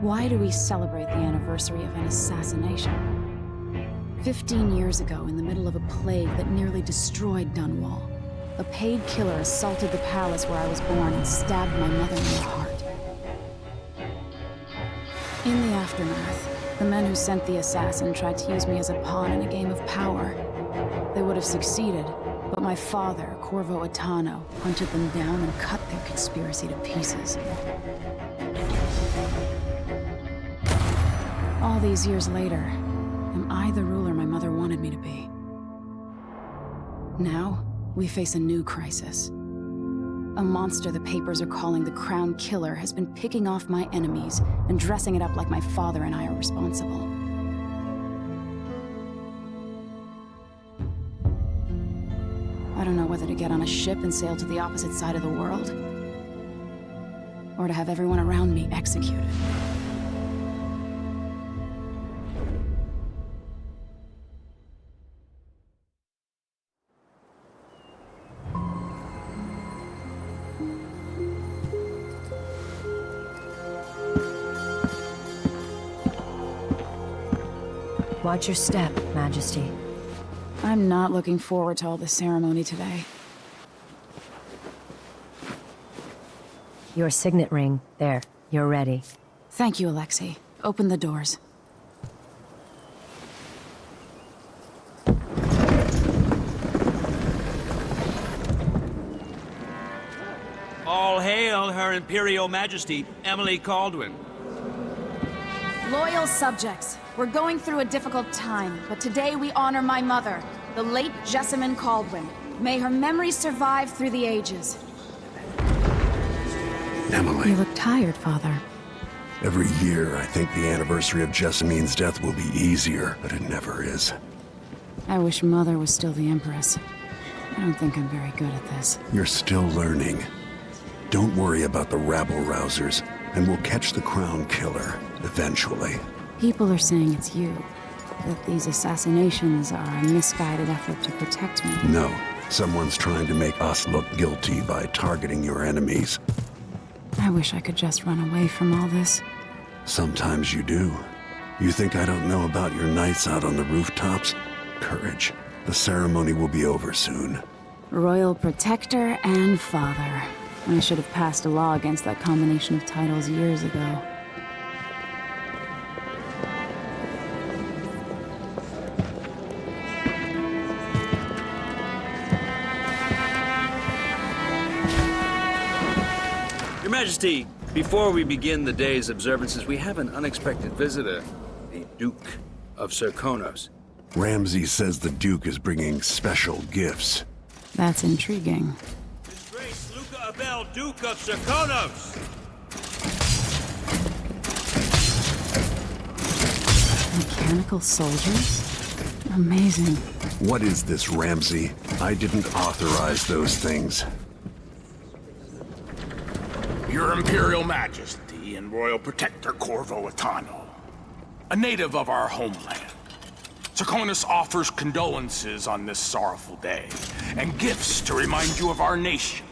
Why do we celebrate the anniversary of an assassination? 15 years ago, in the middle of a plague that nearly destroyed Dunwall, a paid killer assaulted the palace where I was born and stabbed my mother in the heart. In the aftermath, the men who sent the assassin tried to use me as a pawn in a game of power. They would have succeeded, but my father, Corvo Attano, hunted them down and cut their conspiracy to pieces. All these years later, am I the ruler my mother wanted me to be? Now, we face a new crisis. A monster the papers are calling the Crown Killer has been picking off my enemies and dressing it up like my father and I are responsible. I don't know whether to get on a ship and sail to the opposite side of the world, or to have everyone around me executed. Watch your step, Majesty. I'm not looking forward to all the ceremony today. Your signet ring. There. You're ready. Thank you, Alexei. Open the doors. All hail Her Imperial Majesty, Emily Kaldwin. Loyal subjects, we're going through a difficult time, but today we honor my mother, the late Jessamine Kaldwin. May her memory survive through the ages. Emily. You look tired, Father. Every year, I think the anniversary of Jessamine's death will be easier, but it never is. I wish Mother was still the Empress. I don't think I'm very good at this. You're still learning. Don't worry about the rabble-rousers, and we'll catch the Crown Killer, eventually. People are saying it's you. That these assassinations are a misguided effort to protect me. No. Someone's trying to make us look guilty by targeting your enemies. I wish I could just run away from all this. Sometimes you do. You think I don't know about your nights out on the rooftops? Courage. The ceremony will be over soon. Royal Protector and Father. I should have passed a law against that combination of titles years ago. Your Majesty, before we begin the day's observances, we have an unexpected visitor, the Duke of Serkonos. Ramsay says the Duke is bringing special gifts. That's intriguing. His Grace Luca Abel, Duke of Serkonos! Mechanical soldiers? Amazing. What is this, Ramsay? I didn't authorize those things. Your Imperial Majesty and Royal Protector Corvo Attano, a native of our homeland. Serkonos offers condolences on this sorrowful day, and gifts to remind you of our nation,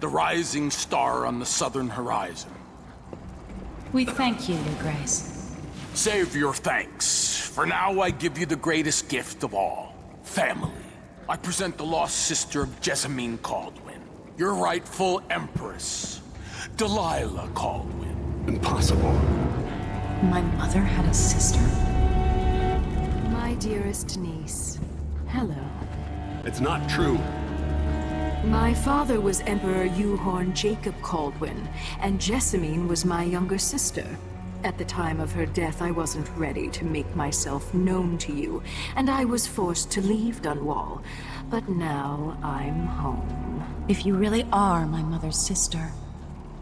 the rising star on the southern horizon. We thank you, Your Grace. Save your thanks. For now, I give you the greatest gift of all, family. I present the lost sister of Jessamine Kaldwin, your rightful Empress, Delilah Kaldwin. Impossible. My mother had a sister? My dearest niece, hello. It's not true. My father was Emperor Euhorn Jacob Kaldwin, and Jessamine was my younger sister. At the time of her death, I wasn't ready to make myself known to you, and I was forced to leave Dunwall. But now I'm home. If you really are my mother's sister,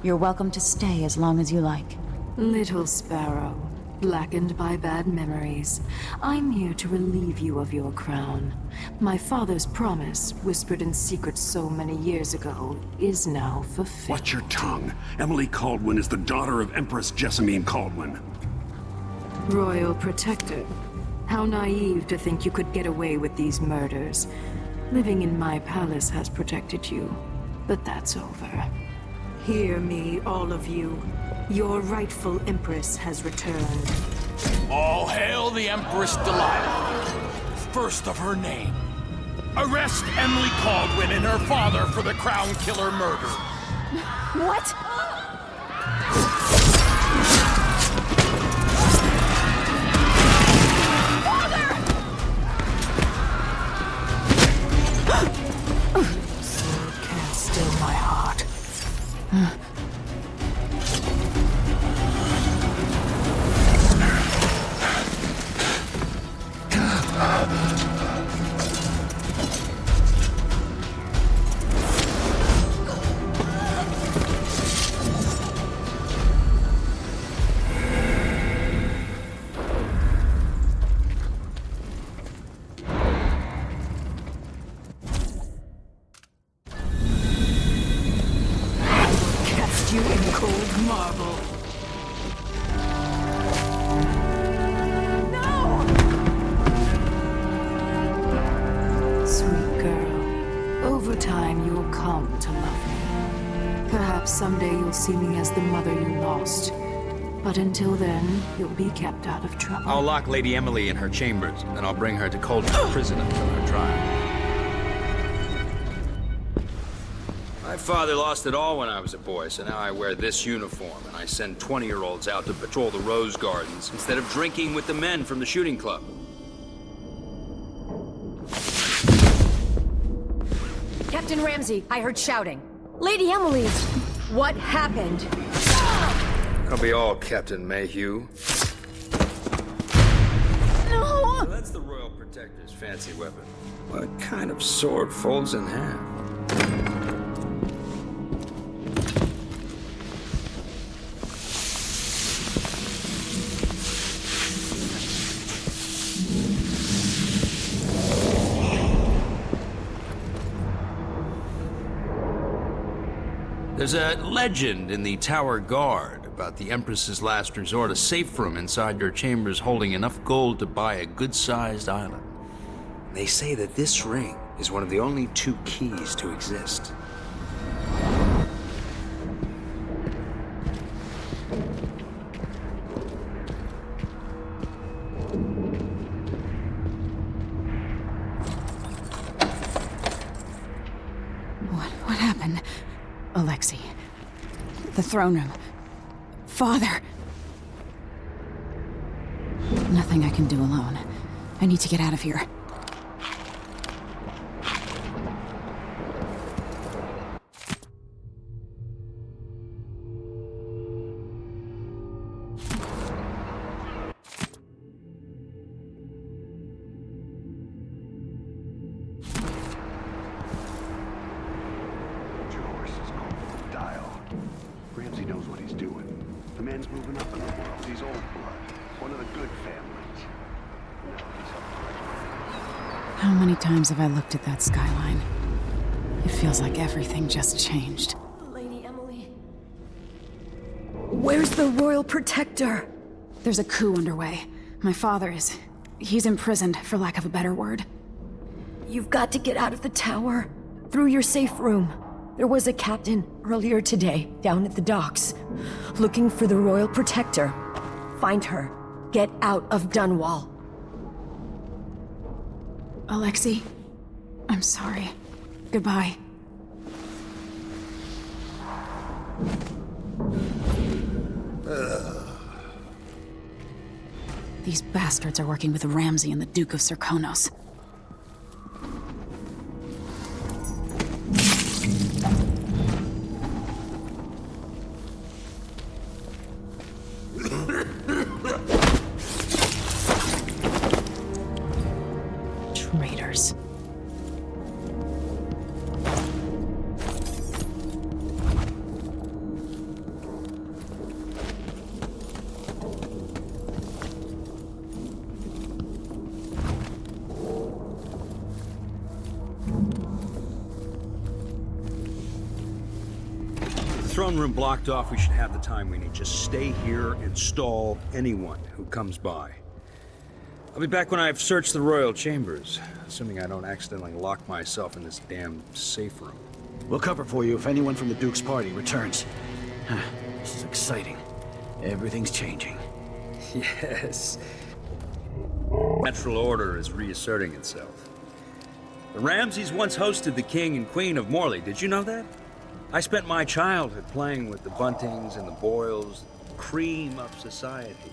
you're welcome to stay as long as you like. Little sparrow, blackened by bad memories, I'm here to relieve you of your crown. My father's promise, whispered in secret so many years ago, is now fulfilled. Watch your tongue. Emily Kaldwin is the daughter of Empress Jessamine Kaldwin. Royal Protector, how naive to think you could get away with these murders. Living in my palace has protected you, but that's over. Hear me, all of you. Your rightful Empress has returned. All hail the Empress Delilah, first of her name. Arrest Emily Kaldwin and her father for the Crown Killer murder. What? Sword can't still my heart. Cast you in cold marble. Sweet girl, over time you'll come to love me. Perhaps someday you'll see me as the mother you lost. But until then, you'll be kept out of trouble. I'll lock Lady Emily in her chambers, and I'll bring her to Cold's prison until her trial. My father lost it all when I was a boy, so now I wear this uniform, and I send 20-year-olds out to patrol the rose gardens instead of drinking with the men from the shooting club. Captain Ramsey, I heard shouting. Lady Emily, what happened? I'll be all Captain Mayhew. No! So that's the Royal Protector's fancy weapon. What kind of sword folds in half? There's a legend in the Tower Guard about the Empress's last resort, a safe room inside your chambers holding enough gold to buy a good-sized island. They say that this ring is one of the only 2 keys to exist. What happened? Alexei. The throne room. Father. Nothing I can do alone. I need to get out of here. Ramsey knows what he's doing. The man's moving up in the world. He's old blood. One of the good families. No, he's up. How many times have I looked at that skyline? It feels like everything just changed. Lady Emily. Where's the Royal Protector? There's a coup underway. My father is... he's imprisoned, for lack of a better word. You've got to get out of the tower. Through your safe room. There was a captain earlier today, down at the docks, looking for the Royal Protector. Find her. Get out of Dunwall. Alexei, I'm sorry. Goodbye. These bastards are working with Ramsey and the Duke of Serkonos. Traitors. Throne room blocked off. We should have the time we need. Just stay here and stall anyone who comes by. I'll be back when I've searched the royal chambers, assuming I don't accidentally lock myself in this damn safe room. We'll cover for you if anyone from the Duke's party returns. This is exciting. Everything's changing. Yes. Natural order is reasserting itself. The Ramseys once hosted the King and Queen of Morley. Did you know that? I spent my childhood playing with the Buntings and the Boyles, the cream of society.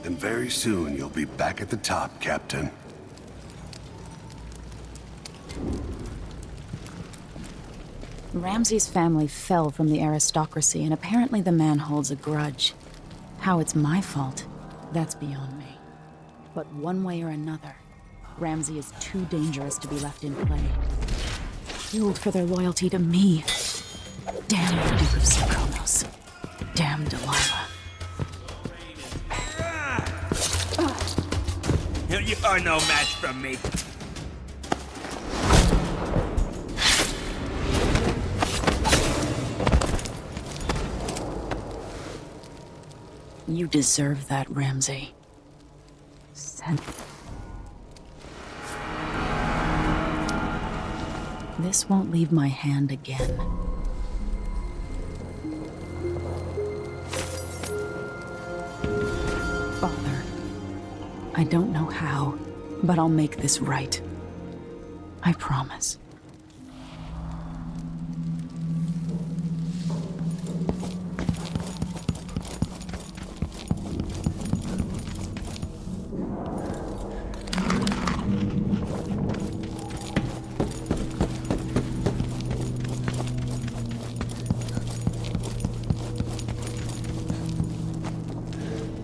And very soon you'll be back at the top, Captain. Ramsey's family fell from the aristocracy, and apparently the man holds a grudge. How it's my fault, that's beyond me. But one way or another, Ramsey is too dangerous to be left in play. Fueled for their loyalty to me. Damn the Duke of Serkonos. Damn Delilah. You are no match for me. You deserve that, Ramsey. This won't leave my hand again. Father, I don't know how, but I'll make this right. I promise.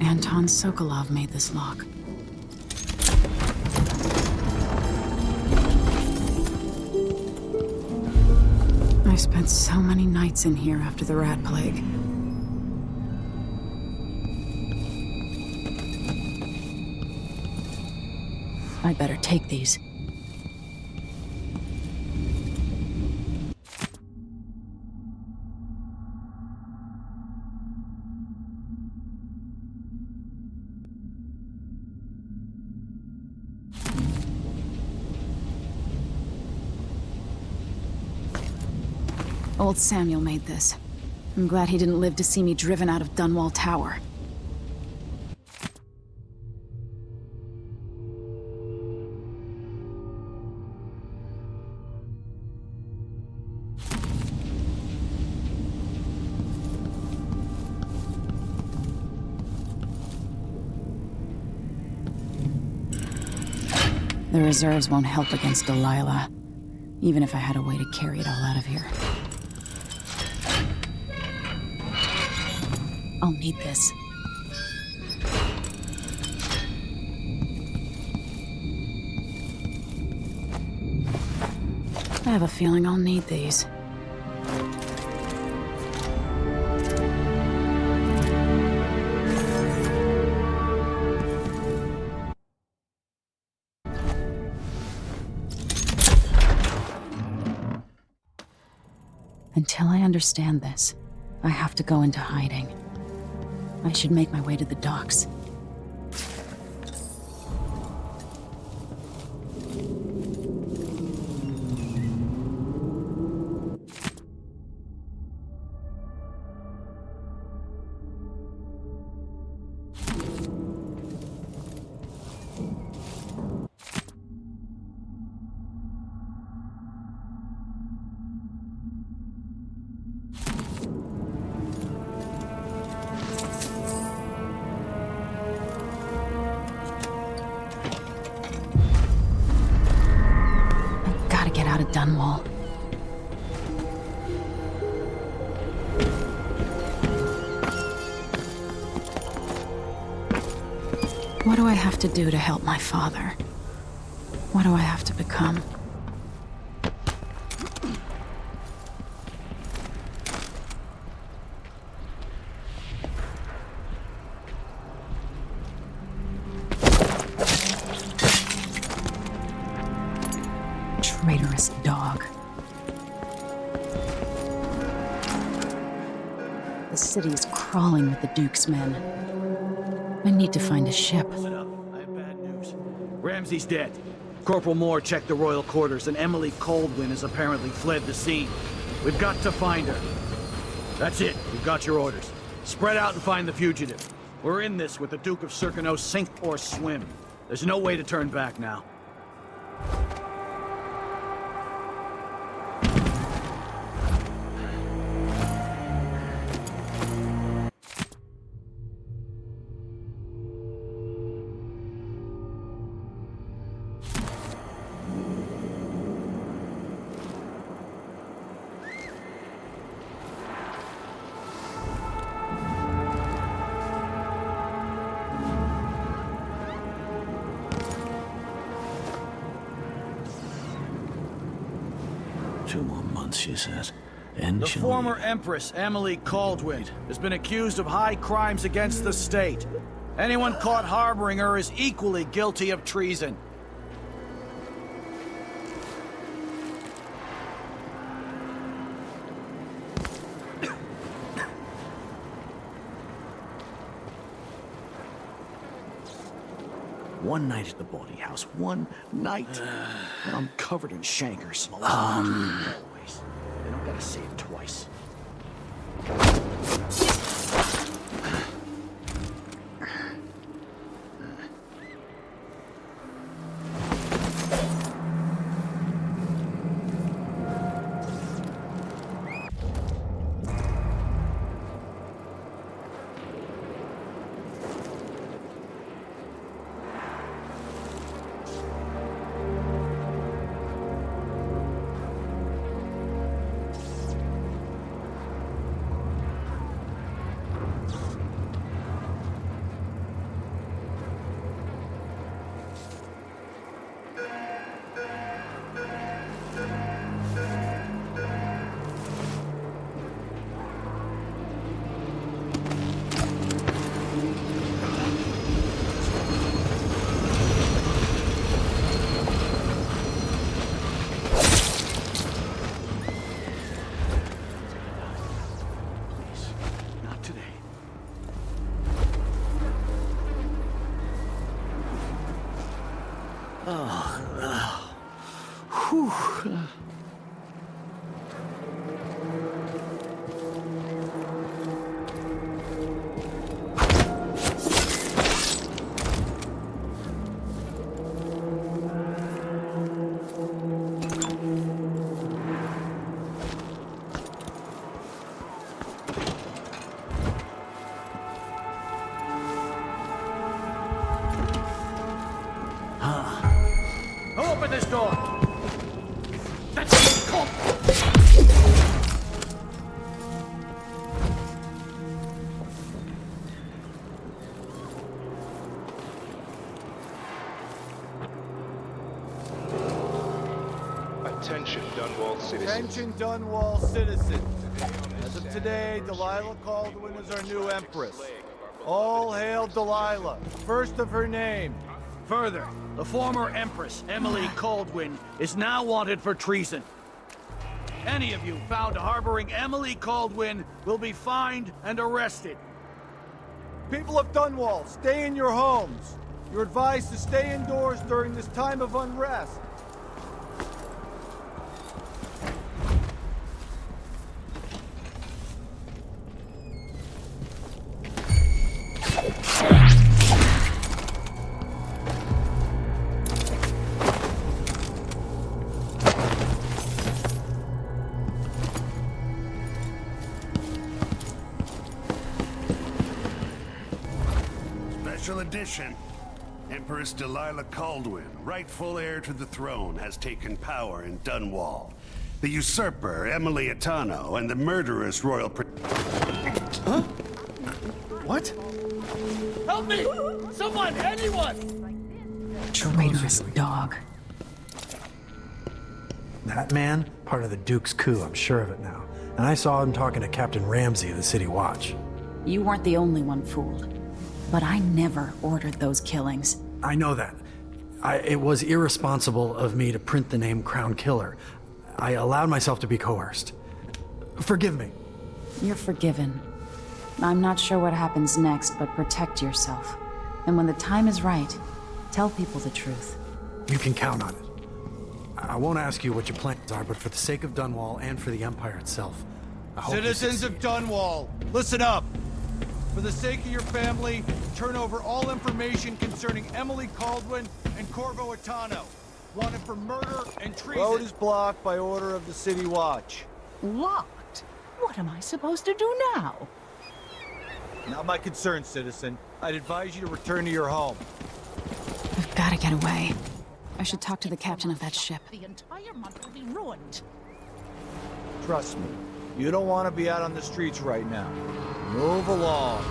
Anton Sokolov made this lock. I spent so many nights in here after the rat plague. I'd better take these. Old Samuel made this. I'm glad he didn't live to see me driven out of Dunwall Tower. The reserves won't help against Delilah, even if I had a way to carry it all out of here. I'll need this. I have a feeling I'll need these. Until I understand this, I have to go into hiding. I should make my way to the docks. Out of Dunwall. What do I have to do to help my father? What do I have to become? Traitorous dog. The city's crawling with the Duke's men. I need to find a ship. Listen up. I have bad news. Ramsey's dead. Corporal Moore checked the royal quarters, and Emily Kaldwin has apparently fled the scene. We've got to find her. That's it. We've got your orders. Spread out and find the fugitive. We're in this with the Duke of Circano, sink or swim. There's no way to turn back now. She says. And the former Empress, Emily Kaldwin, has been accused of high crimes against the state. Anyone caught harboring her is equally guilty of treason. One night at the boarding house. One night. I'm covered in chancres. They don't gotta say it twice. Open this door! That's it! Come! Attention, Dunwall citizens. Attention, Dunwall citizens. As of today, Delilah Kaldwin is our new Empress. All hail Delilah, first of her name. Further, the former Empress, Emily Kaldwin, is now wanted for treason. Any of you found harboring Emily Kaldwin will be fined and arrested. People of Dunwall, stay in your homes. You're advised to stay indoors during this time of unrest. Special edition. Empress Delilah Kaldwin, rightful heir to the throne, has taken power in Dunwall. The usurper, Emily Attano, and the murderous royal... Huh? What? Help me! Someone! Anyone! Traitorous dog. That man? Part of the Duke's coup, I'm sure of it now. And I saw him talking to Captain Ramsey of the City Watch. You weren't the only one fooled. But I never ordered those killings. I know that. It was irresponsible of me to print the name Crown Killer. I allowed myself to be coerced. Forgive me. You're forgiven. I'm not sure what happens next, but protect yourself. And when the time is right, tell people the truth. You can count on it. I won't ask you what your plans are, but for the sake of Dunwall and for the Empire itself, I hope you Citizens of succeed. Dunwall, listen up. For the sake of your family, turn over all information concerning Emily Kaldwin and Corvo Attano, wanted for murder and treason. Road is blocked by order of the City Watch. Locked? What am I supposed to do now? Not my concern, citizen. I'd advise you to return to your home. I've got to get away. I should talk to the captain of that ship. The entire month will be ruined. Trust me, you don't want to be out on the streets right now. Move along.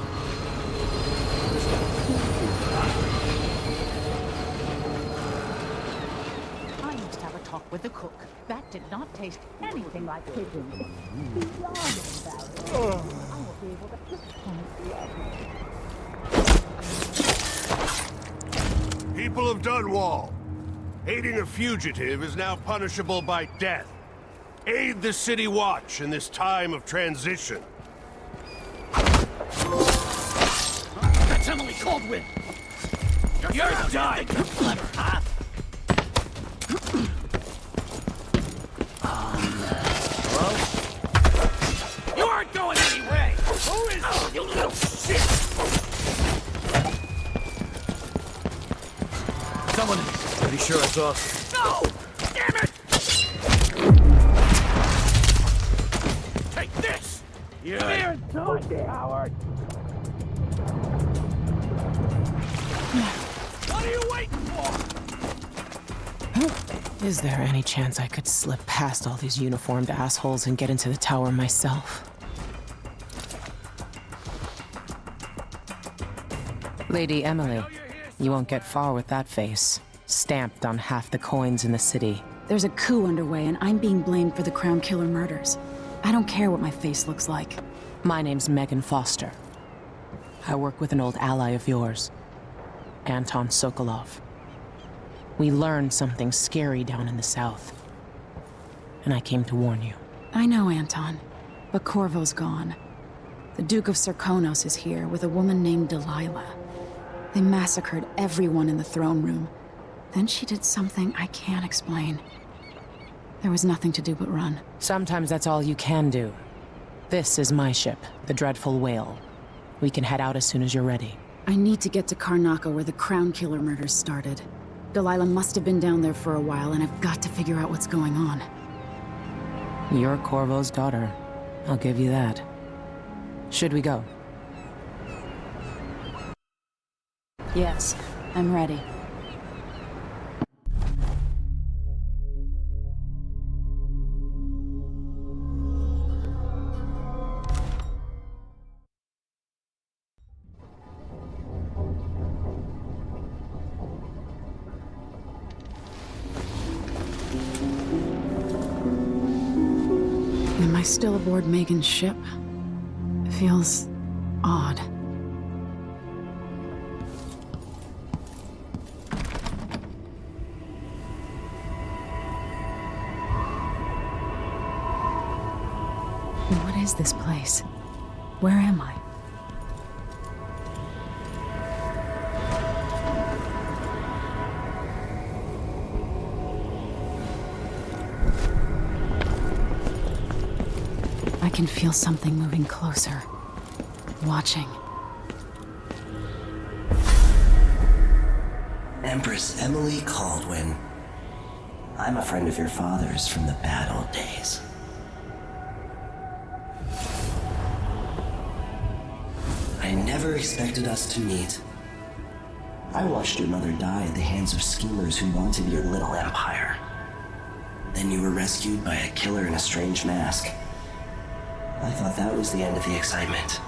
I used to have a talk with the cook. That did not taste anything like pigeon. Beyond embarrassing. I will be able to cook on People of Dunwall, aiding a fugitive is now punishable by death. Aid the City Watch in this time of transition. That's Emily Kaldwin! You're done! Clever, huh? Hello? You aren't going anywhere! Who is... Oh, you little shit! Someone... Pretty sure it's off. No! Damn it! Take this! You're so coward! What are you waiting for? Is there any chance I could slip past all these uniformed assholes and get into the tower myself? Lady Emily, you won't get far with that face. Stamped on half the coins in the city. There's a coup underway, and I'm being blamed for the Crown Killer murders. I don't care what my face looks like. My name's Megan Foster. I work with an old ally of yours, Anton Sokolov. We learned something scary down in the south, and I came to warn you. I know, Anton, but Corvo's gone. The Duke of Serkonos is here with a woman named Delilah. They massacred everyone in the throne room. Then she did something I can't explain. There was nothing to do but run. Sometimes that's all you can do. This is my ship, the Dreadful Whale. We can head out as soon as you're ready. I need to get to Karnaca where the Crown Killer murders started. Delilah must have been down there for a while, and I've got to figure out what's going on. You're Corvo's daughter. I'll give you that. Should we go? Yes, I'm ready. Am I still aboard Megan's ship? It feels odd. What is this place? Where am I? I can feel something moving closer. Watching. Empress Emily Kaldwin. I'm a friend of your father's from the bad old days. I never expected us to meet. I watched your mother die at the hands of schemers who wanted your little empire. Then you were rescued by a killer in a strange mask. I thought that was the end of the excitement.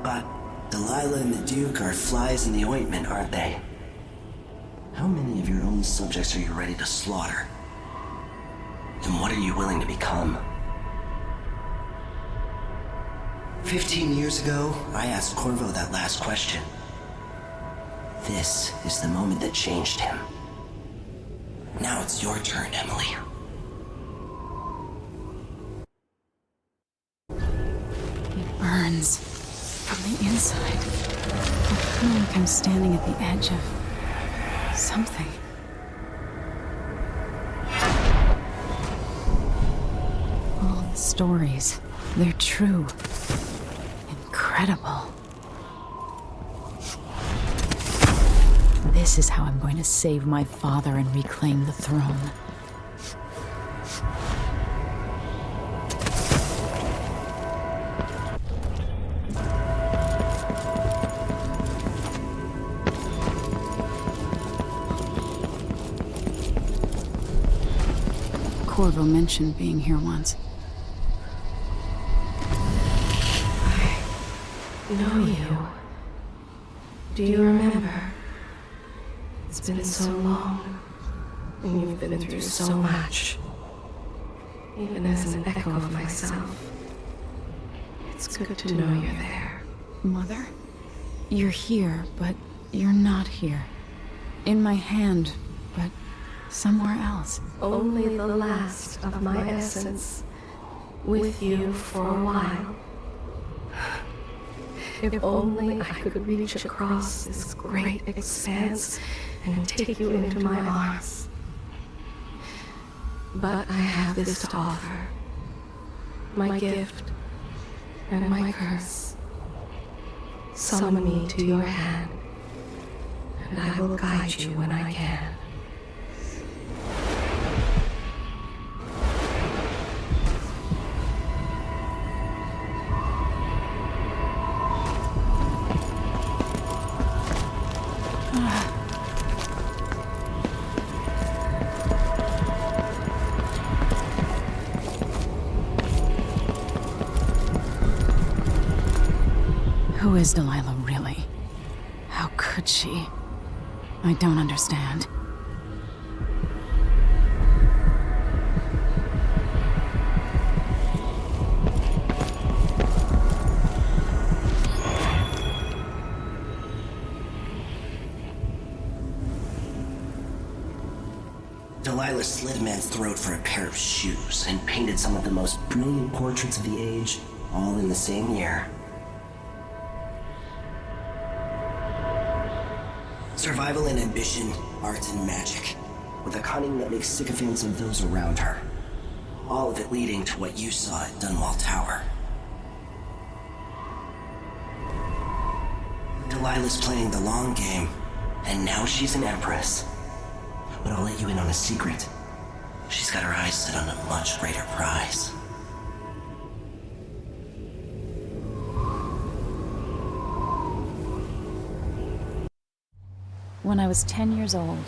But Delilah and the Duke are flies in the ointment, aren't they? How many of your own subjects are you ready to slaughter? And what are you willing to become? 15 years ago, I asked Corvo that last question. This is the moment that changed him. Now it's your turn, Emily. It burns from the inside. I feel like I'm standing at the edge of something. Stories. They're true. Incredible. This is how I'm going to save my father and reclaim the throne. Corvo mentioned being here once. I know you. Do you remember? It's been so long, and you've been through so much. Even as an echo of myself, it's good to know you're there. Mother? You're here, but you're not here. In my hand, but somewhere else. Only the last of my essence, with you for a while. If only I could reach across this great expanse and take you into my arms. But I have this to offer. My gift and my curse. Summon me to your hand, and I will guide you when I can. Who is Delilah really? How could she? I don't understand. Delilah slit a man's throat for a pair of shoes and painted some of the most brilliant portraits of the age, all in the same year. Survival and ambition, art and magic, with a cunning that makes sycophants of those around her. All of it leading to what you saw at Dunwall Tower. Delilah's playing the long game, and now she's an empress. But I'll let you in on a secret. She's got her eyes set on a much greater prize. When I was 10 years old,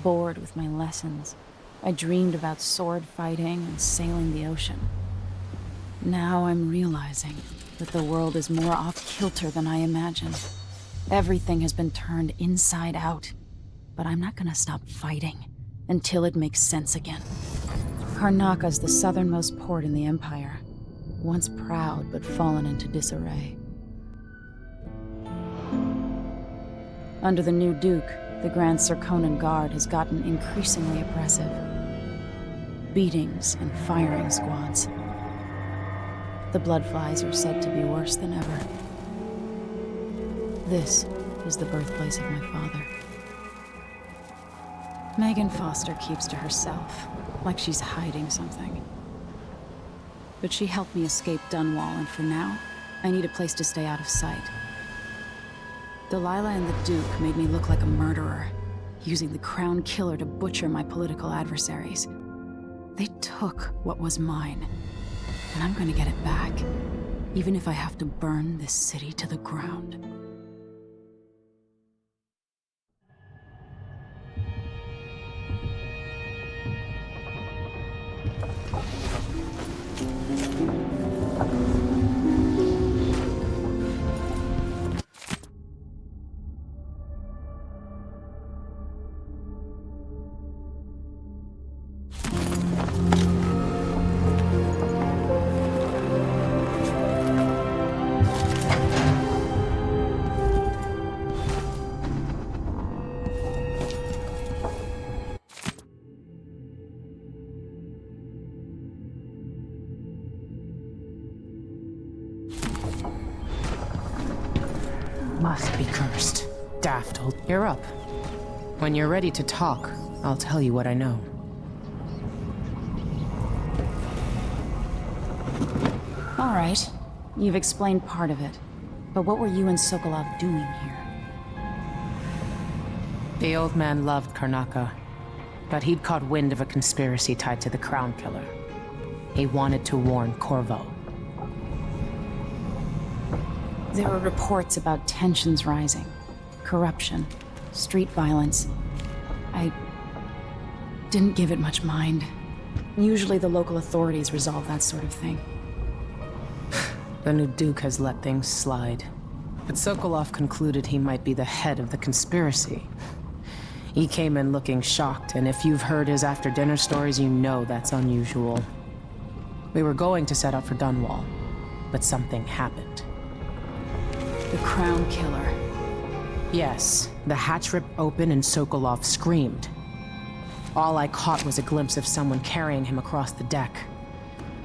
bored with my lessons, I dreamed about sword fighting and sailing the ocean. Now I'm realizing that the world is more off-kilter than I imagined. Everything has been turned inside out, but I'm not gonna stop fighting until it makes sense again. Karnaca's the southernmost port in the Empire, once proud but fallen into disarray. Under the new Duke, the Grand Serkonan Guard has gotten increasingly oppressive. Beatings and firing squads. The Bloodflies are said to be worse than ever. This is the birthplace of my father. Megan Foster keeps to herself, like she's hiding something. But she helped me escape Dunwall, and for now, I need a place to stay out of sight. Delilah and the Duke made me look like a murderer, using the Crown Killer to butcher my political adversaries. They took what was mine, and I'm gonna get it back, even if I have to burn this city to the ground. Must be cursed. Daft old. You're up. When you're ready to talk, I'll tell you what I know. All right. You've explained part of it. But what were you and Sokolov doing here? The old man loved Karnaca, but he'd caught wind of a conspiracy tied to the Crown Killer. He wanted to warn Corvo. There were reports about tensions rising, corruption, street violence. I didn't give it much mind. Usually the local authorities resolve that sort of thing. The new Duke has let things slide. But Sokolov concluded he might be the head of the conspiracy. He came in looking shocked, and if you've heard his after-dinner stories, you know that's unusual. We were going to set out for Dunwall, but something happened. The Crown Killer. Yes, the hatch ripped open and Sokolov screamed. All I caught was a glimpse of someone carrying him across the deck.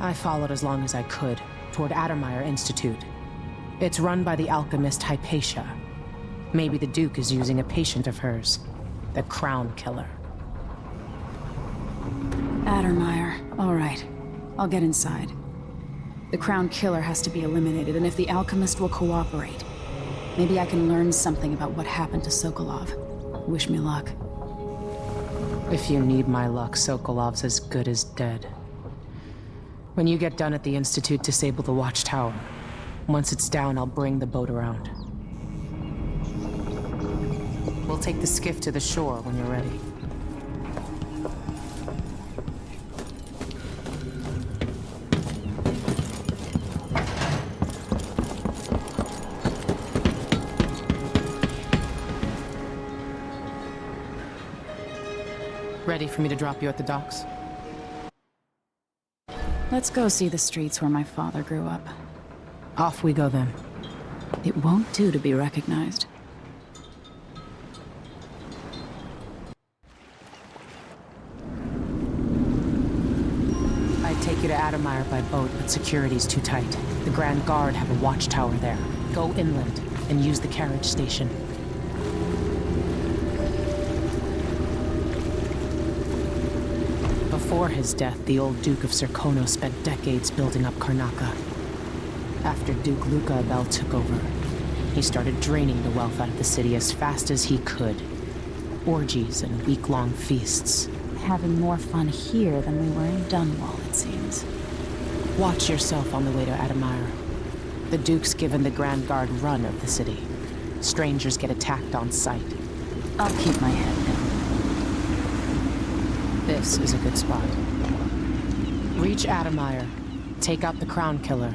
I followed as long as I could, toward Addermeyer Institute. It's run by the alchemist Hypatia. Maybe the Duke is using a patient of hers, the Crown Killer. Addermeyer. All right. I'll get inside. The Crown Killer has to be eliminated, and if the alchemist will cooperate, maybe I can learn something about what happened to Sokolov. Wish me luck. If you need my luck, Sokolov's as good as dead. When you get done at the Institute, disable the watchtower. Once it's down, I'll bring the boat around. We'll take the skiff to the shore when you're ready. Ready for me to drop you at the docks? Let's go see the streets where my father grew up. Off we go then. It won't do to be recognized. I'd take you to Addermeyer by boat, but security's too tight. The Grand Guard have a watchtower there. Go inland and use the carriage station. Before his death, the old Duke of Serkonos spent decades building up Karnaca. After Duke Luca Abel took over, he started draining the wealth out of the city as fast as he could. Orgies and week-long feasts. Having more fun here than we were in Dunwall, it seems. Watch yourself on the way to Addermeyer. The Duke's given the Grand Guard run of the city. Strangers get attacked on sight. I'll keep my head down. This is a good spot. Reach Addermeyer, take out the Crown Killer,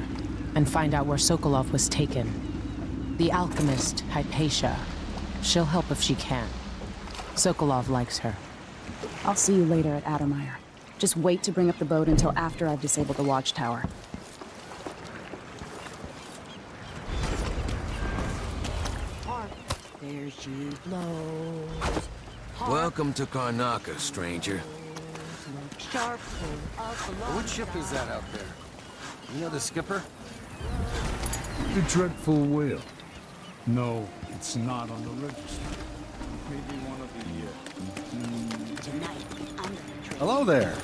and find out where Sokolov was taken. The alchemist, Hypatia. She'll help if she can. Sokolov likes her. I'll see you later at Addermeyer. Just wait to bring up the boat until after I've disabled the watchtower. There she blows. Welcome to Karnaca, stranger. What ship is that out there? You know the skipper? The Dreadful Whale. No, it's not on the register. Maybe one of the, Tonight, I'm gonna trade. Hello there.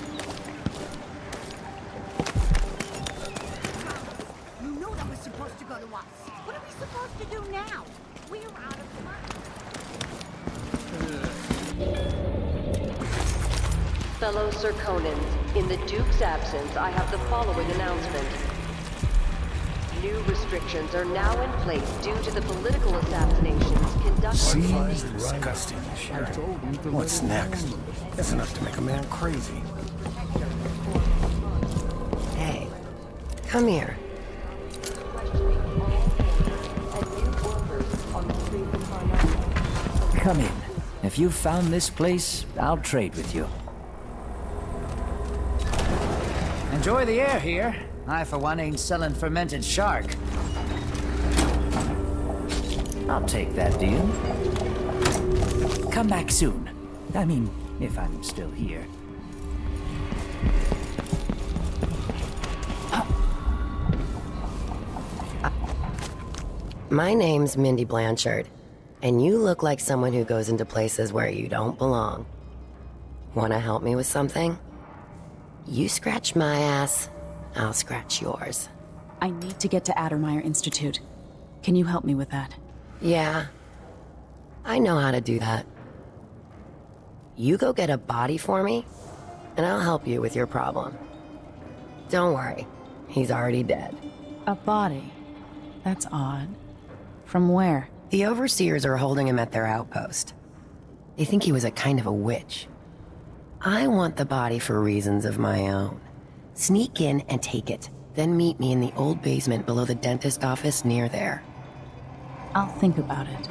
You know that was supposed to go to us. What are we supposed to do now? We're out of money. Fellow Serkonans, in the Duke's absence, I have the following announcement. New restrictions are now in place due to the political assassinations conducted. Seems disgusting, sure. What's next? That's enough to make a man crazy. Hey, come here. Come in. If you've found this place, I'll trade with you. Enjoy the air here. I, for one, ain't selling fermented shark. I'll take that deal. Come back soon. I mean, if I'm still here. My name's Mindy Blanchard, and you look like someone who goes into places where you don't belong. Wanna help me with something? You scratch my ass, I'll scratch yours. I need to get to Addermeyer Institute. Can you help me with that? Yeah. I know how to do that. You go get a body for me, and I'll help you with your problem. Don't worry, he's already dead. A body? That's odd. From where? The overseers are holding him at their outpost. They think he was a kind of a witch. I want the body for reasons of my own. Sneak in and take it, then meet me in the old basement below the dentist office near there. I'll think about it.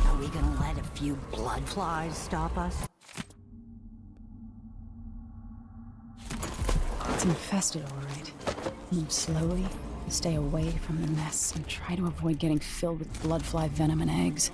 Are we gonna let a few blood flies stop us? It's infested, all right. Move slowly, stay away from the nests, and try to avoid getting filled with bloodfly venom and eggs.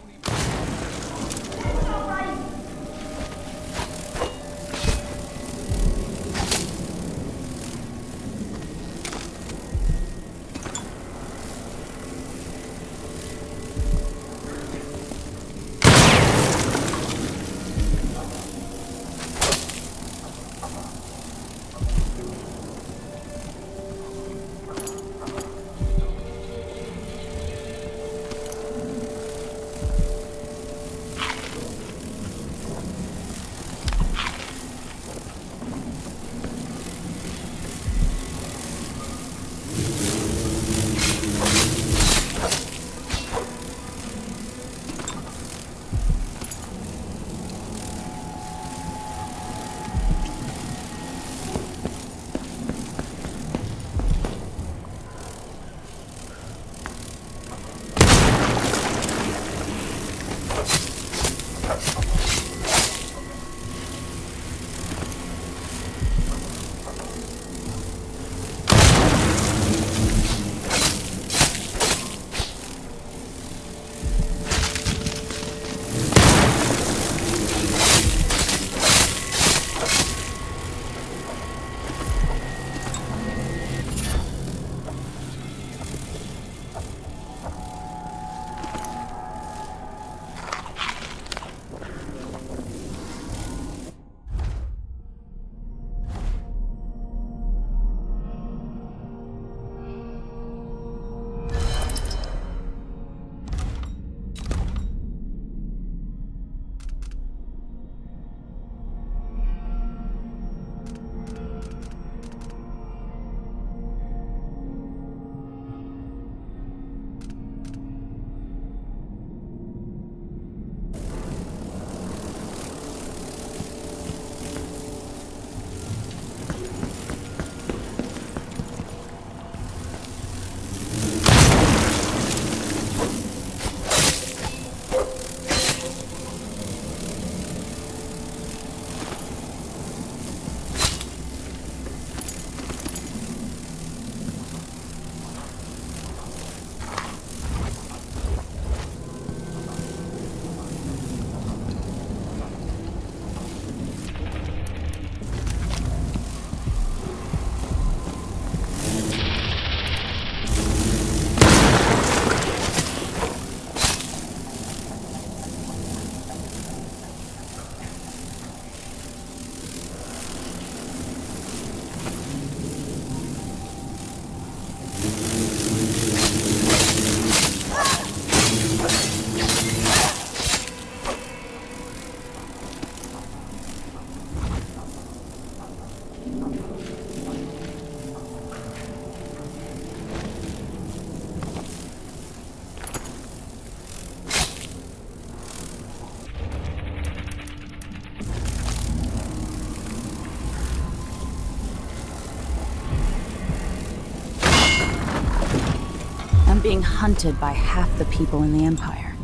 Being hunted by half the people in the Empire.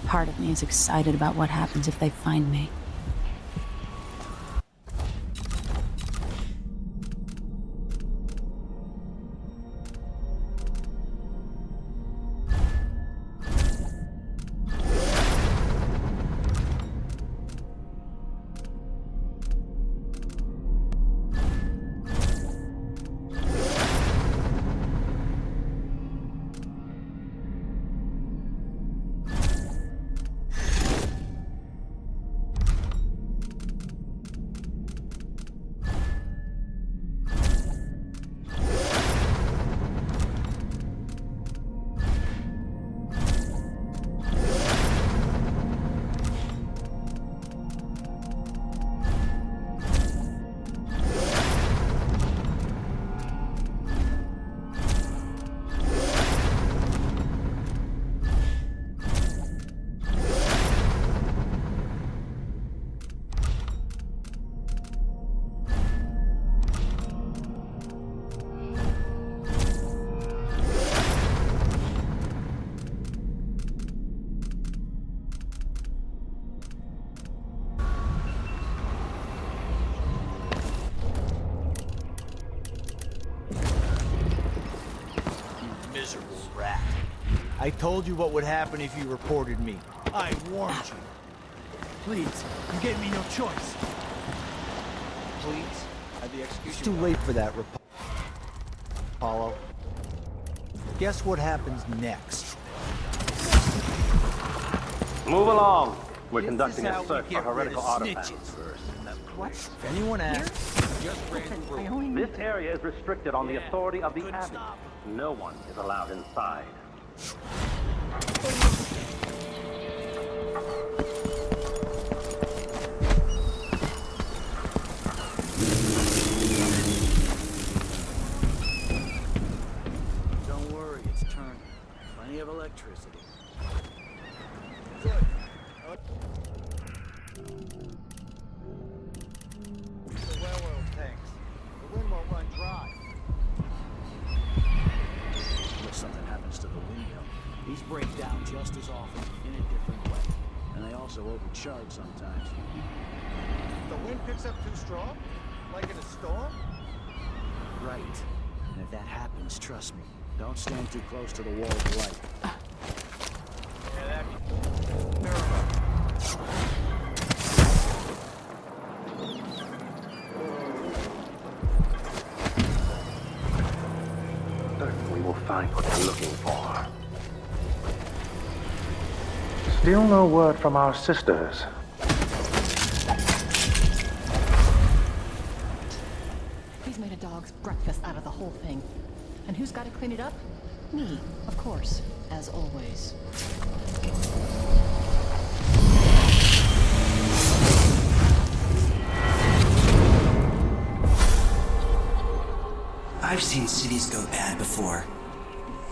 Part of me is excited about what happens if they find me. I told you what would happen if you reported me. I warned you. Please, you gave me no choice. Please? It's too late for that, Apollo. Guess what happens next? Move along. We're This conducting is a how we search for get rid heretical of artifacts. What? If anyone asks, just ran through. I only This area is restricted on the authority of the abbot. No one is allowed inside. Don't worry, it's turning. Plenty of electricity. Good. The well oil tanks. The wind won't run dry. If something happens to the windmill, these break down just as often in a different way. And they also overcharge sometimes. The wind picks up too strong? Like in a storm? Right. And if that happens, trust me, don't stand too close to the wall of light. Certainly we'll find what we're looking for. Still no word from our sisters. He's made a dog's breakfast out of the whole thing. And who's got to clean it up? Me, of course, as always. I've seen cities go bad before.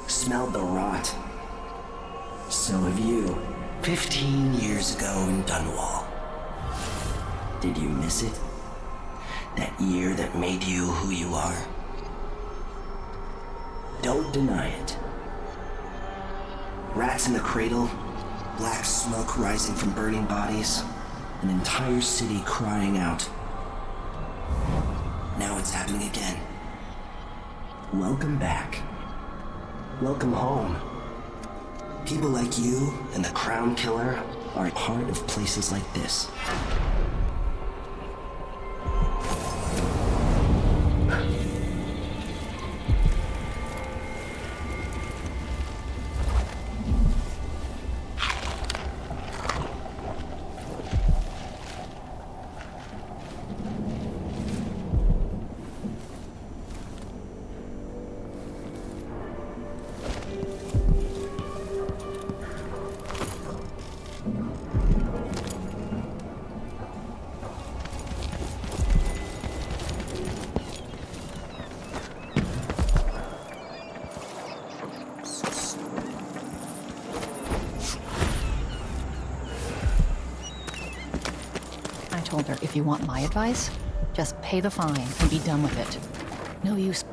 Smelled the rot. So have you. 15 years ago in Dunwall. Did you miss it? That year that made you who you are? Don't deny it. Rats in the cradle, black smoke rising from burning bodies, an entire city crying out. Now it's happening again. Welcome back. Welcome home. People like you and the Crown Killer are part of places like this. I told her, if you want my advice, just pay the fine and be done with it. No use.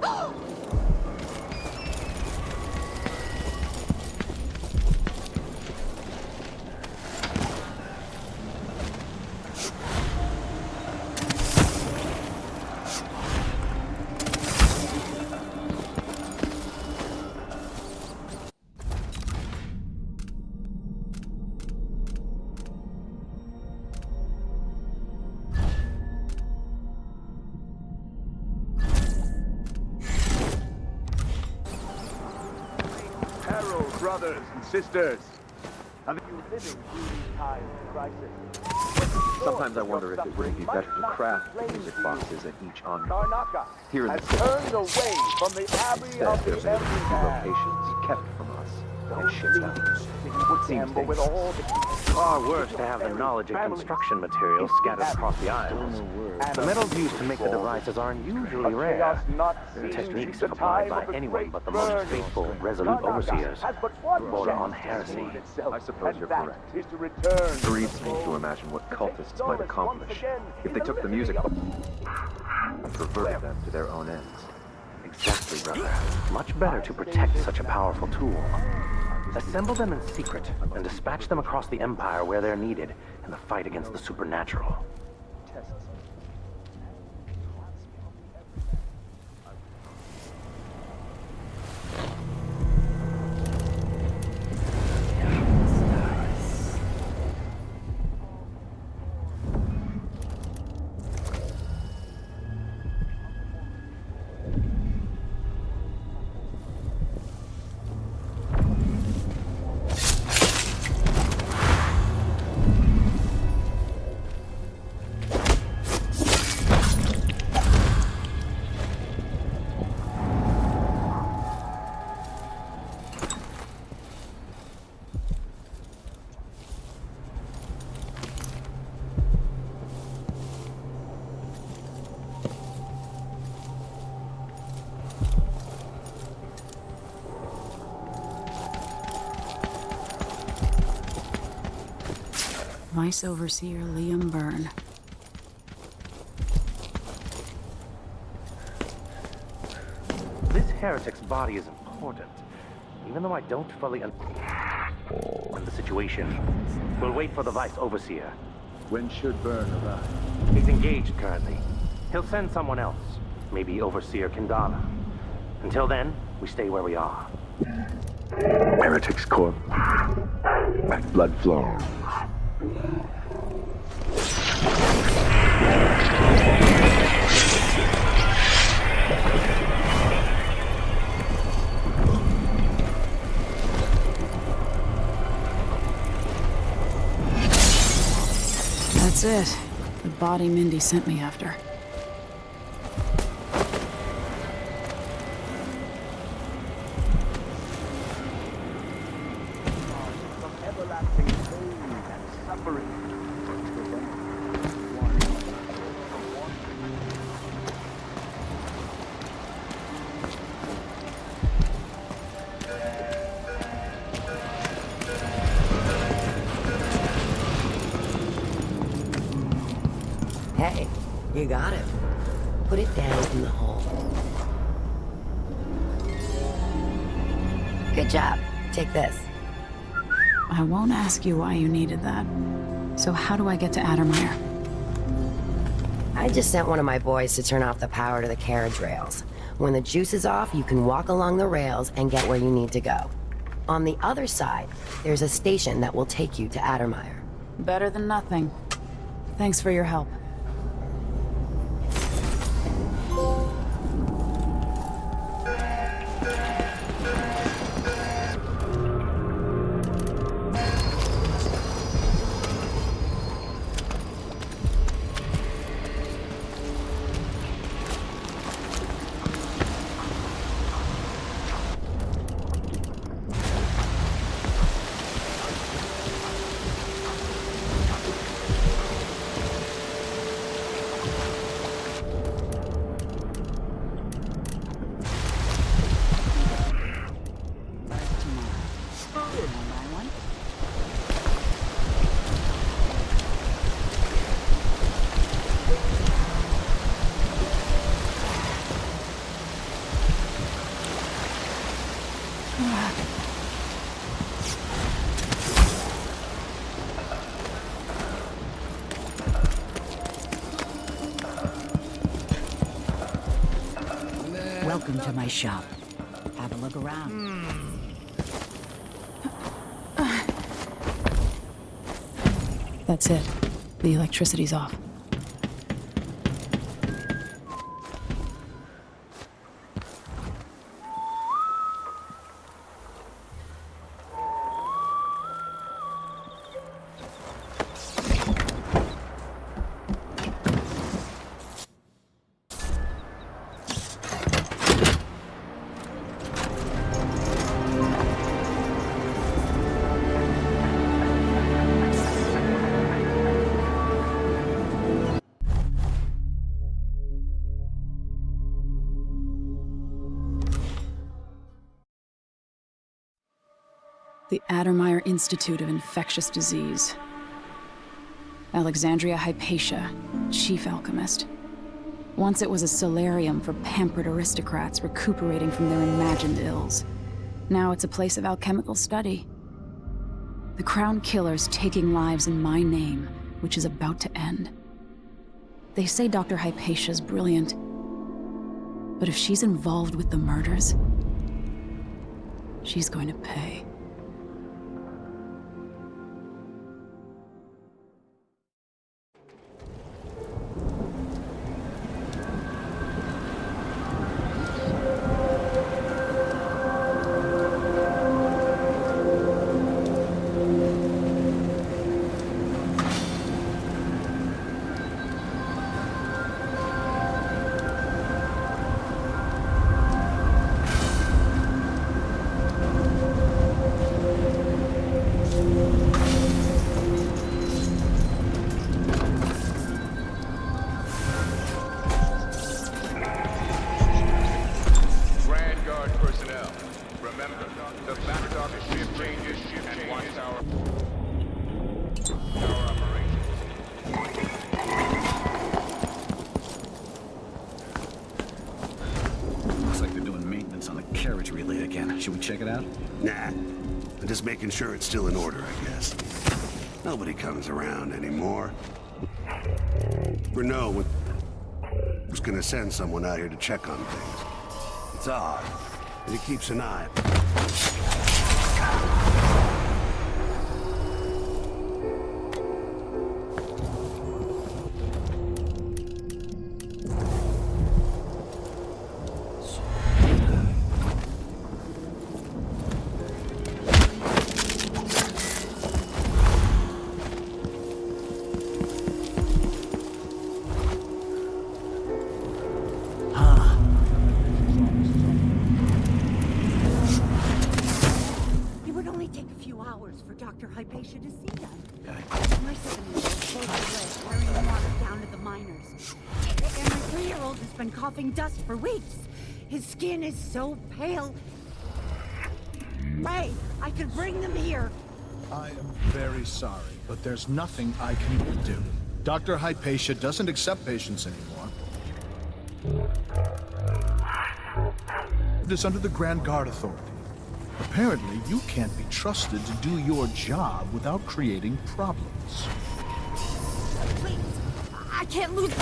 Brothers and sisters, have you living through these times of crisis? Sometimes I wonder if it wouldn't be better to craft the music boxes at each enclave. Here in the city, turned away from the Abbey of there's the an locations kept from us and shipped out. What seems far worse to have the knowledge of construction materials scattered across the islands. The metals used to make the devices are unusually rare. Techniques supplied by anyone but the most faithful, resolute overseers border on heresy. I suppose you're correct. It Grieves me to imagine what cultists might accomplish if they took the music and perverted them to their own ends. Exactly, brother. Much better to protect such a powerful tool. Assemble them in secret and dispatch them across the Empire where they're needed in the fight against the supernatural. Vice Overseer Liam Byrne. This heretic's body is important, even though I don't fully understand the situation. We'll wait for the Vice Overseer. When should Byrne arrive? He's engaged currently. He'll send someone else, maybe Overseer Kendala. Until then, we stay where we are. Heretic's corpse. Blood flow. That's it. The body Mindy sent me after. Hey, you got it. Put it down in the hole. Good job. Take this. I won't ask you why you needed that. So how do I get to Addermire? I just sent one of my boys to turn off the power to the carriage rails. When the juice is off, you can walk along the rails and get where you need to go. On the other side, there's a station that will take you to Addermire. Better than nothing. Thanks for your help. Welcome to my shop. Have a look around. That's it. The electricity's off. The Addermire Institute of Infectious Disease. Alexandria Hypatia, chief alchemist. Once it was a solarium for pampered aristocrats recuperating from their imagined ills. Now it's a place of alchemical study. The Crown Killer's taking lives in my name, which is about to end. They say Dr. Hypatia's brilliant, but if she's involved with the murders, she's going to pay. Should we check it out? Nah. I'm just making sure it's still in order, I guess. Nobody comes around anymore. Renault was gonna send someone out here to check on things. It's odd, and he keeps an eye. Dr. Hypatia to see them. My 7-year-old floated away, carrying water down to the miners. And my 3-year-old has been coughing dust for weeks. His skin is so pale. Ray, I could bring them here. I am very sorry, but there's nothing I can do. Dr. Hypatia doesn't accept patients anymore. It is under the Grand Guard Authority. Apparently, you can't be trusted to do your job without creating problems. Please, I can't lose.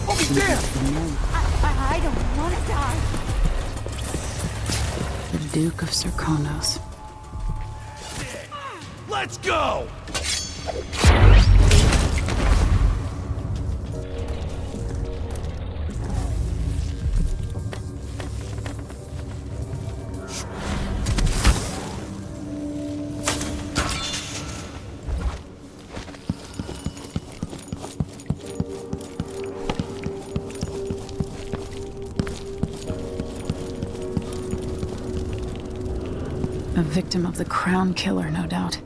Oh, damn! I don't want to die. The Duke of Serkonos. Let's go! A victim of the Crown Killer, no doubt.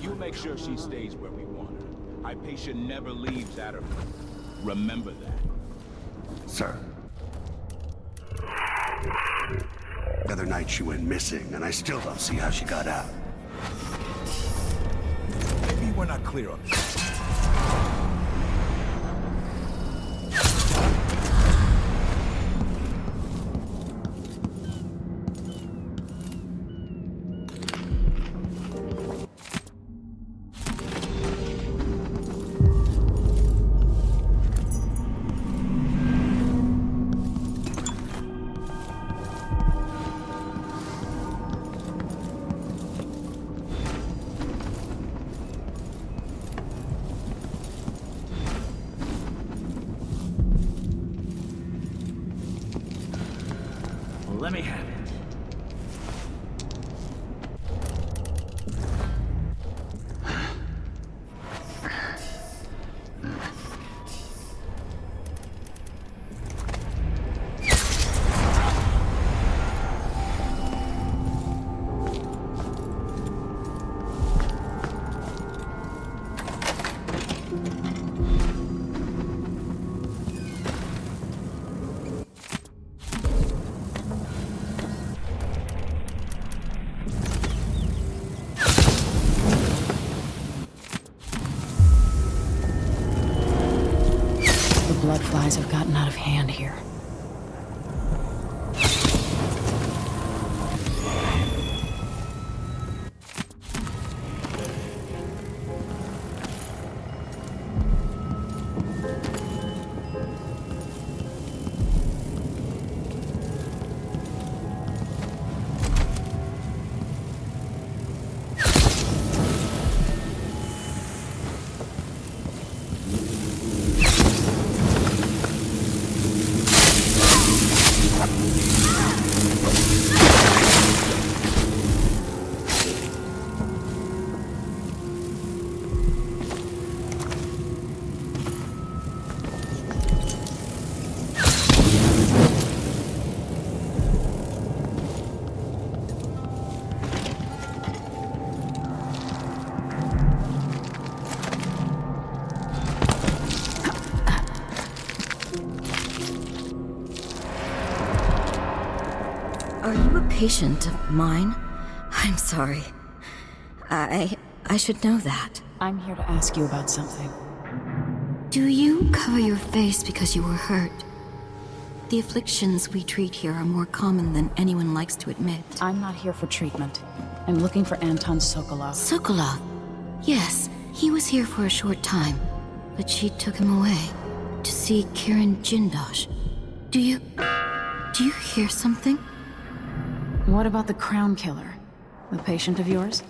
You make sure she stays where we want her. Hypatia never leaves out of her. Remember that. Sir. The other night she went missing, and I still don't see how she got out. Maybe we're not clear on this. Let me have it. The blood flies have gotten out of hand here. patient of mine? I'm sorry. I should know that. I'm here to ask you about something. Do you cover your face because you were hurt? The afflictions we treat here are more common than anyone likes to admit. I'm not here for treatment. I'm looking for Anton Sokolov. Sokolov? Yes, he was here for a short time, but she took him away to see Kirin Jindosh. Do you hear something? What about the Crown Killer? The patient of yours?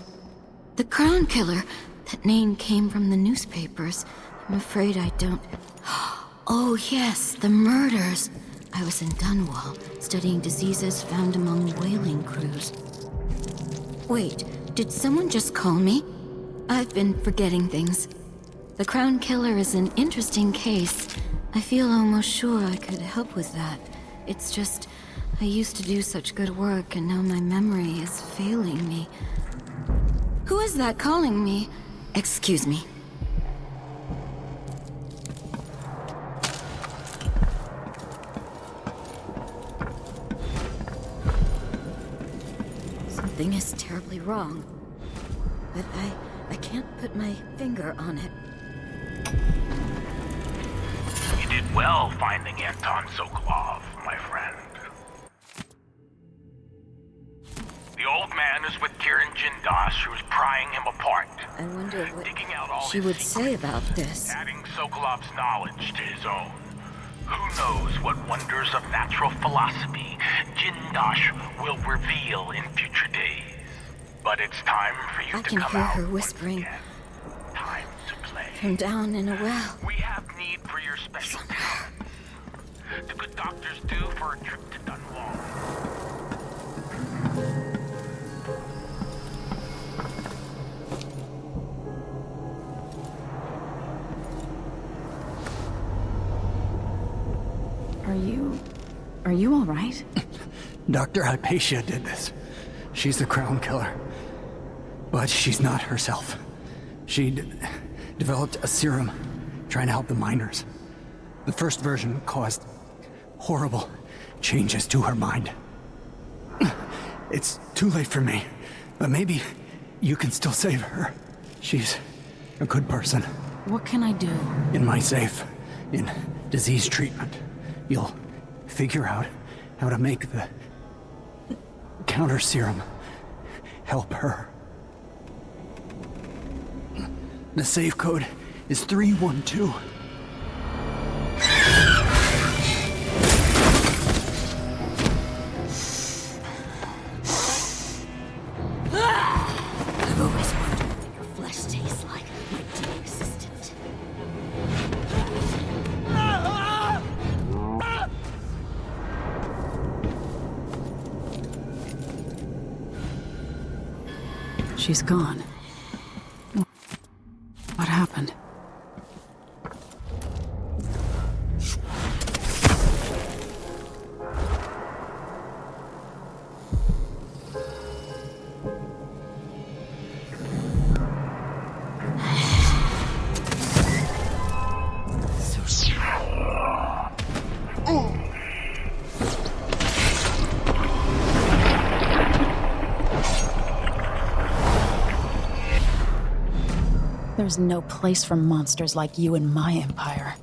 The Crown Killer? That name came from the newspapers. I'm afraid I don't... Oh yes, the murders. I was in Dunwall, studying diseases found among whaling crews. Wait, did someone just call me? I've been forgetting things. The Crown Killer is an interesting case. I feel almost sure I could help with that. It's just, I used to do such good work and now my memory is failing me. Who is that calling me? Excuse me. Something is terribly wrong. But I can't put my finger on it. You did well finding Anton Sokolov, my friend. The old man is with Kirin Jindosh, who's prying him apart. I wonder what she would say about this. Adding Sokolov's knowledge to his own. Who knows what wonders of natural philosophy Jindosh will reveal in future days. But it's time for you to come out. I can hear her whispering. Time to play. From down in a well. We have need for your special talents. The good doctors do for a trip to Dunwall. Are you all right? Dr. Hypatia did this. She's the Crown Killer. But she's not herself. She developed a serum trying to help the miners. The first version caused horrible changes to her mind. It's too late for me, but maybe you can still save her. She's a good person. What can I do? In my safe, in disease treatment, you'll figure out how to make the counter serum help her. The safe code is 312. I've always wondered what your flesh tastes like, my dear assistant. She's gone. What happened? There's no place for monsters like you in my empire.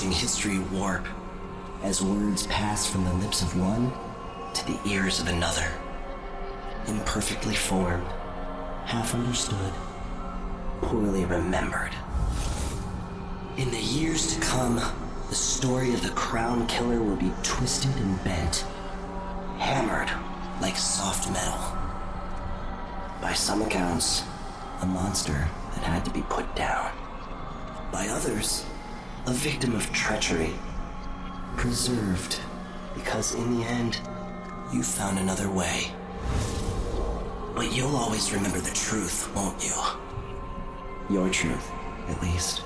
watching history warp as words pass from the lips of one to the ears of another. Imperfectly formed, half understood, poorly remembered. In the years to come, the story of the Crown Killer will be twisted and bent, hammered like soft metal. By some accounts, a monster that had to be put down. By others, a victim of treachery, preserved because in the end, you found another way. But you'll always remember the truth, won't you? Your truth, at least.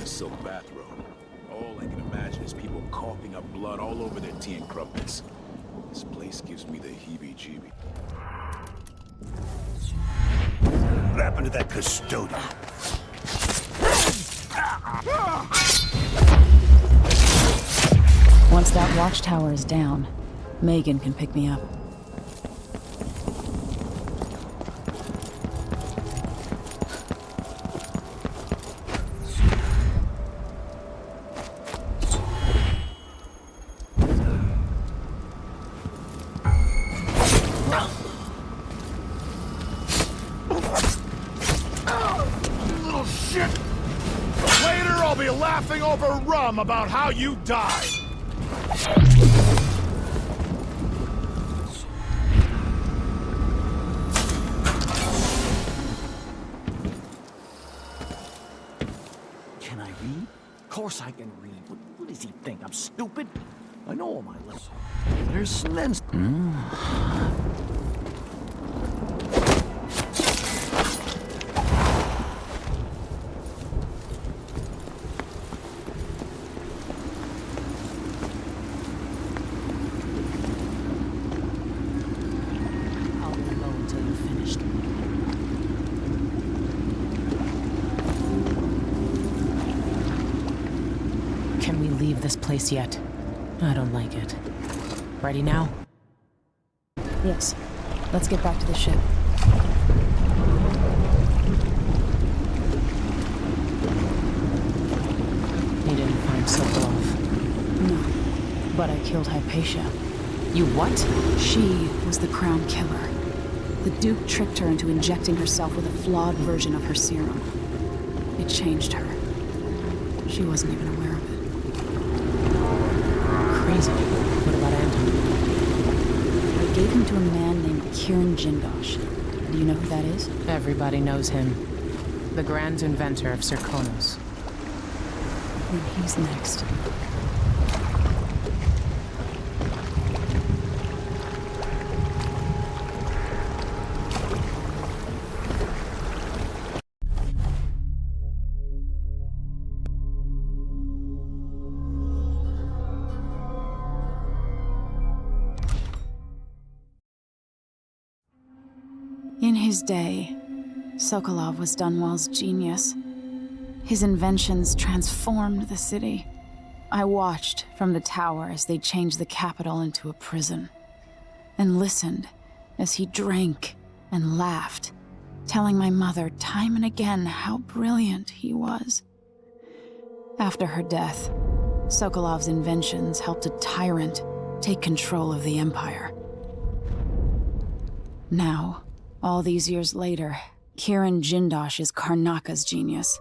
Silk bathrobe. All I can imagine is people coughing up blood all over their tea and crumpets. This place gives me the heebie-jeebie. What happened to that custodian? Once that watchtower is down, Megan can pick me up. Little shit! Later I'll be laughing over rum about how you died! Can I read? Of course I can read. What does he think? I'm stupid? I know all my letters. There's lens. I'll be alone until you're finished. Can we leave this place yet? I don't like it. Ready now? Yes. Let's get back to the ship. You didn't find Sokolov. No. But I killed Hypatia. You what? She was the Crown Killer. The Duke tricked her into injecting herself with a flawed version of her serum. It changed her. She wasn't even aware of it. Crazy. What about Anton? I gave him to a man named Kieran Jindosh. Do you know who that is? Everybody knows him. The grand inventor of Zirconos. Then he's next. In his day, Sokolov was Dunwall's genius. His inventions transformed the city. I watched from the tower as they changed the capital into a prison, and listened as he drank and laughed, telling my mother time and again how brilliant he was. After her death, Sokolov's inventions helped a tyrant take control of the Empire. Now, all these years later, Kirin Jindosh is Karnaca's genius.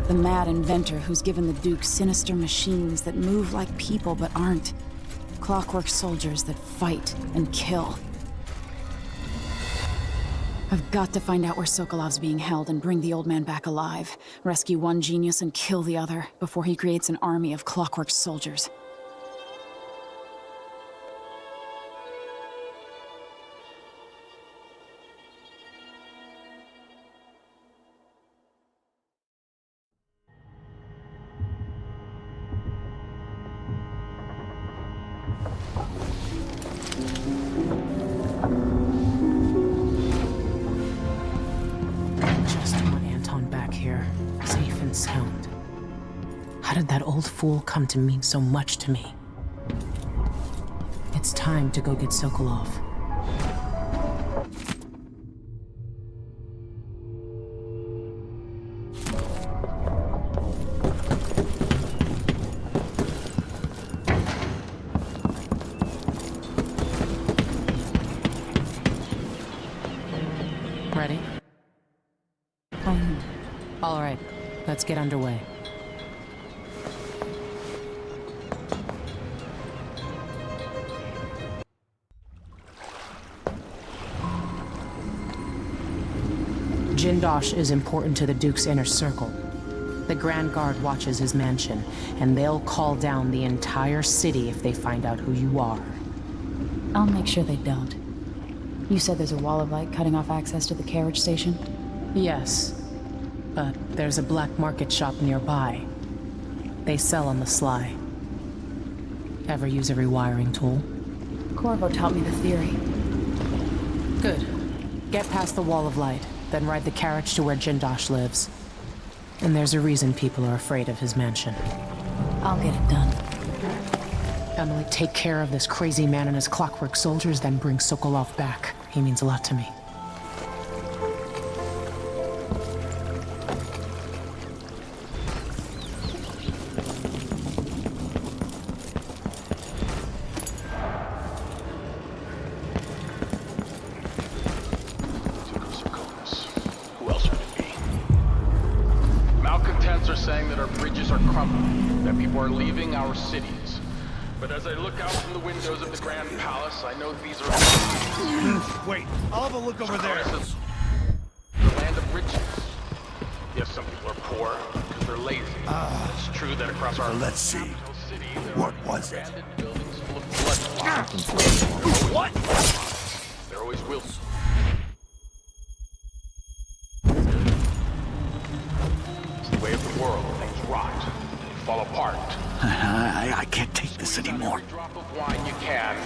The mad inventor who's given the Duke sinister machines that move like people but aren't. Clockwork soldiers that fight and kill. I've got to find out where Sokolov's being held and bring the old man back alive. Rescue one genius and kill the other before he creates an army of clockwork soldiers. Sound. How did that old fool come to mean so much to me? It's time to go get Sokolov. Ready? All right. Let's get underway. Jindosh is important to the Duke's inner circle. The Grand Guard watches his mansion, and they'll call down the entire city if they find out who you are. I'll make sure they don't. You said there's a wall of light cutting off access to the carriage station? Yes. But there's a black market shop nearby. They sell on the sly. Ever use a rewiring tool? Corvo taught me the theory. Good. Get past the wall of light, then ride the carriage to where Jindosh lives. And there's a reason people are afraid of his mansion. I'll get it done. Emily, take care of this crazy man and his clockwork soldiers, then bring Sokolov back. He means a lot to me. Saying that our bridges are crumbling, that people are leaving our cities. But as I look out from the windows of the Grand Palace, I know these are... Wait, I'll have a look over there. The land of riches. Yes, some people are poor because they're lazy. It's true that across our let's see. City, what was it? Buildings full of blood. What? There always will. Way of the world, things rot, fall apart. I can't take this anymore. Every drop of wine you can,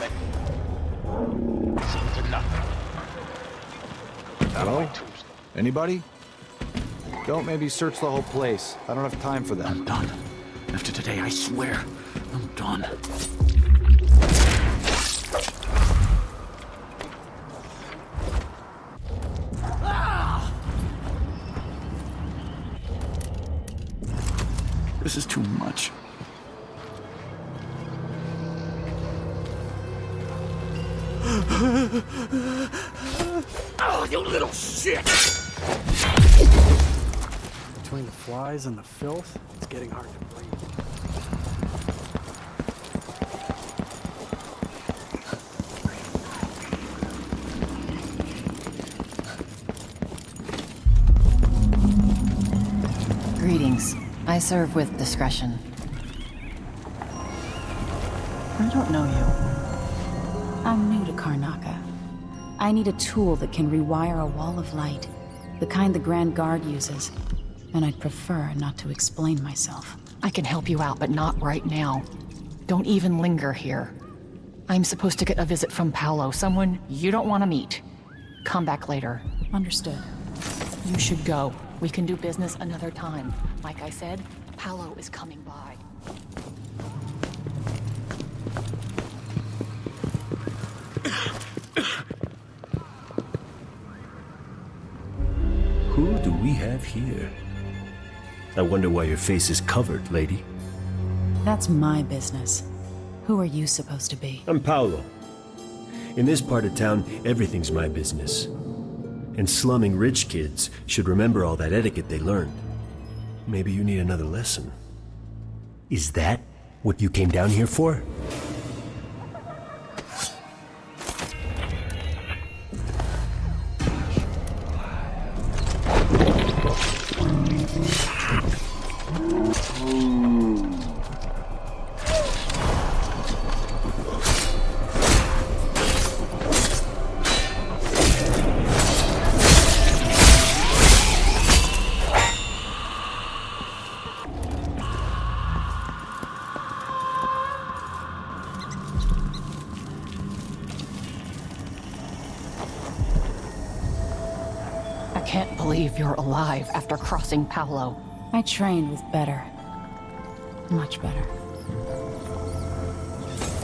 seems to nothing. Hello? Anybody? Don't maybe search the whole place. I don't have time for that. I'm done. After today, I swear, I'm done. This is too much. Oh, you little shit! Between the flies and the filth, it's getting hard to breathe. Greetings. I serve with discretion. I don't know you. I'm new to Karnaca. I need a tool that can rewire a wall of light, the kind the Grand Guard uses, and I'd prefer not to explain myself. I can help you out, but not right now. Don't even linger here. I'm supposed to get a visit from Paolo, someone you don't want to meet. Come back later. Understood. You should go. We can do business another time. Like I said, Paolo is coming by. Who do we have here? I wonder why your face is covered, lady. That's my business. Who are you supposed to be? I'm Paolo. In this part of town, everything's my business. And slumming rich kids should remember all that etiquette they learned. Maybe you need another lesson. Is that what you came down here for? I can't believe you're alive after crossing Paolo. I trained with better. Much better.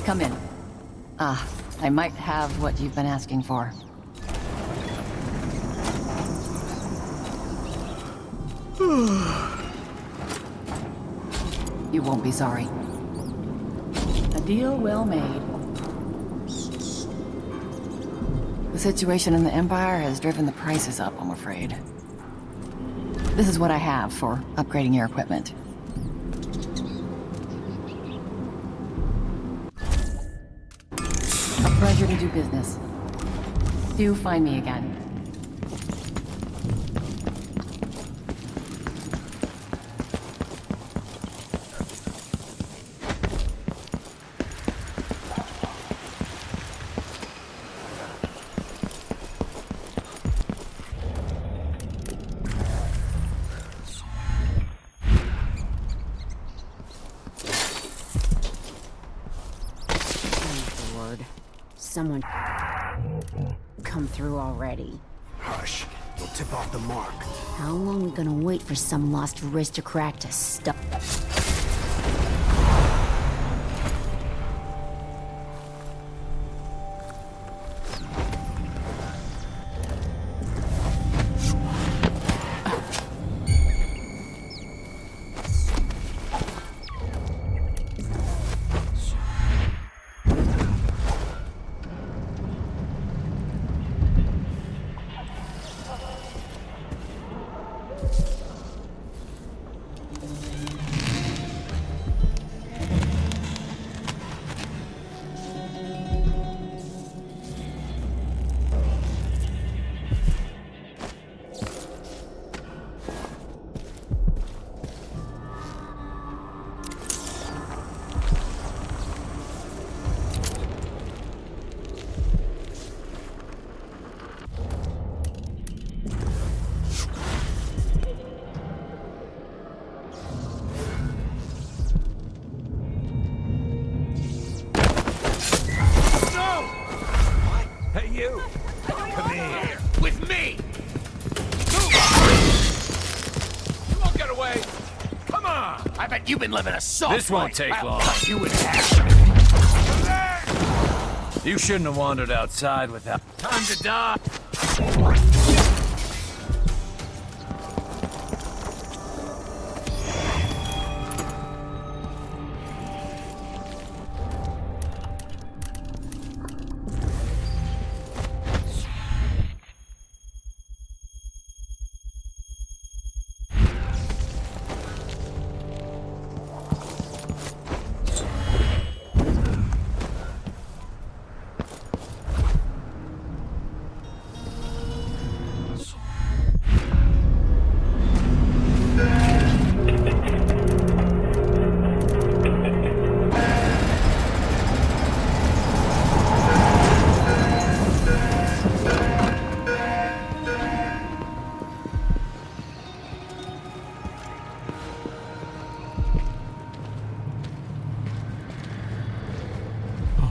Come in. I might have what you've been asking for. You won't be sorry. A deal well made. The situation in the Empire has driven the prices up, I'm afraid. This is what I have for upgrading your equipment. A pleasure to do business. Do find me again. Someone come through already. Hush. You'll tip off the mark. How long we gonna wait for some lost aristocrat to stop? You've been living a soft This won't life. take I'll long. cut you in half. You shouldn't have wandered outside without time to die.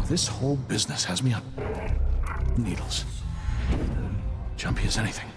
This whole business has me on needles. Jumpy as anything.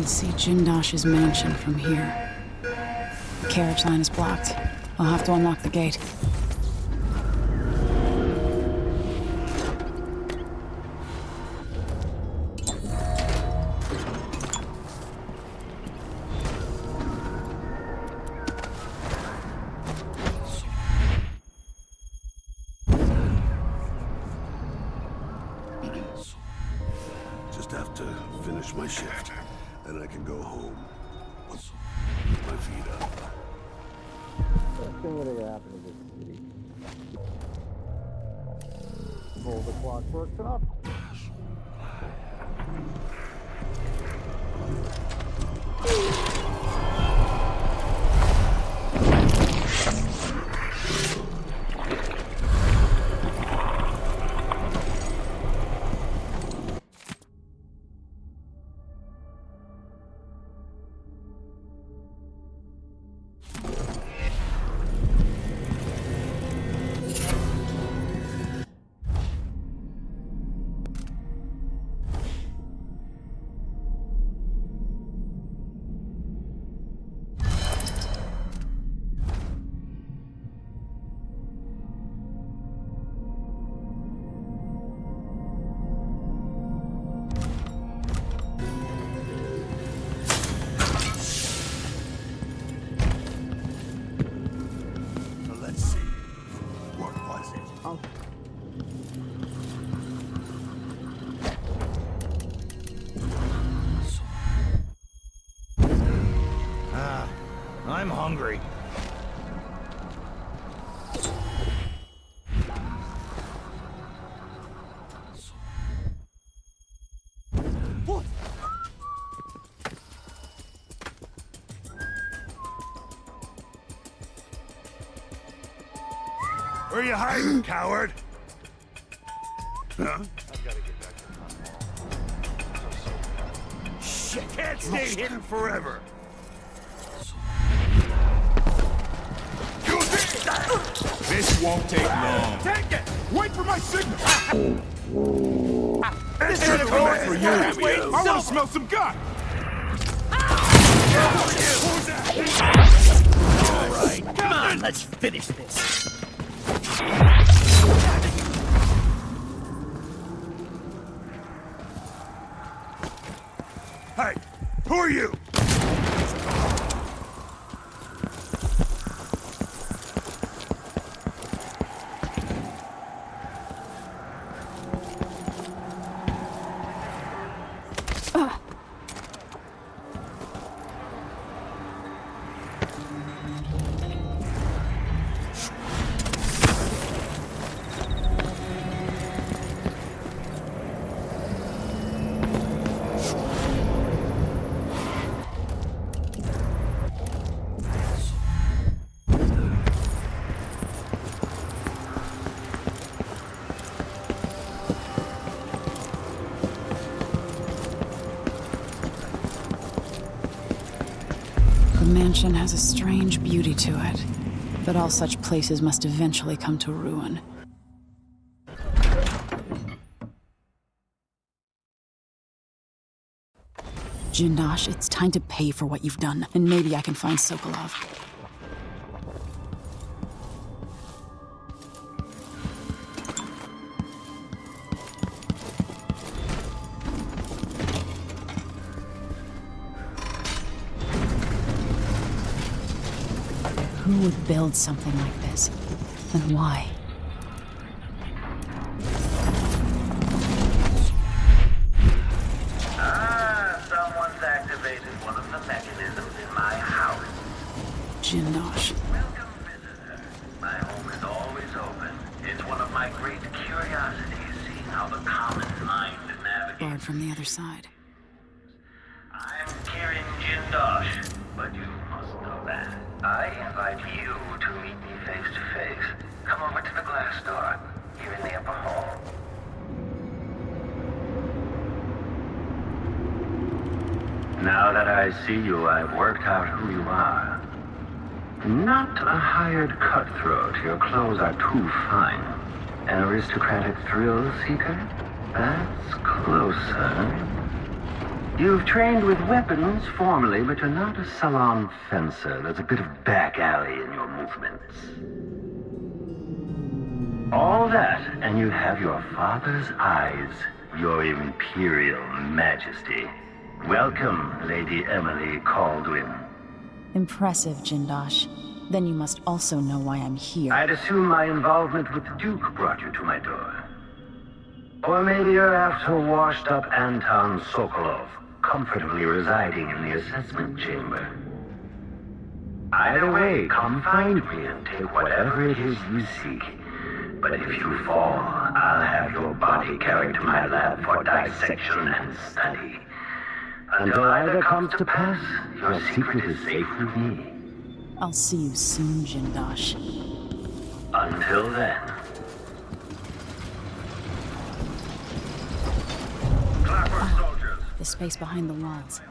see Jindosh's mansion from here. Carriage line is blocked. I'll have to unlock the gate. Just have to finish my shift, then I can go home. Put my feet up. Best thing that ever happened to this city. Pull the clockwork up. I'm hungry. What? Where are you hiding, coward? Huh? Shit, can't stay hidden forever. This won't take long. Take it! Wait for my signal! This is a command for you. I want to smell some gun. All right, come on, let's finish this. Hey, who are you? The mansion has a strange beauty to it, but all such places must eventually come to ruin. Jindosh, it's time to pay for what you've done, and maybe I can find Sokolov. Who would build something like this? And why? Someone's activated one of the mechanisms in my house. Jindosh. Welcome, visitor. My home is always open. It's one of my great curiosities, seeing how the common mind navigates. Barred from the other side. I'm Kirin Jindosh, but you must know that. I invite you to meet me face to face. Come over to the glass door, here in the upper hall. Now that I see you, I've worked out who you are. Not a hired cutthroat. Your clothes are too fine. An aristocratic thrill seeker? That's closer. You've trained with weapons formerly, but you're not a salon fencer. There's a bit of back alley in your movements. All that, and you have your father's eyes, your imperial majesty. Welcome, Lady Emily Kaldwin. Impressive, Jindosh. Then you must also know why I'm here. I'd assume my involvement with the Duke brought you to my door. Or maybe you're after washed-up Anton Sokolov, comfortably residing in the assessment chamber. Either way, come find me and take whatever it is you seek. But if you fall, I'll have your body carried to my lab for dissection and study. Until either comes to pass, your secret is safe with me. I'll see you soon, Jindosh. Until then. The space behind the walls.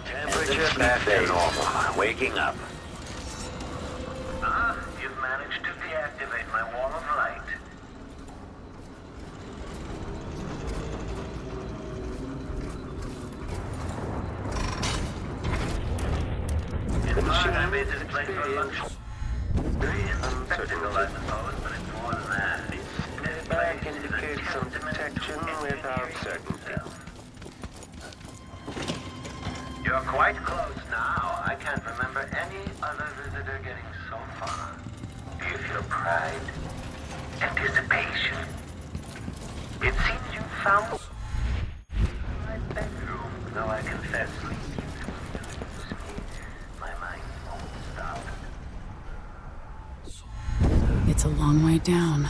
Temperature back to normal. Waking up. You've managed to deactivate my wall of light. I made this place for lunch. Spectacle, I suppose, but it's more than that. This place indicates some detection without certainty. You're quite close now. I can't remember any other visitor getting so far. Do you feel pride? Anticipation? It seems you found my bedroom, though I confess sleep seems to me. My mind won't stop. It's a long way down.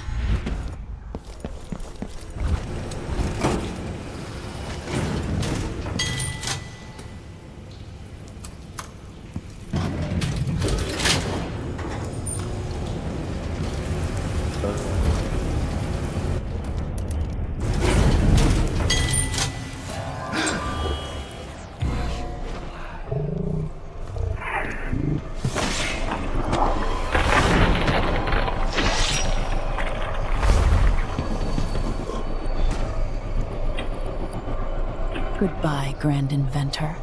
Goodbye, Grand Inventor.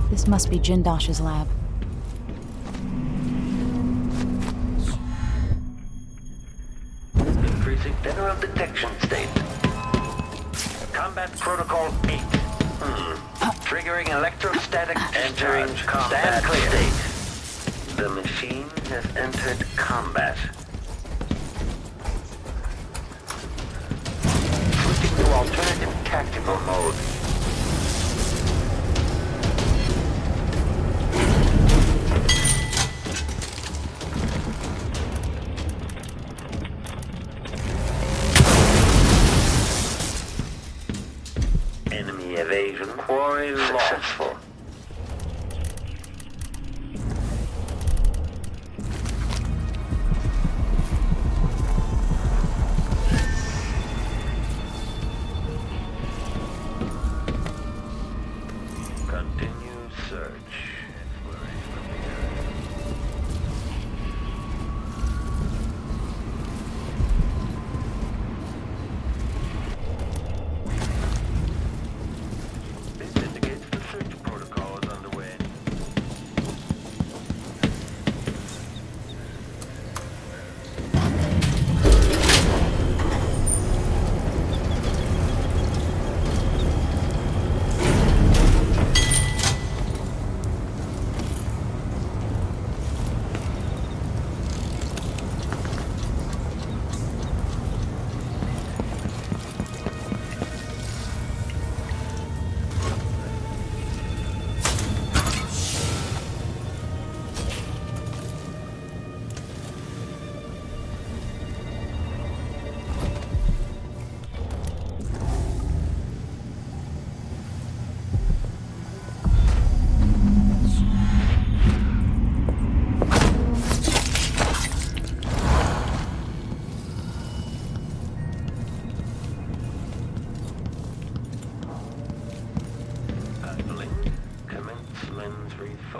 This must be Jindosh's lab. Increasing general detection state. Combat Protocol 8. Triggering electrostatic entering combat state. The machine has entered combat. Switching to alternative tactical mode. Enemy evasion quarry successful. Continue search. This indicates the search protocol.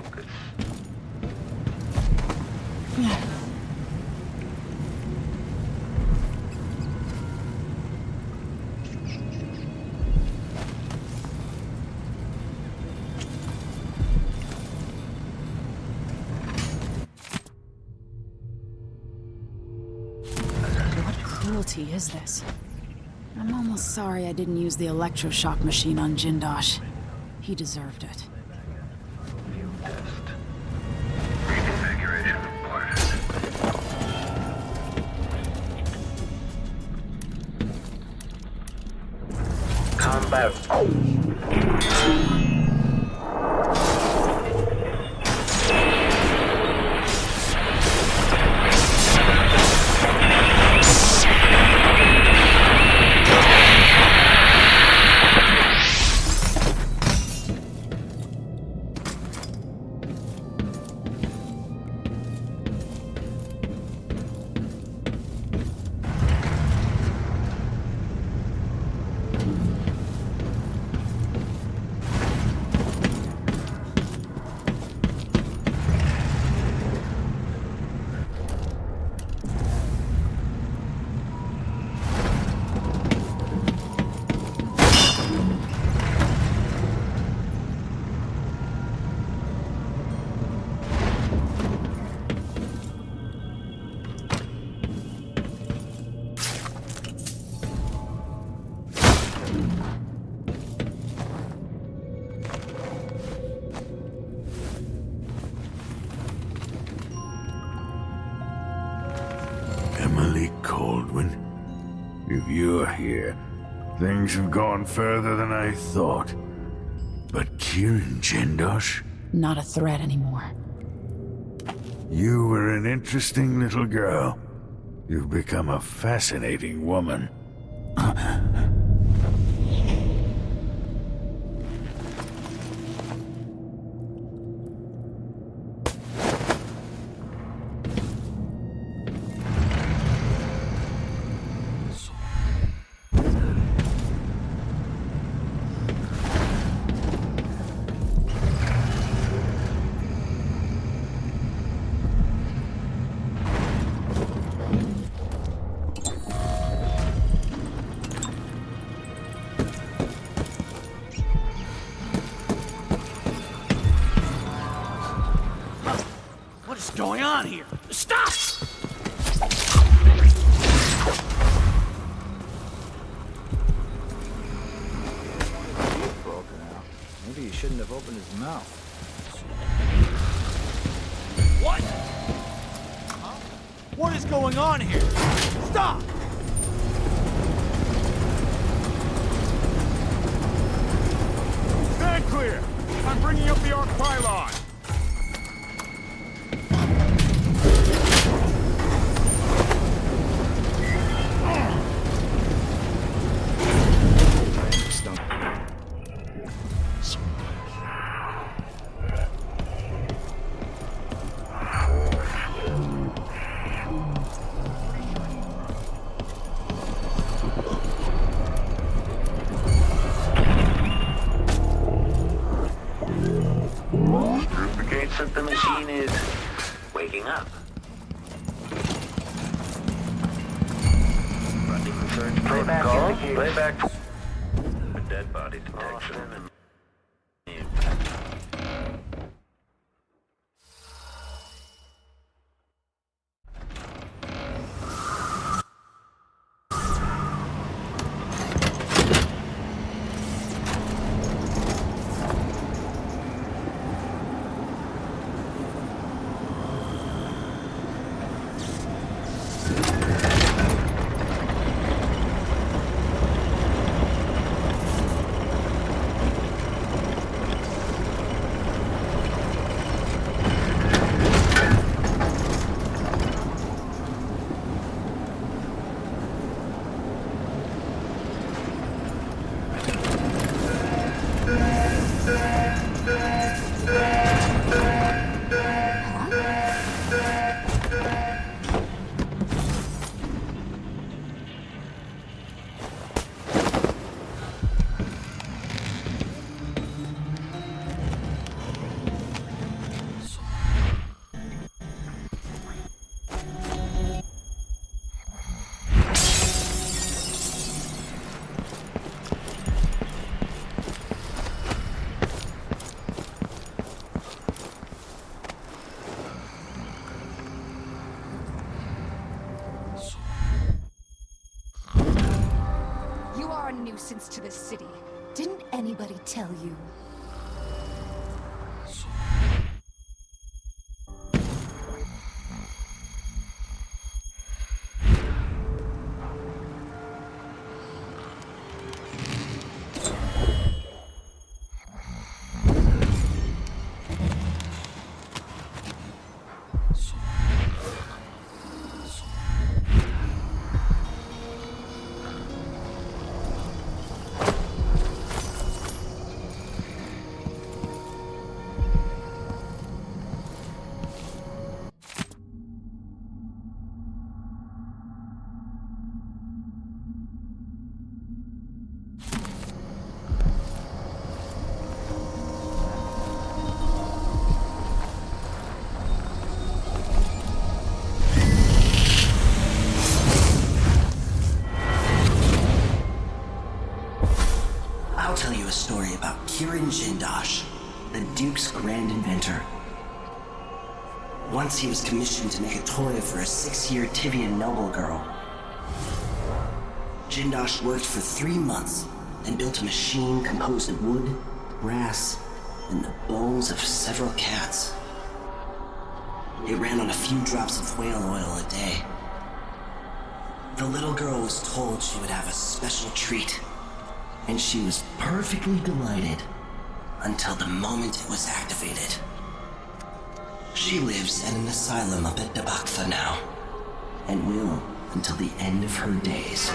focus. What cruelty is this? I'm almost sorry I didn't use the electroshock machine on Jindosh. He deserved it. Reconfiguration reported. Combat. Emily Kaldwin, if you're here, things have gone further than I thought. But Kieran Jindosh? Not a threat anymore. You were an interesting little girl. You've become a fascinating woman. What is going on here? Stop! Broken out. Maybe he shouldn't have opened his mouth. What? Huh? What is going on here? Stop! Stand clear! I'm bringing up the arc pylon! Indicates that the machine is waking up. Running search protocol. Playback. Dead body detection and anybody tell you? I'll tell you a story about Kirin Jindosh, the Duke's grand inventor. Once he was commissioned to make a toy for a 6-year Tivian noble girl. Jindosh worked for 3 months, then built a machine composed of wood, brass, and the bones of several cats. It ran on a few drops of whale oil a day. The little girl was told she would have a special treat, and she was perfectly delighted until the moment it was activated. She lives at an asylum up at Dabakfa now, and will until the end of her days.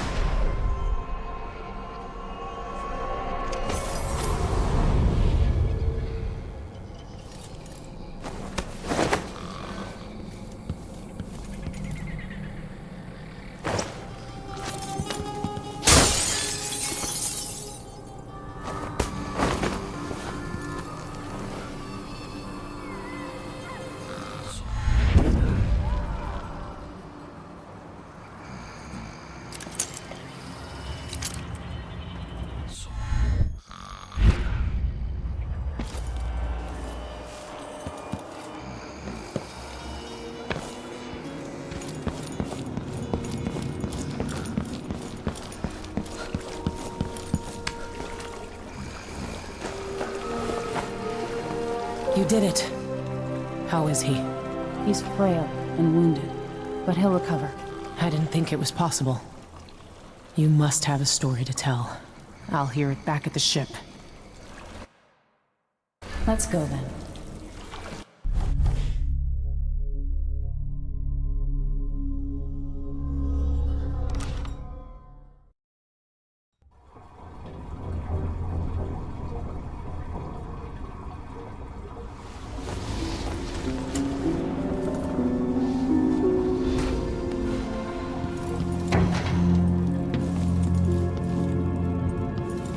You did it. How is he? He's frail and wounded, but he'll recover. I didn't think it was possible. You must have a story to tell. I'll hear it back at the ship. Let's go then.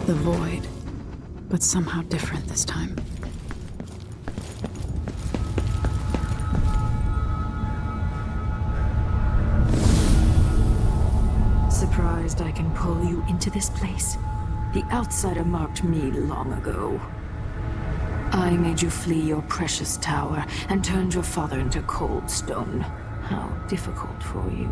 The void, but somehow different this time. Surprised I can pull you into this place? The outsider marked me long ago. I made you flee your precious tower and turned your father into cold stone. How difficult for you.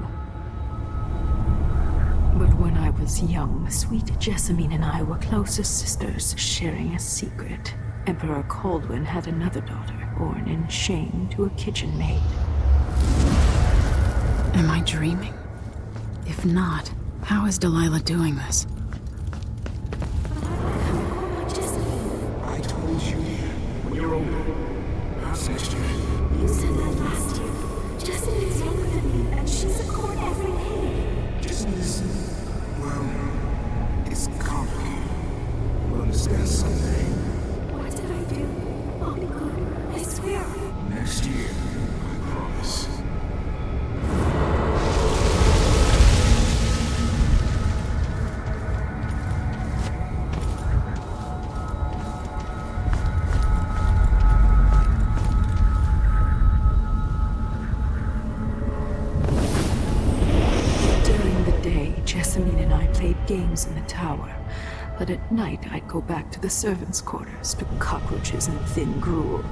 But when I was young, sweet Jessamine and I were close as sisters, sharing a secret. Emperor Kaldwin had another daughter, born in shame to a kitchen maid. Am I dreaming? If not, how is Delilah doing this? I told you when you're older. Our sister. You said that last year. Jessamine is younger than me, and she's at court every day. Just listen. Well, it's complicated. We'll understand someday. What did I do? I'll be good. I swear. Next year, I promise. Jessamine and I played games in the tower, but at night I'd go back to the servants' quarters to cockroaches and thin gruel.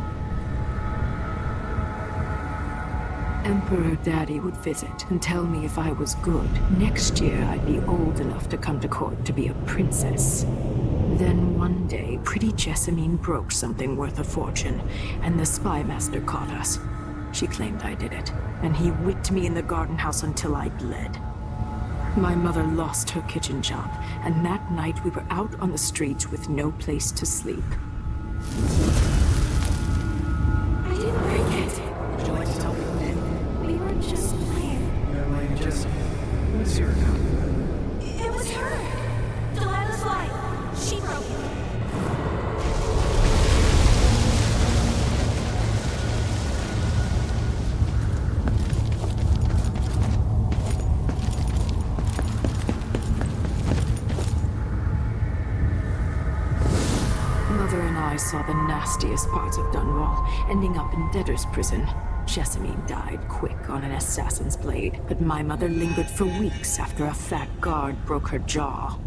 Emperor Daddy would visit and tell me if I was good. Next year I'd be old enough to come to court to be a princess. Then one day pretty Jessamine broke something worth a fortune, and the spy master caught us. She claimed I did it, and he whipped me in the garden house until I bled. My mother lost her kitchen job, and that night we were out on the streets with no place to sleep. I didn't break it. Would you like to tell me who did? We were just playing. You were playing just... What's your account? It was her. Delilah's light. She broke it. Mother and I saw the nastiest parts of Dunwall, ending up in debtor's prison. Jessamine died quick on an assassin's blade, but my mother lingered for weeks after a fat guard broke her jaw.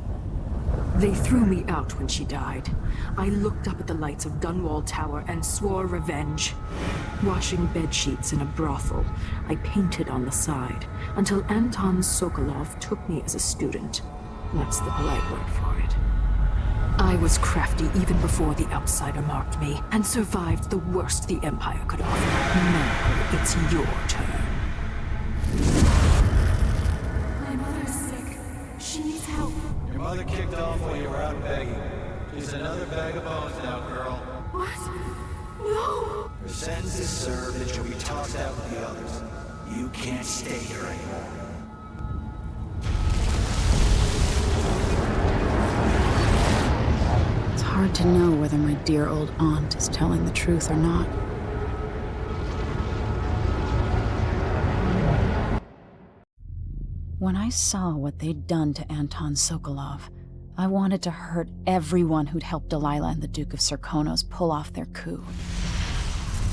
They threw me out when she died. I looked up at the lights of Dunwall Tower and swore revenge. Washing bed sheets in a brothel, I painted on the side, until Anton Sokolov took me as a student. That's the polite word for it. I was crafty even before the outsider marked me, and survived the worst the Empire could offer. Now it's your turn. My mother's sick. She needs help. Your mother kicked off while you were out begging. She's another bag of bones now, girl. What? No! Your sentence is served and you'll be tossed out with the others. You can't stay here anymore. It's hard to know whether my dear old aunt is telling the truth or not. When I saw what they'd done to Anton Sokolov, I wanted to hurt everyone who'd helped Delilah and the Duke of Serkonos pull off their coup.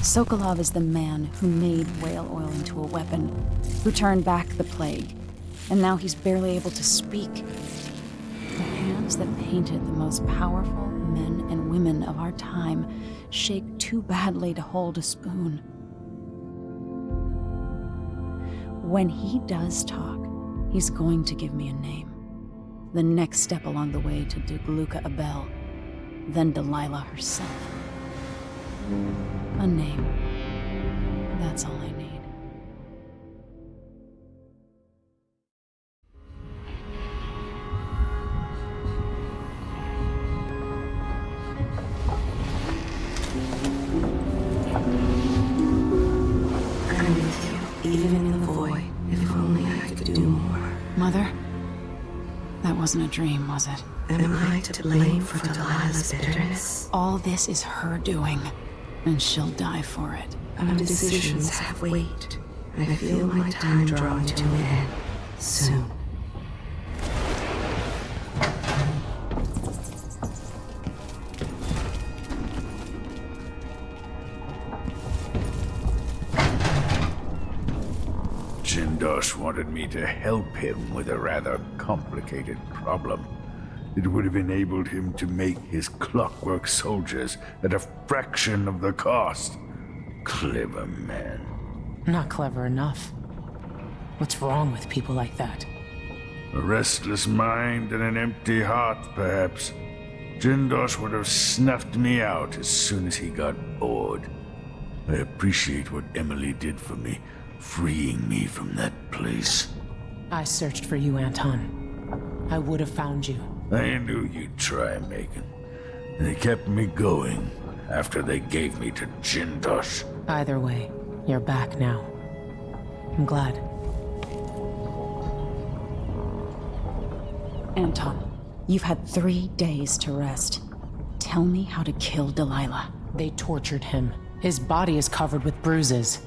Sokolov is the man who made whale oil into a weapon, who turned back the plague, and now he's barely able to speak. The hands that painted the most powerful men and women of our time shake too badly to hold a spoon. When he does talk, he's going to give me a name. The next step along the way to Duke Luca Abel, then Delilah herself. A name. That's all I need. I'm with you, even in the void. If only I could do more. Mother? That wasn't a dream, was it? Am I to blame for Delilah's bitterness? All this is her doing, and she'll die for it. Our decisions have weight. I feel my time drawing to an end. Soon. Jindosh wanted me to help him with a rather complicated problem. It would have enabled him to make his clockwork soldiers at a fraction of the cost. Clever man. Not clever enough. What's wrong with people like that? A restless mind and an empty heart, perhaps. Jindosh would have snuffed me out as soon as he got bored. I appreciate what Emily did for me, freeing me from that place. I searched for you, Anton. I would have found you. I knew you'd try, Megan. And they kept me going after they gave me to Jindosh. Either way, you're back now. I'm glad. Anton, you've had 3 days to rest. Tell me how to kill Delilah. They tortured him. His body is covered with bruises.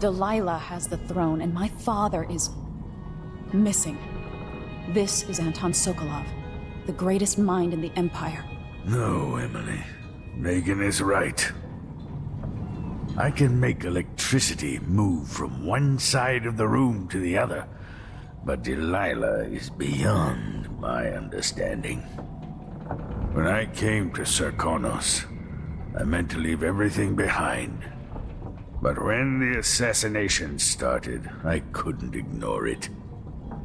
Delilah has the throne, and my father is missing. This is Anton Sokolov, the greatest mind in the Empire. No, Emily. Megan is right. I can make electricity move from one side of the room to the other, but Delilah is beyond my understanding. When I came to Serkonos, I meant to leave everything behind. But when the assassinations started, I couldn't ignore it.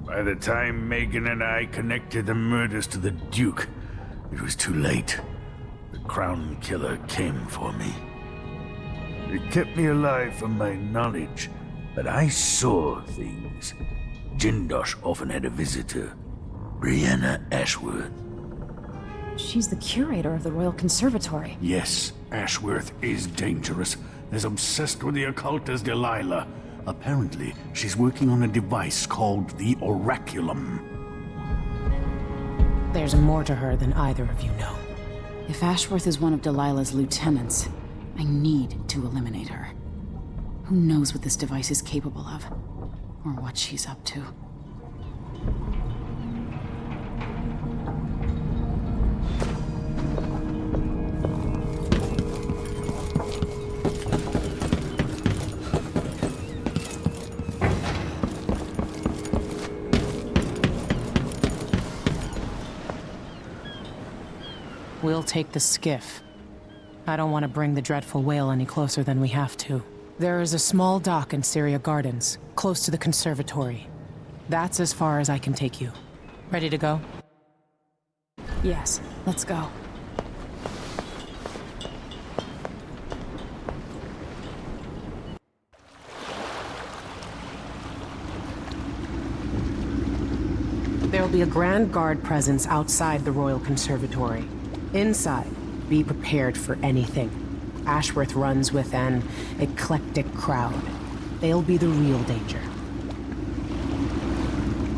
By the time Megan and I connected the murders to the Duke, it was too late. Crown Killer came for me. It kept me alive from my knowledge, but I saw things. Jindosh often had a visitor, Brianna Ashworth. She's the curator of the Royal Conservatory. Yes, Ashworth is dangerous. As obsessed with the occult as Delilah. Apparently, she's working on a device called the Oraculum. There's more to her than either of you know. If Ashworth is one of Delilah's lieutenants, I need to eliminate her. Who knows what this device is capable of? Or what she's up to. We'll take the skiff. I don't want to bring the dreadful whale any closer than we have to. There is a small dock in Syria Gardens, close to the conservatory. That's as far as I can take you. Ready to go? Yes, let's go. There'll be a Grand Guard presence outside the Royal Conservatory. Inside, be prepared for anything. Ashworth runs with an eclectic crowd. They'll be the real danger.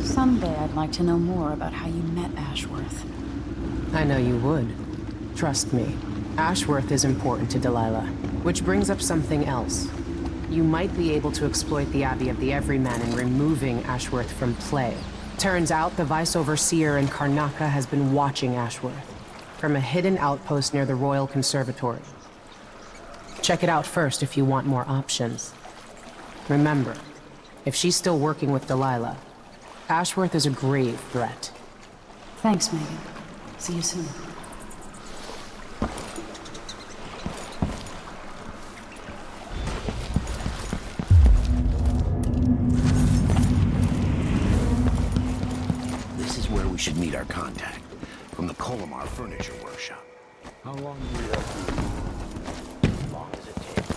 Someday I'd like to know more about how you met Ashworth. I know you would. Trust me. Ashworth is important to Delilah. Which brings up something else. You might be able to exploit the Abbey of the Everyman in removing Ashworth from play. Turns out the Vice Overseer in Karnaca has been watching Ashworth from a hidden outpost near the Royal Conservatory. Check it out first if you want more options. Remember, if she's still working with Delilah, Ashworth is a grave threat. Thanks, Megan. See you soon. This is where we should meet our contact, from the Colomar Furniture Workshop. How long do we have to... As long as it takes.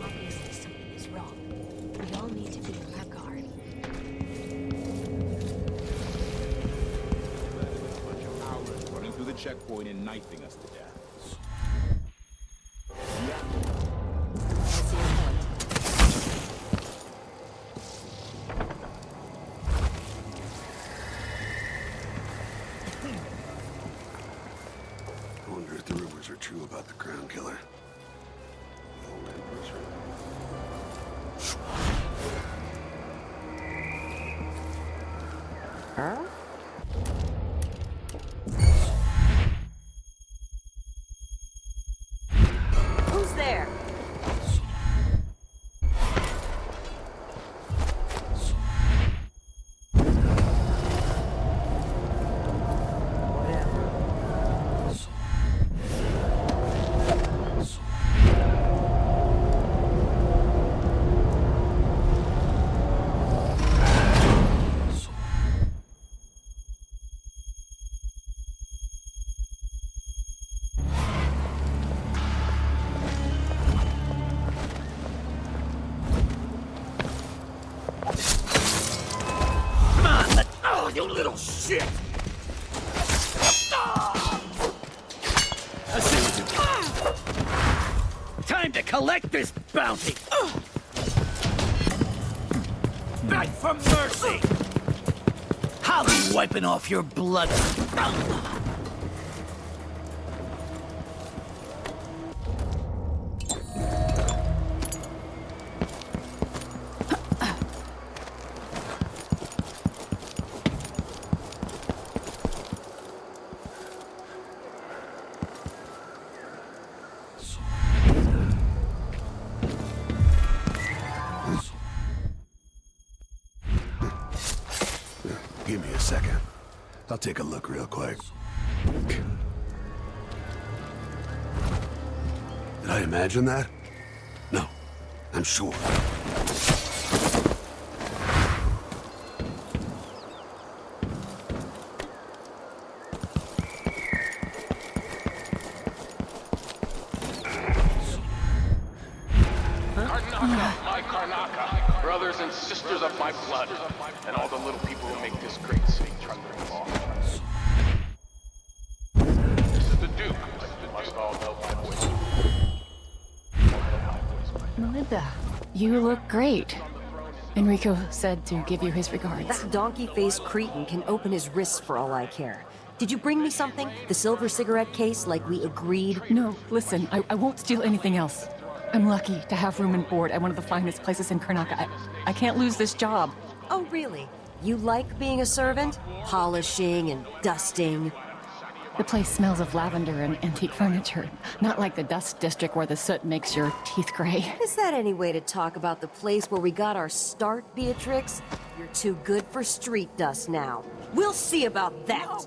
Obviously something is wrong. We all need to be on our guard. Bunch of hours running through the checkpoint and knifing us to death. I wonder if the rumors are true about the Crown Killer. Huh? Who's there? Come on, oh, you little shit! Time to collect this bounty! Beg for mercy! I'll be wiping off your blood. second. I'll take a look real quick. Did I imagine that? No, I'm sure. Karnaca, my Karnaca, brothers and sisters of my blood, and all the little people who make this great city trundling along. This is the Duke, you must all know my voice. Melinda, you look great. Enrico said to give you his regards. That donkey-faced cretin can open his wrists for all I care. Did you bring me something? The silver cigarette case, like we agreed? No, listen, I won't steal anything else. I'm lucky to have room and board at one of the finest places in Karnaca. I can't lose this job. Oh, really? You like being a servant? Polishing and dusting? The place smells of lavender and antique furniture. Not like the dust district where the soot makes your teeth gray. Is that any way to talk about the place where we got our start, Beatrix? You're too good for street dust now. We'll see about that!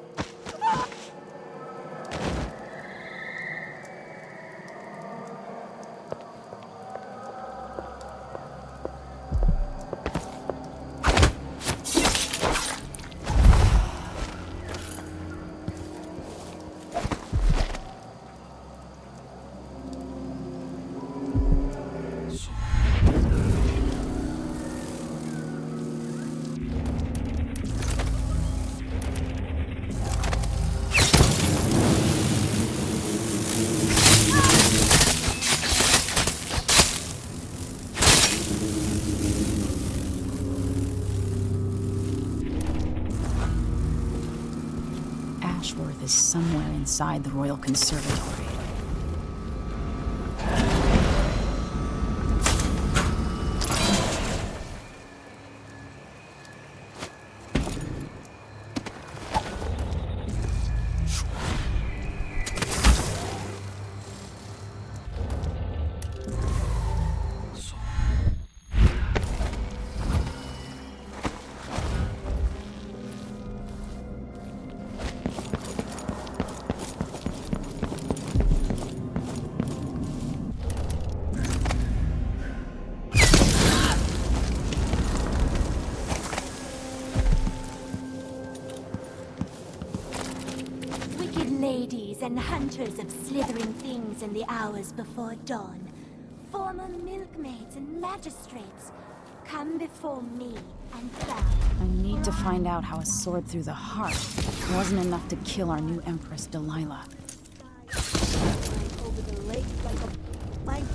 Ashworth is somewhere inside the Royal Conservatory. Ladies and hunters of slithering things in the hours before dawn, former milkmaids and magistrates, come before me and bow. I need to find out how a sword through the heart wasn't enough to kill our new Empress, Delilah. Over the lake like a blanket.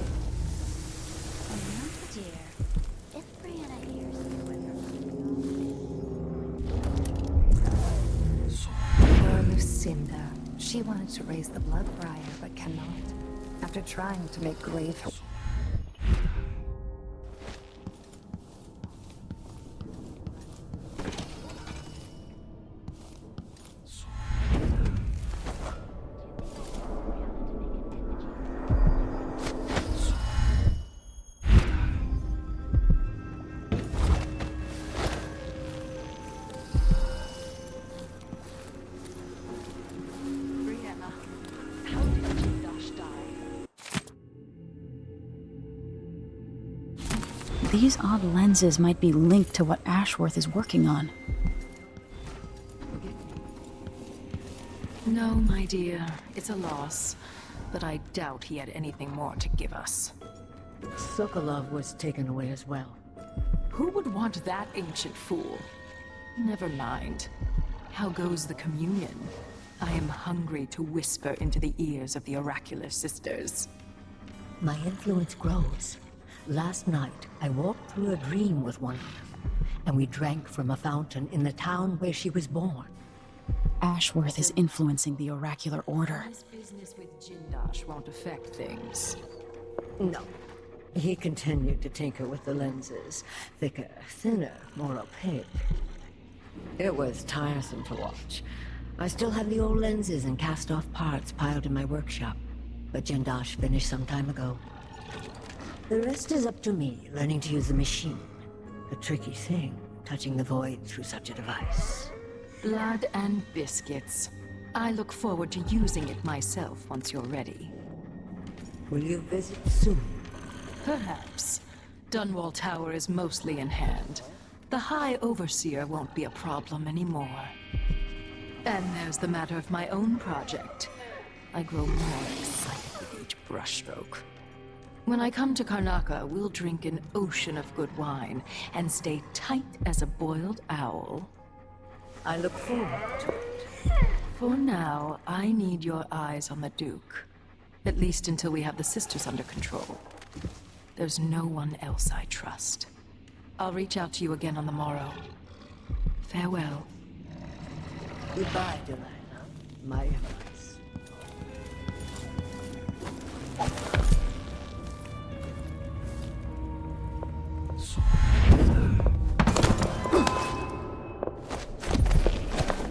Oh, dear. If Brianna hears Poor Lucinda. She wanted to raise the blood briar, but cannot. After trying to make grave... These odd lenses might be linked to what Ashworth is working on. No, my dear. It's a loss. But I doubt he had anything more to give us. Sokolov was taken away as well. Who would want that ancient fool? Never mind. How goes the communion? I am hungry to whisper into the ears of the oracular sisters. My influence grows. Last night, I walked through a dream with one of them, and we drank from a fountain in the town where she was born. Ashworth is influencing the oracular order. His business with Jindosh won't affect things. No. He continued to tinker with the lenses. Thicker, thinner, more opaque. It was tiresome to watch. I still have the old lenses and cast-off parts piled in my workshop, but Jindosh finished some time ago. The rest is up to me, learning to use the machine. A tricky thing, touching the void through such a device. Blood and biscuits. I look forward to using it myself once you're ready. Will you visit soon? Perhaps. Dunwall Tower is mostly in hand. The High Overseer won't be a problem anymore. And there's the matter of my own project. I grow more excited with each brushstroke. When I come to Karnaca, we'll drink an ocean of good wine and stay tight as a boiled owl. I look forward to it. For now, I need your eyes on the Duke. At least until we have the sisters under control. There's no one else I trust. I'll reach out to you again on the morrow. Farewell. Goodbye, Delilah. My advice.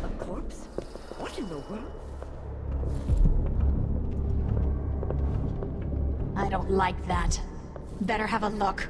A corpse? What in the world? I don't like that. Better have a look.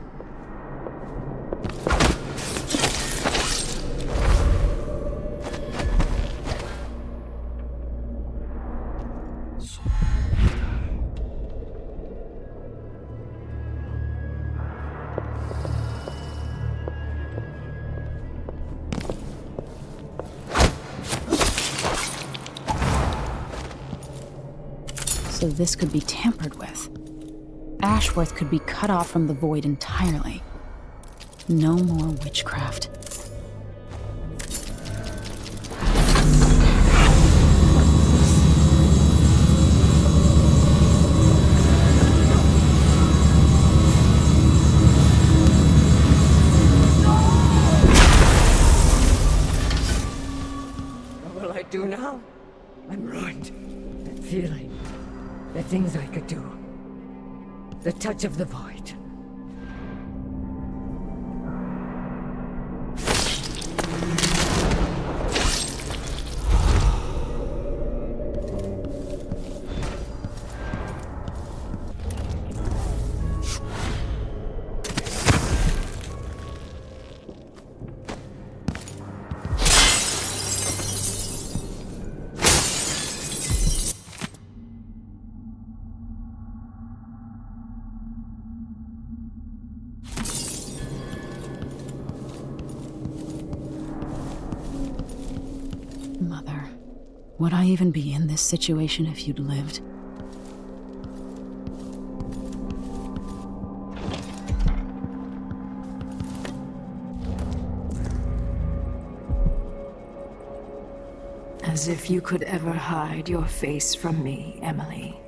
So this could be tampered with. Ashworth could be cut off from the void entirely. No more witchcraft. What will I do now? I'm ruined. That feeling. The things I could do. The touch of the void. Mother, would I even be in this situation if you'd lived? As if you could ever hide your face from me, Emily.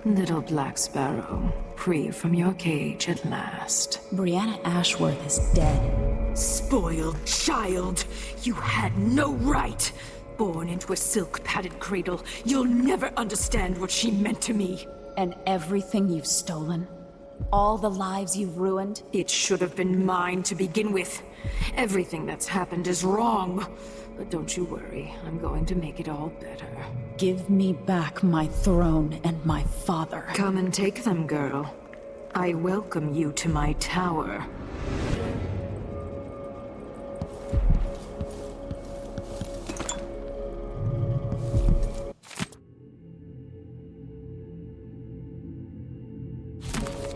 Little Black Sparrow, free from your cage at last. Brianna Ashworth is dead. Spoiled child! You had no right! Born into a silk-padded cradle, you'll never understand what she meant to me. And everything you've stolen? All the lives you've ruined? It should have been mine to begin with. Everything that's happened is wrong. But don't you worry, I'm going to make it all better. Give me back my throne and my father. Come and take them, girl. I welcome you to my tower.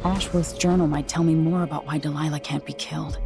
Ashworth's journal might tell me more about why Delilah can't be killed.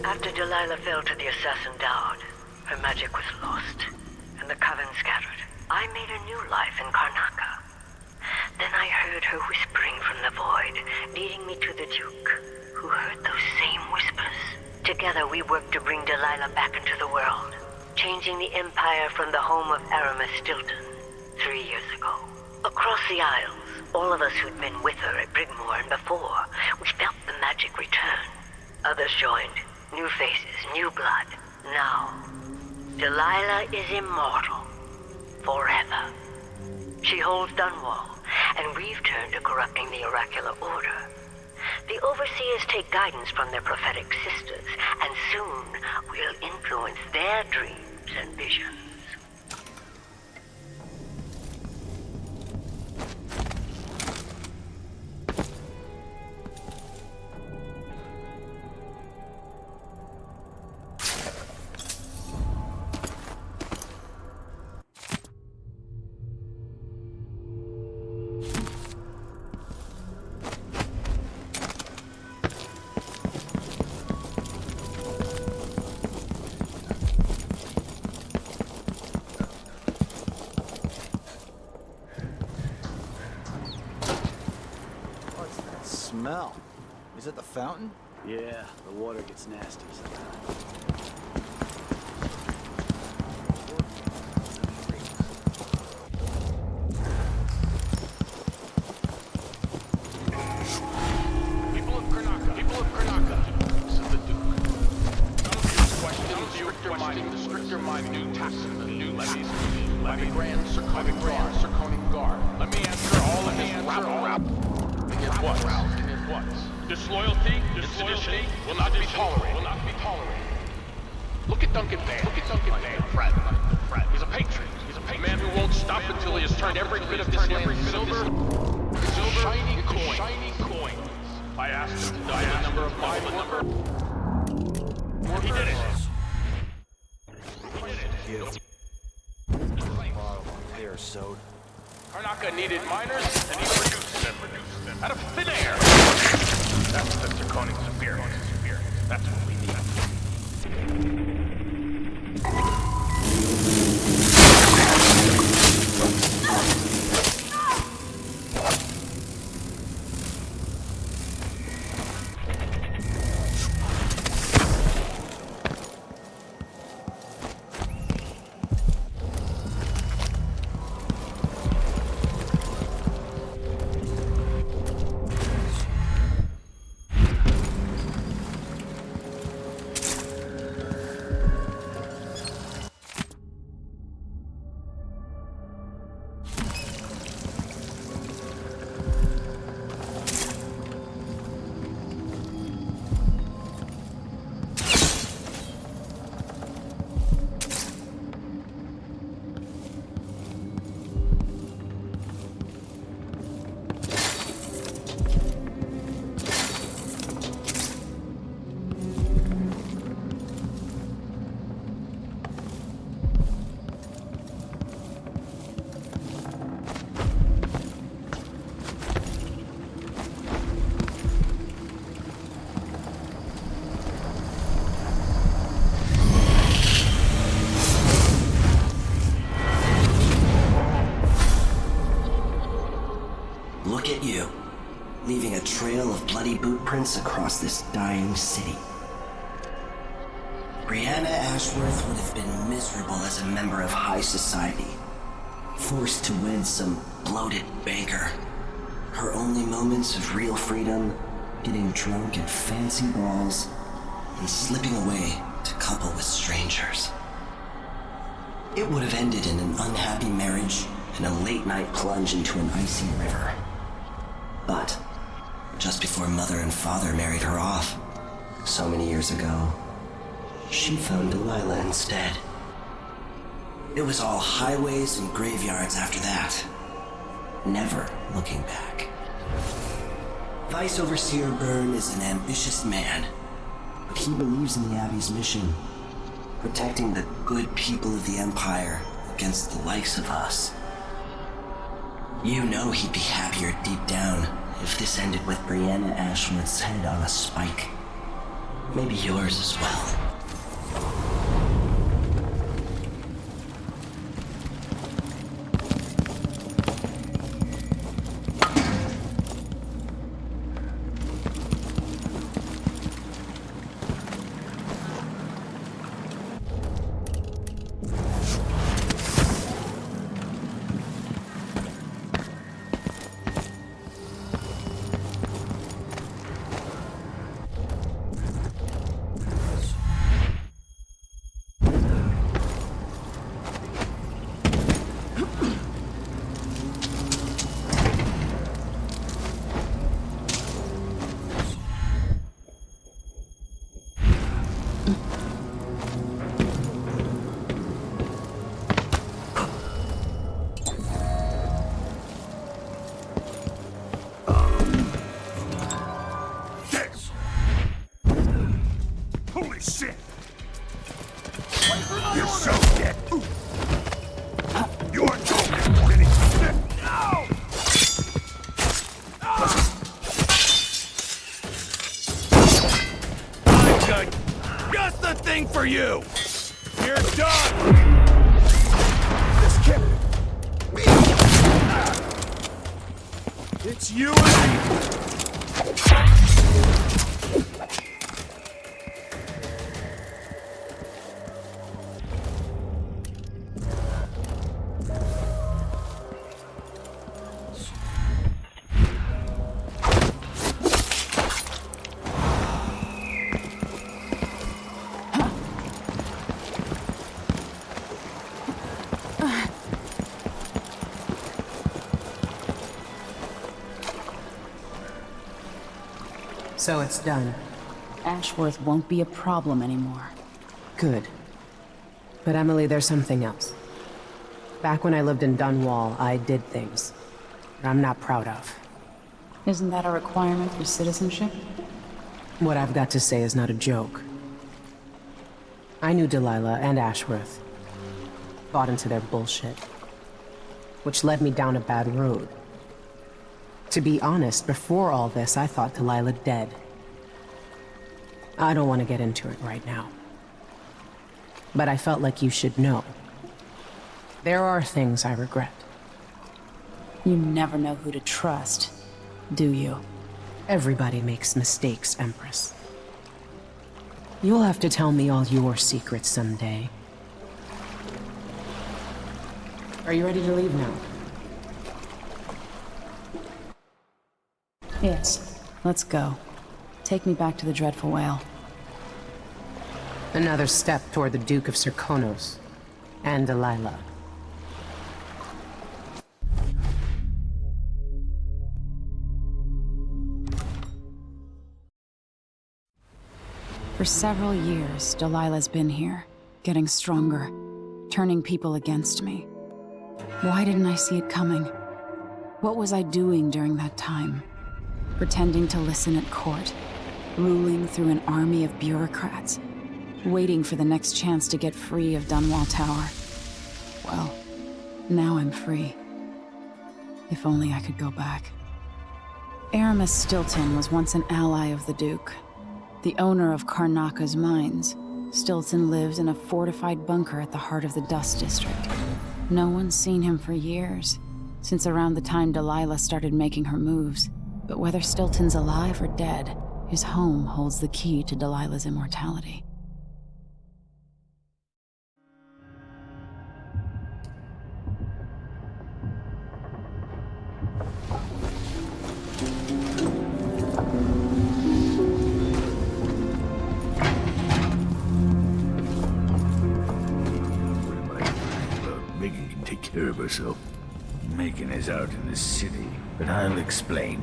After Delilah fell to the assassin Daud, her magic was lost, and the coven scattered. I made a new life in Karnaca. Then I heard her whispering from the void, leading me to the Duke, who heard those same whispers. Together we worked to bring Delilah back into the world, changing the Empire from the home of Aramis Stilton 3 years ago. Across the Isles, all of us who'd been with her at Brigmore and before, we felt the magic return. Others joined, new faces, new blood. Now, Delilah is immortal, forever. She holds Dunwall, and we've turned to corrupting the oracular order. The Overseers take guidance from their prophetic sisters, and soon we'll influence their dreams and visions. Smell. Is it the fountain? Yeah, the water gets nasty sometimes. People of Karnaca, this is the Duke. None of the stricter mind new taxes, the new levies, levy grand Circonian guard. Let me answer all of this rabble. What? Disloyalty, sedition will not be tolerated. Look at Duncan Bay. Fred. He's a patriot. A man who won't stop until he has turned every bit of this land silver, shiny coins. I asked him to die a number of He did it. Beer soda. Karnaca needed miners, and he produced them out of thin air. That's the Draconic spirit. That's what we need. Look at you, leaving a trail of bloody boot prints across this dying city. Brianna Ashworth would have been miserable as a member of high society, forced to wed some bloated banker. Her only moments of real freedom, getting drunk at fancy balls, and slipping away to couple with strangers. It would have ended in an unhappy marriage and a late-night plunge into an icy river. But just before Mother and Father married her off, so many years ago, she found Delilah instead. It was all highways and graveyards after that, never looking back. Vice Overseer Byrne is an ambitious man, but he believes in the Abbey's mission, protecting the good people of the Empire against the likes of us. You know he'd be happier deep down if this ended with Brianna Ashworth's head on a spike. Maybe yours as well. Holy shit! You're so dead! You're joking, Vinny! No! I've got just the thing for you! You're done! This kid... It's you and me! So it's done. Ashworth won't be a problem anymore. Good. But Emily, there's something else. Back when I lived in Dunwall, I did things that I'm not proud of. Isn't that a requirement for citizenship? What I've got to say is not a joke. I knew Delilah and Ashworth. Bought into their bullshit. Which led me down a bad road. To be honest, before all this, I thought Delilah dead. I don't want to get into it right now. But I felt like you should know. There are things I regret. You never know who to trust, do you? Everybody makes mistakes, Empress. You'll have to tell me all your secrets someday. Are you ready to leave now? Yes, let's go. Take me back to the Dreadful Whale. Another step toward the Duke of Serkonos and Delilah. For several years, Delilah's been here, getting stronger, turning people against me. Why didn't I see it coming? What was I doing during that time? Pretending to listen at court, ruling through an army of bureaucrats, waiting for the next chance to get free of Dunwall Tower. Well, now I'm free. If only I could go back. Aramis Stilton was once an ally of the Duke, the owner of Karnaca's mines. Stilton lived in a fortified bunker at the heart of the Dust District. No one's seen him for years, since around the time Delilah started making her moves. But whether Stilton's alive or dead, his home holds the key to Delilah's immortality. Megan can take care of herself. Megan is out in the city, but I'll explain.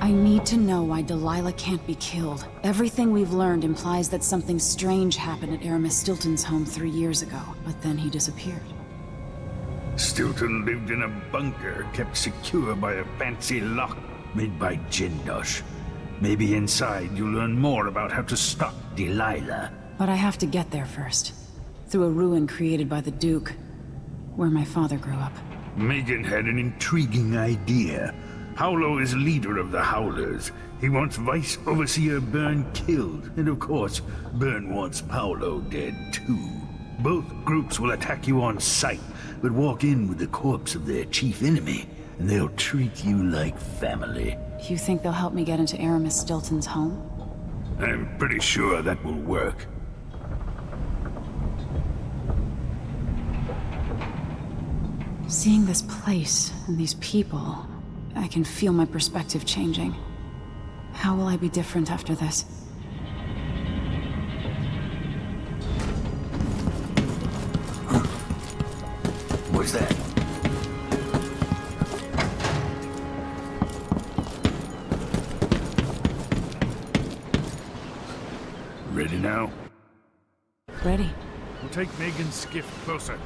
I need to know why Delilah can't be killed. Everything we've learned implies that something strange happened at Aramis Stilton's home 3 years ago, but then he disappeared. Stilton lived in a bunker kept secure by a fancy lock made by Jindosh. Maybe inside you'll learn more about how to stop Delilah. But I have to get there first. Through a ruin created by the Duke, where my father grew up. Megan had an intriguing idea. Paolo is leader of the Howlers. He wants Vice Overseer Byrne killed, and of course, Byrne wants Paolo dead too. Both groups will attack you on sight, but walk in with the corpse of their chief enemy, and they'll treat you like family. You think they'll help me get into Aramis Stilton's home? I'm pretty sure that will work. Seeing this place and these people, I can feel my perspective changing. How will I be different after this? What's that? Ready now? Ready. We'll take Megan's skiff closer.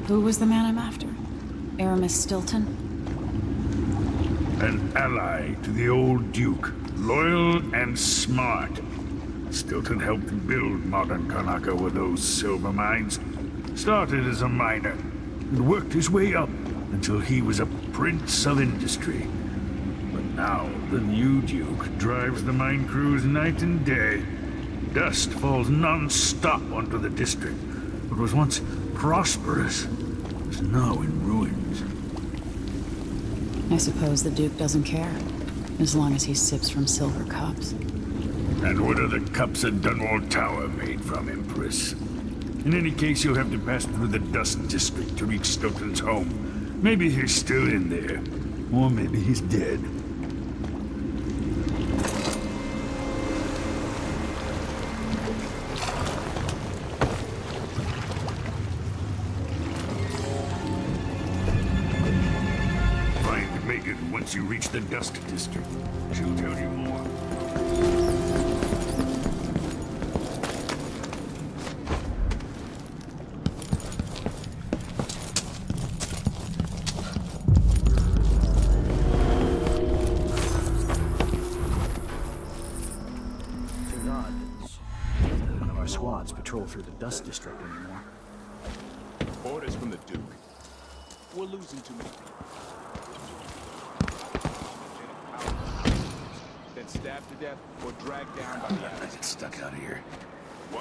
Who was the man I'm after? Aramis Stilton? An ally to the old Duke, loyal and smart. Stilton helped build modern Karnaca with those silver mines. Started as a miner, and worked his way up until he was a prince of industry. But now, the new Duke drives the mine crews night and day. Dust falls non-stop onto the district. What was once prosperous is now in ruins. I suppose the Duke doesn't care, as long as he sips from silver cups. And what are the cups at Dunwall Tower made from, Empress? In any case, you'll have to pass through the Dust District to reach Stilton's home. Maybe he's still in there, or maybe he's dead. Once you reach the Dust District, she'll tell you more. Too odd. None of our squads patrol through the Dust District anymore. Orders from the Duke. We're losing too many people. Stabbed to death or dragged down by the I get stuck out of here.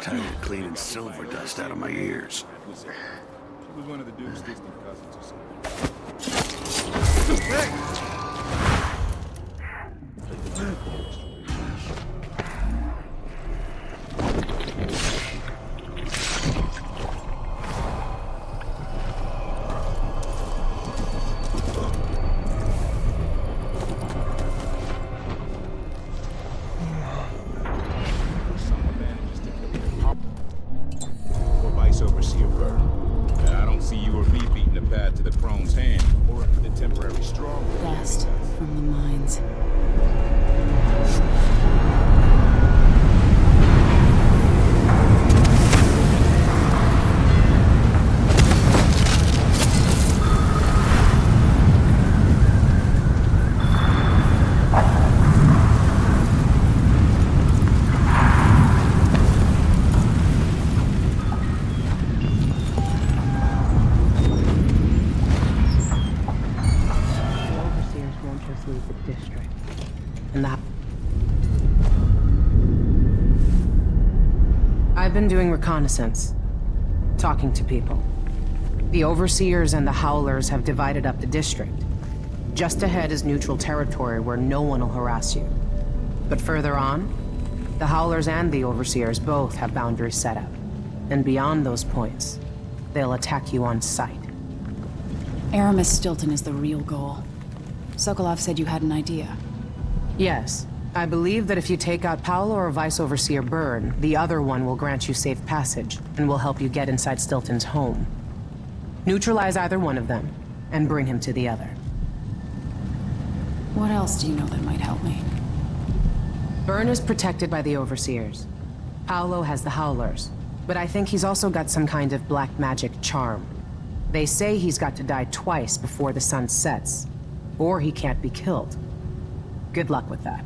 Tired of cleaning silver dust out of my ears. She was one of the Duke's distant cousins or something. Overseer Byrne. I don't see you or me beating the path to the Crone's hand, or the temporary stronghold. Dust from the mines. I've been doing reconnaissance, talking to people. The Overseers and the Howlers have divided up the district. Just ahead is neutral territory where no one will harass you. But further on, the Howlers and the Overseers both have boundaries set up. And beyond those points, they'll attack you on sight. Aramis Stilton is the real goal. Sokolov said you had an idea. Yes. I believe that if you take out Paolo or Vice Overseer Byrne, the other one will grant you safe passage, and will help you get inside Stilton's home. Neutralize either one of them, and bring him to the other. What else do you know that might help me? Byrne is protected by the Overseers. Paolo has the Howlers, but I think he's also got some kind of black magic charm. They say he's got to die twice before the sun sets, or he can't be killed. Good luck with that.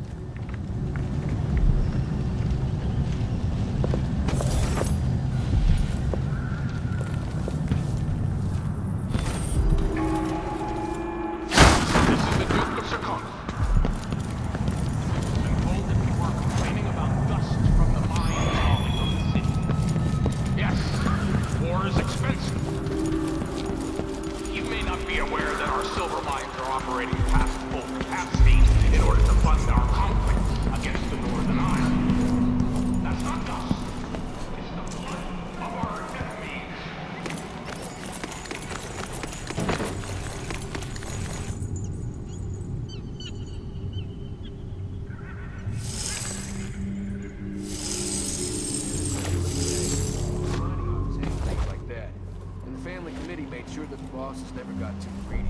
family committee made sure that the bosses never got too greedy.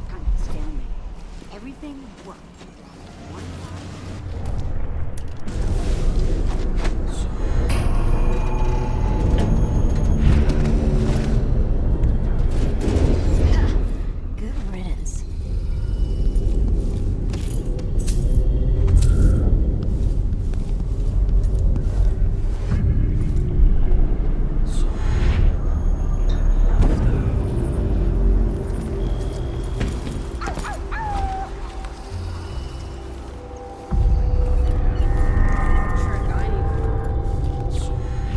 Kind of stalemate. Everything worked. Good riddance.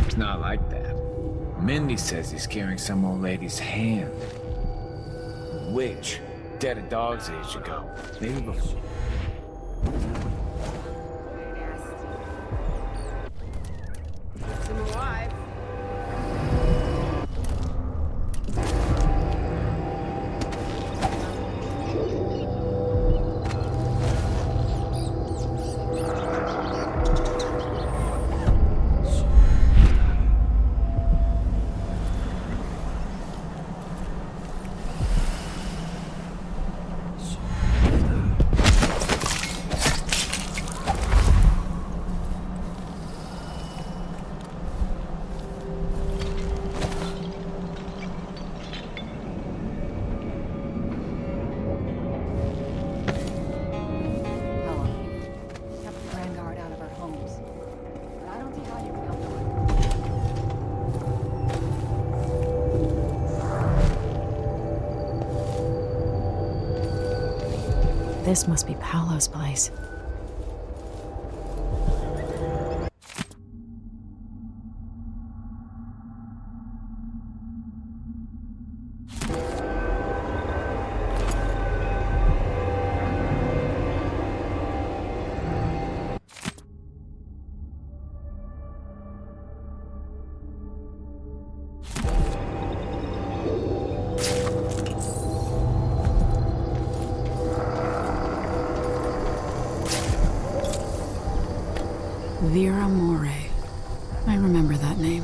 It's not like that. Mindy says he's carrying some old lady's hand. Which? Dead a dog's age ago. Maybe before. Keeps him alive. This must be Paolo's place. Vera More. I remember that name.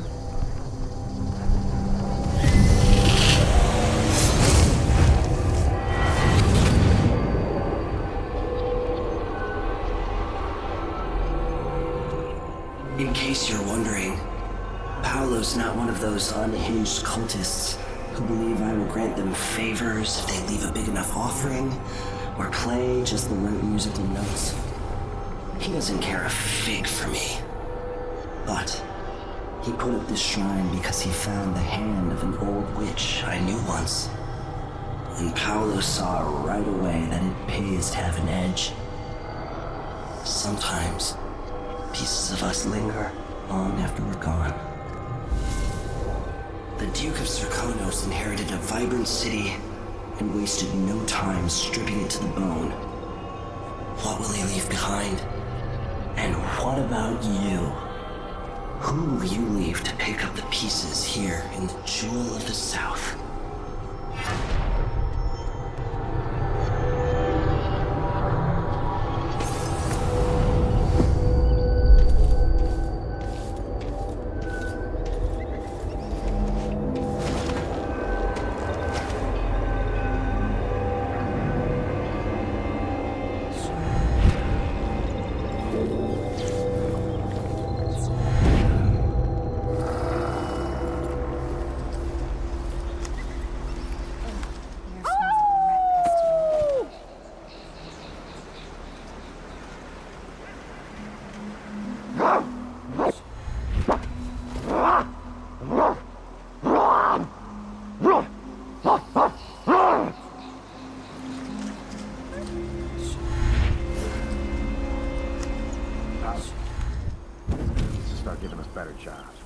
In case you're wondering, Paolo's not one of those unhinged cultists who believe I will grant them favors if they leave a big enough offering or play just the right musical notes. He doesn't care a fig for me. But he put up this shrine because he found the hand of an old witch I knew once. And Paolo saw right away that it pays to have an edge. Sometimes, pieces of us linger long after we're gone. The Duke of Serkonos inherited a vibrant city and wasted no time stripping it to the bone. What will he leave behind? And what about you? Who will you leave to pick up the pieces here in the Jewel of the South?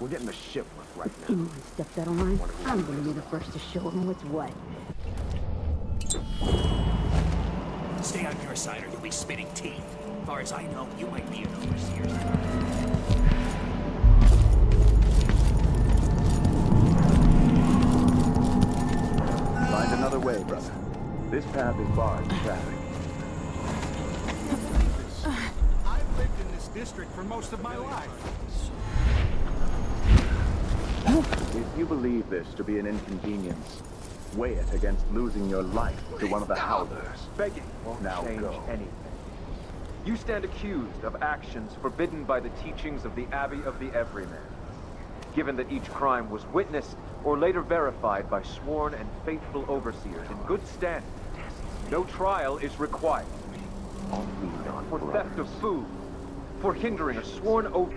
We're getting the ship left right now. You want to step that line? I'm going to be the first to show him what's what. Stay on your side or you'll be spitting teeth. As far as I know, you might be an overseer. Find another way, brother. This path is barred to traffic. I've lived in this district for most of my life. We've If you believe this to be an inconvenience, weigh it against losing your life to one of the Howlers. Begging won't change anything. You stand accused of actions forbidden by the teachings of the Abbey of the Everyman. Given that each crime was witnessed or later verified by sworn and faithful overseers in good standing, no trial is required. For theft of food, for hindering a sworn oath.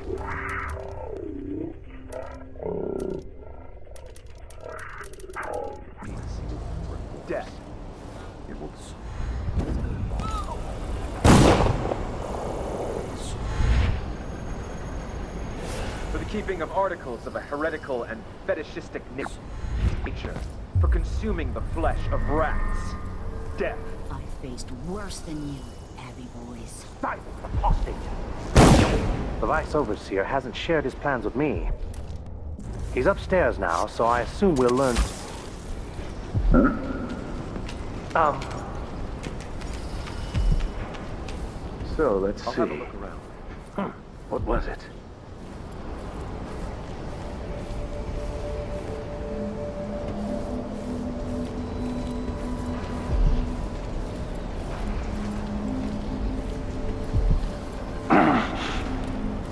Death. It will. For the keeping of articles of a heretical and fetishistic nature. For consuming the flesh of rats. Death. I faced worse than you, Abbey boys. Silence, apostate! The Vice Overseer hasn't shared his plans with me. He's upstairs now, so I assume we'll learn... So, let's see. I'll have a look around. What was it?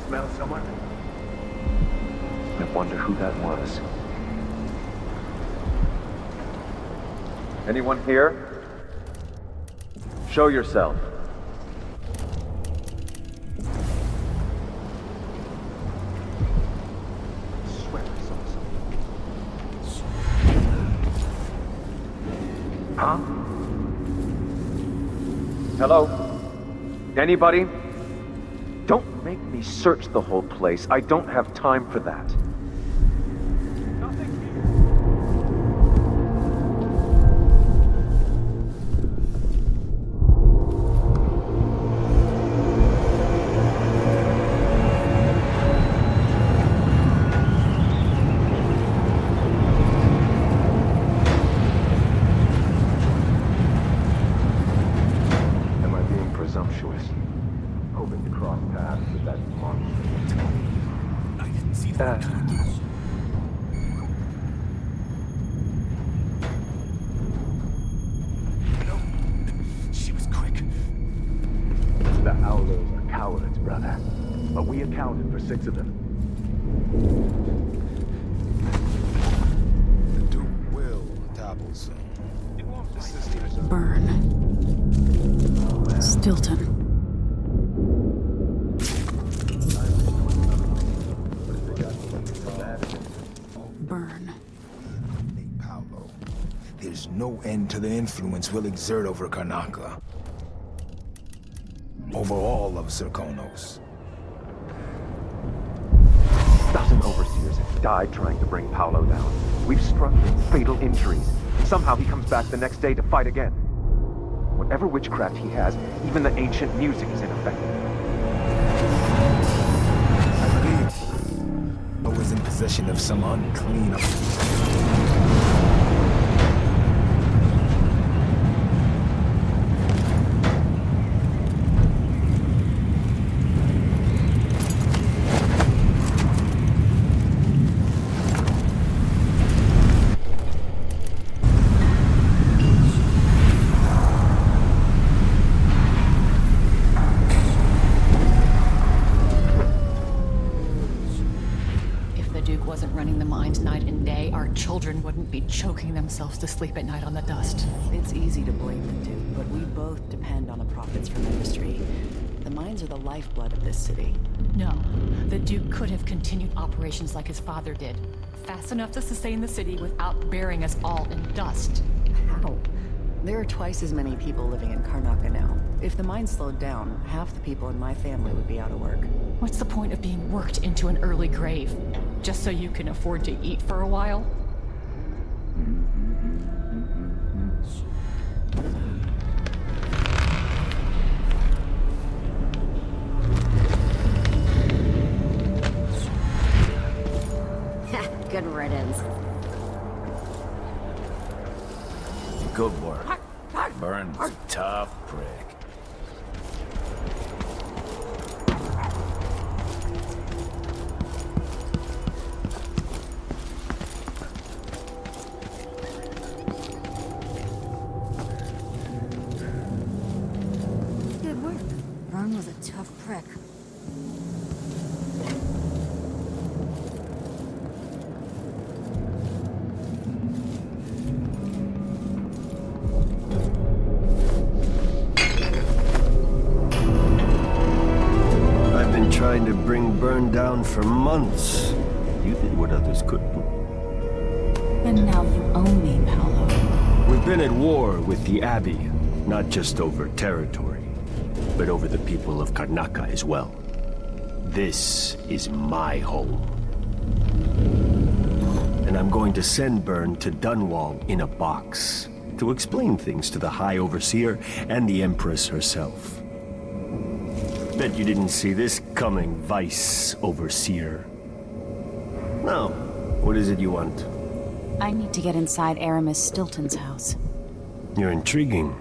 Smell someone? I wonder who that was. Anyone here? Show yourself. Huh? Hello? Anybody? Don't make me search the whole place. I don't have time for that. Am I being presumptuous? Hoping to cross paths with that monster. I didn't see that. No, she was quick. The Howlers are cowards, brother. But we accounted for 6 of them. The Duke will topple soon. Burn. Stilton. Burn. Paolo. There's no end to the influence we'll exert over Karnaca. Over all of Zirconos. Dozen overseers have died trying to bring Paolo down. We've struck fatal injuries. Somehow he comes back the next day to fight again. Whatever witchcraft he has, even the ancient music is ineffective. I believe I was in possession of some unclean... Children wouldn't be choking themselves to sleep at night on the dust. It's easy to blame the Duke, but we both depend on the profits from industry. The mines are the lifeblood of this city. No, the Duke could have continued operations like his father did, fast enough to sustain the city without burying us all in dust. How? There are twice as many people living in Karnaca now. If the mine slowed down, half the people in my family would be out of work. What's the point of being worked into an early grave? Just so you can afford to eat for a while? Good riddance. Good work. Burns a tough prick. burned down for months. You did what others couldn't. And now you own me, Paolo. We've been at war with the Abbey, not just over territory, but over the people of Karnaca as well. This is my home. And I'm going to send Byrne to Dunwall in a box to explain things to the High Overseer and the Empress herself. Bet you didn't see this coming, Vice Overseer. Now, what is it you want? I need to get inside Aramis Stilton's house. You're intriguing,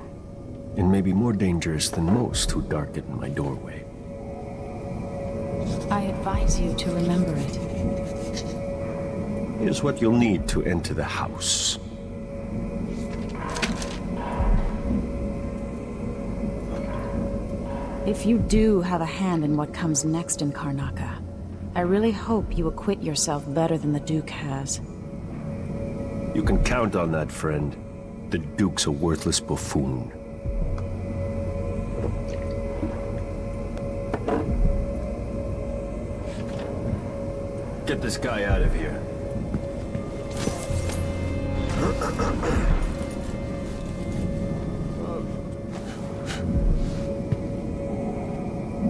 and maybe more dangerous than most who darken my doorway. I advise you to remember it. Here's what you'll need to enter the house. If you do have a hand in what comes next in Karnaca, I really hope you acquit yourself better than the Duke has. You can count on that, friend. The Duke's a worthless buffoon. Get this guy out of here.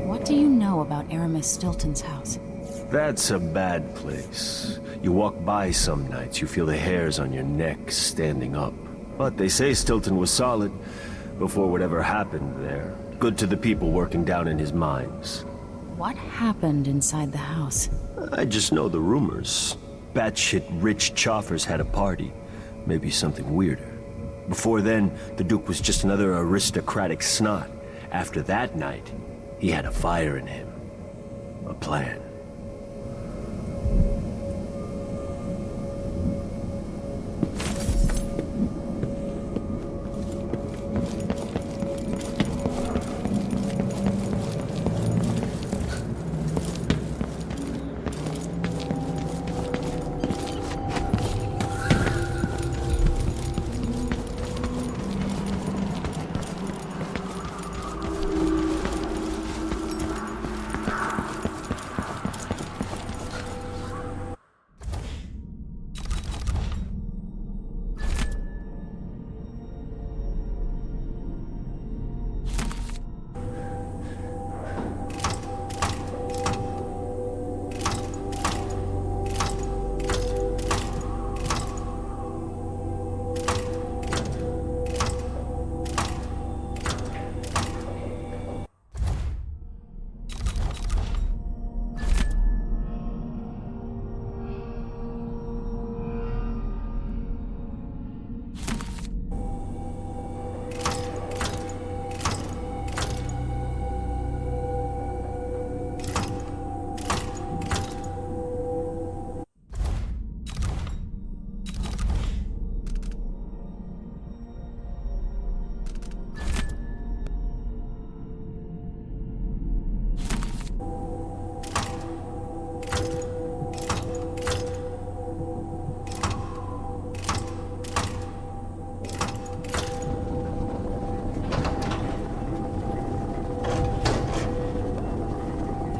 What do you know about Aramis Stilton's house? That's a bad place. You walk by some nights, you feel the hairs on your neck standing up. But they say Stilton was solid before whatever happened there. Good to the people working down in his mines. What happened inside the house? I just know the rumors. Batshit rich choffers had a party. Maybe something weirder. Before then, the Duke was just another aristocratic snot. After that night, he had a fire in him. A plan.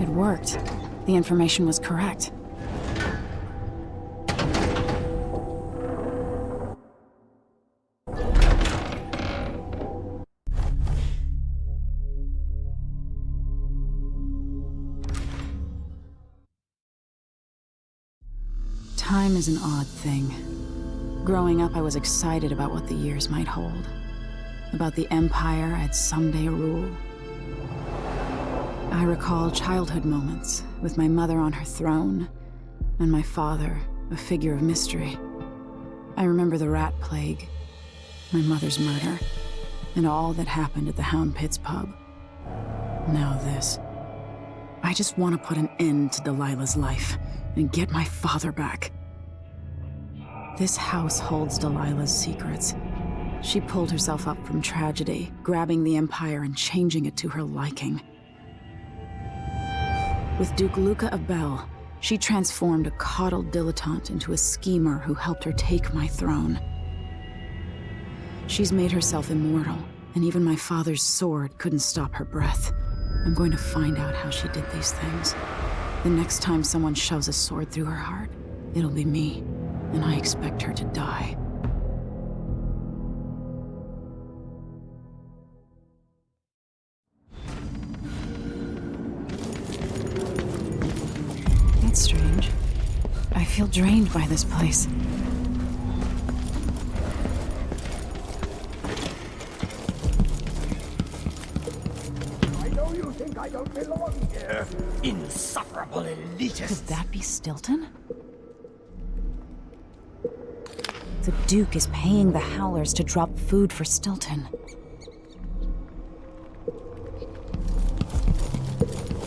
It worked. The information was correct. Time is an odd thing. Growing up, I was excited about what the years might hold. About the empire I'd someday rule. I recall childhood moments, with my mother on her throne, and my father, a figure of mystery. I remember the rat plague, my mother's murder, and all that happened at the Hound Pits pub. Now this. I just want to put an end to Delilah's life, and get my father back. This house holds Delilah's secrets. She pulled herself up from tragedy, grabbing the Empire and changing it to her liking. With Duke Luca of Bell, she transformed a coddled dilettante into a schemer who helped her take my throne. She's made herself immortal, and even my father's sword couldn't stop her breath. I'm going to find out how she did these things. The next time someone shoves a sword through her heart, it'll be me, and I expect her to die. That's strange. I feel drained by this place. I know you think I don't belong here. Insufferable elitist. Could that be Stilton? The Duke is paying the Howlers to drop food for Stilton.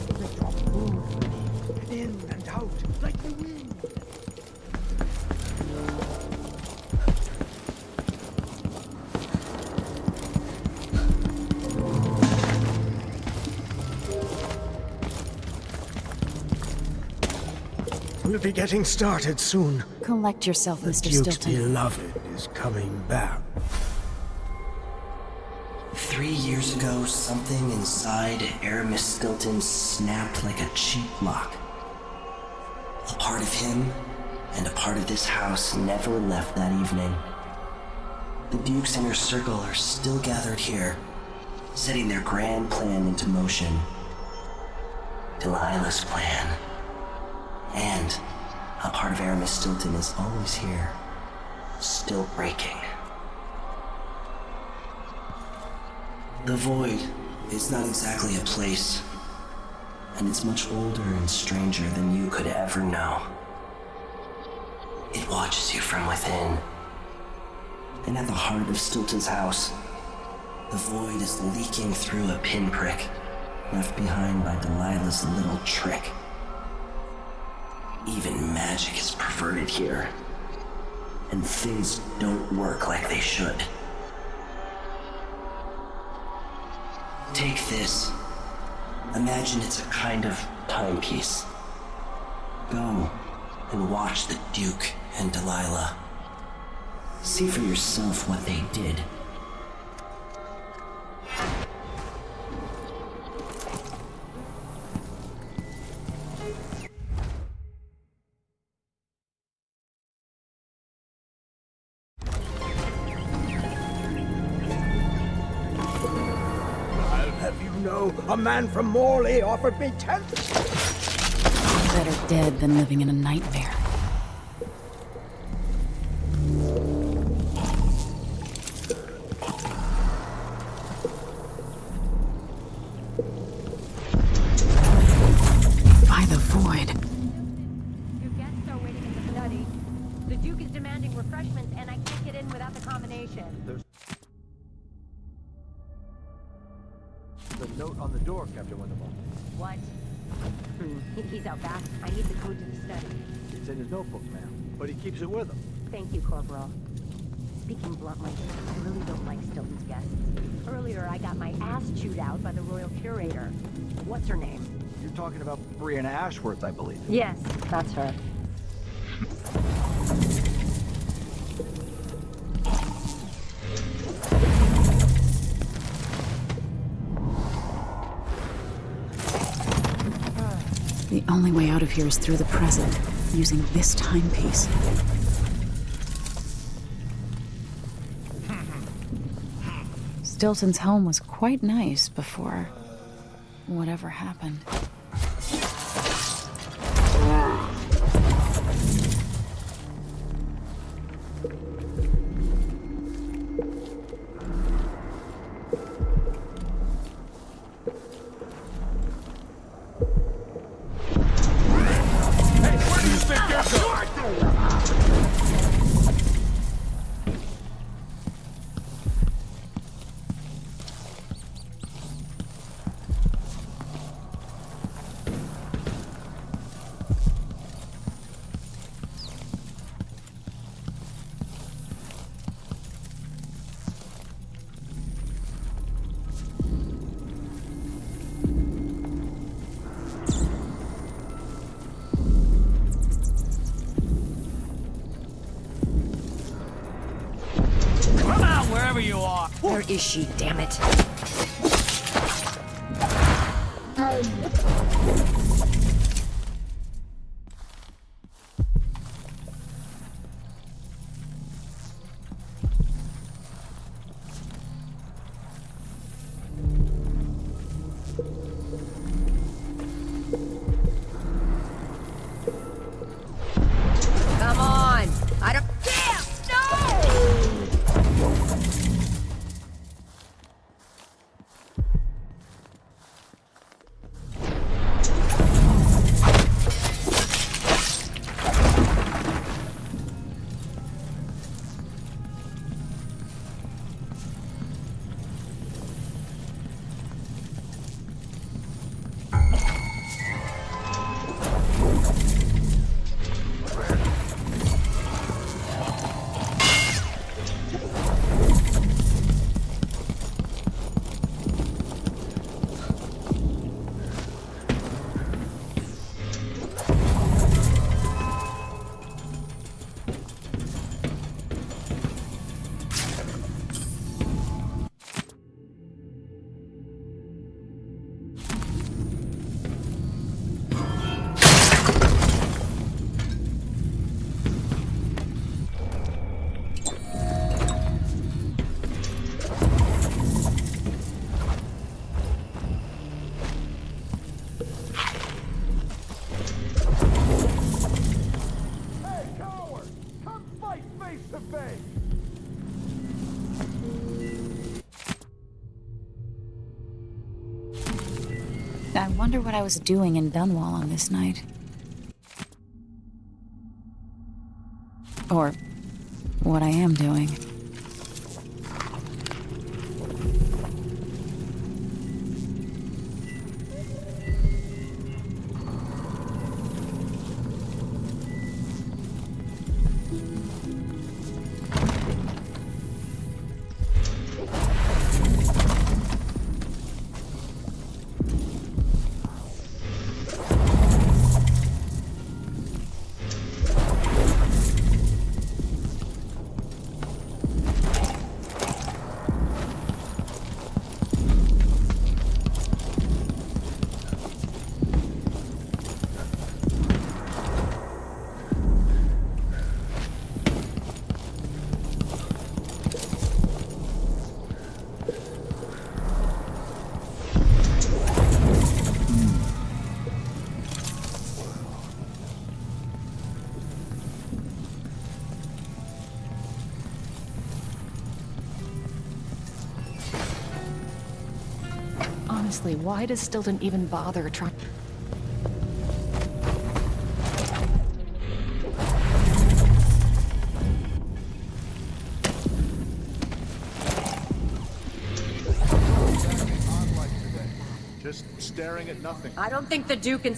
They drop food. In and out, like the wind. We'll be getting started soon. Collect yourself, Mr. Duke's Stilton. beloved is coming back. 3 years ago, something inside Aramis Stilton snapped like a cheap lock. A part of him and a part of this house never left that evening. The Duke's inner circle are still gathered here, setting their grand plan into motion. Delilah's plan. And a part of Aramis Stilton is always here, still breaking. The Void is not exactly a place, and it's much older and stranger than you could ever know. It watches you from within. And at the heart of Stilton's house, the Void is leaking through a pinprick left behind by Delilah's little trick. Even magic is perverted here, and things don't work like they should. Take this. Imagine it's a kind of timepiece. Go and watch the Duke and Delilah. See for yourself what they did. A man from Morley offered me 10. Better dead than living in a nightmare. By the Void. Your guests are waiting in the study. The Duke is demanding refreshments, and I can't get in without the combination. The note on the door, Captain Wintermore. What? He's out back. I need the code to the study. It's in his notebook, ma'am. But he keeps it with him. Thank you, Corporal. Speaking bluntly, I really don't like Stilton's guests. Earlier, I got my ass chewed out by the Royal Curator. What's her name? You're talking about Brianna Ashworth, I believe. Yes, that's her. The only way out of here is through the present, using this timepiece. Stilton's home was quite nice before whatever happened. Where is she, damn it? face! I wonder what I was doing in Dunwall on this night. Or what I am doing. Honestly, why does Stilton even bother trying? Just staring at nothing. I don't think the Duke can...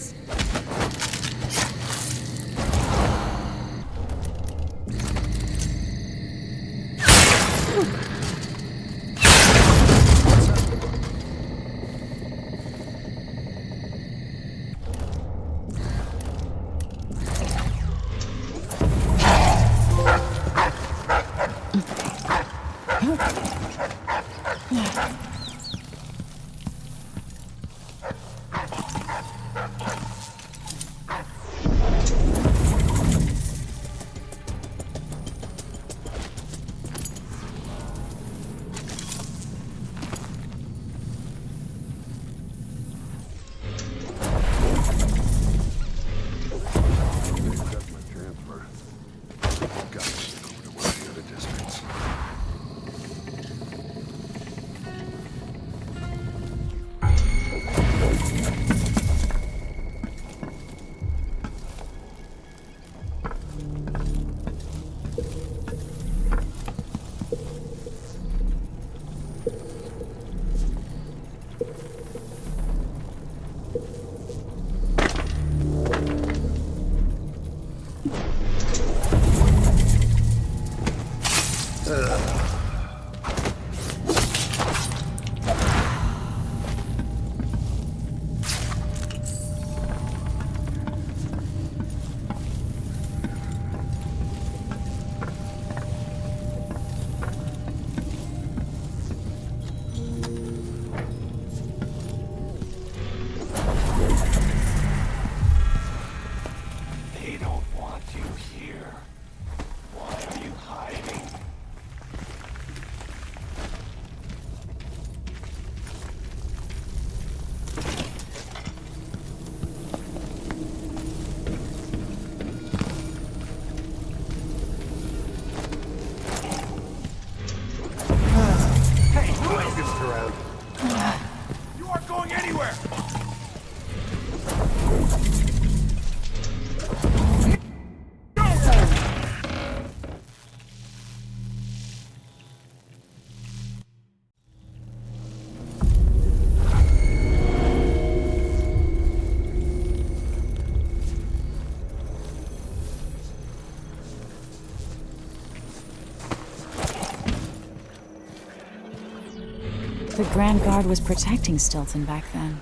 The Grand Guard was protecting Stilton back then.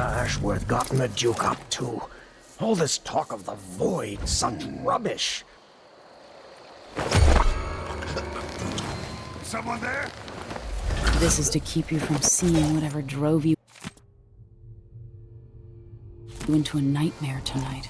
Ashworth gotten the Duke up to? All this talk of the void, such rubbish. Someone there? This is to keep you from seeing whatever drove you into a nightmare tonight.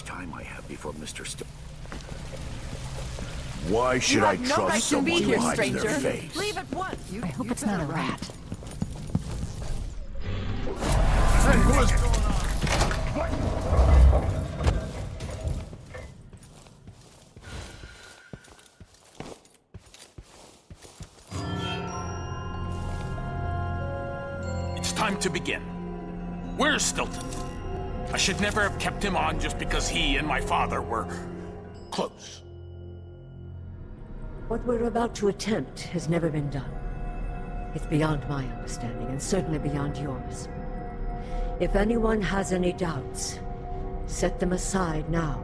Time I have before Mr. Why should I no trust right to someone be who here, hides stranger. their face? Leave at once. I hope it's not a rat. Hey, what's going on? It's time to begin. Where's Stilton? I should never have kept him on just because he and my father were close. What we're about to attempt has never been done. It's beyond my understanding, and certainly beyond yours. If anyone has any doubts, set them aside now.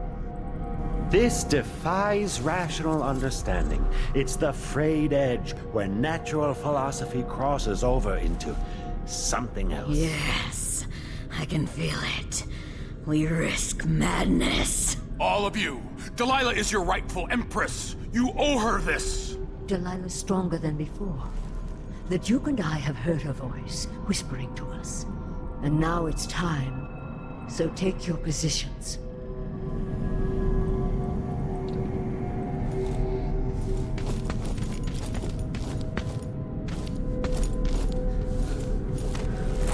This defies rational understanding. It's the frayed edge where natural philosophy crosses over into something else. Yes, I can feel it. We risk madness. All of you, Delilah is your rightful empress. You owe her this. Delilah's stronger than before. The Duke and I have heard her voice, whispering to us. And now it's time. So take your positions.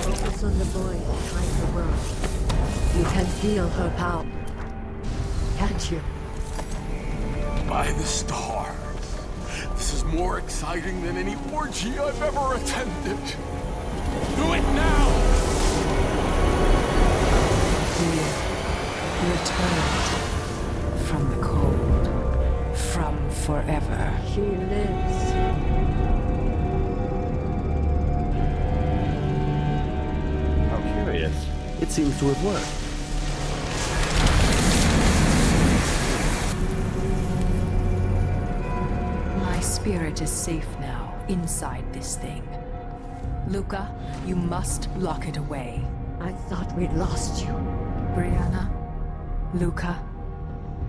Focus on the boy behind the world. You can feel her power. Can't you? By the stars. This is more exciting than any orgy I've ever attended. Do it now! Returned from the cold, from forever. She lives. How curious. It seems to have worked. My spirit is safe now, inside this thing. Luca, you must lock it away. I thought we'd lost you. Brianna, Luca,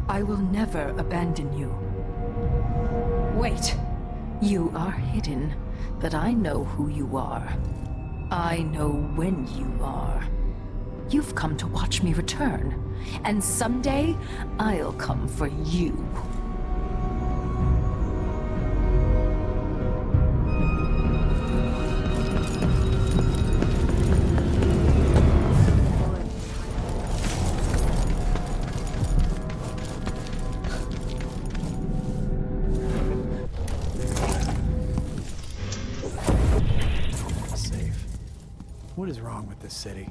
I will never abandon you. Wait, you are hidden, but I know who you are. I know when you are. You've come to watch me return, and someday I'll come for you. Safe. What is wrong with this city?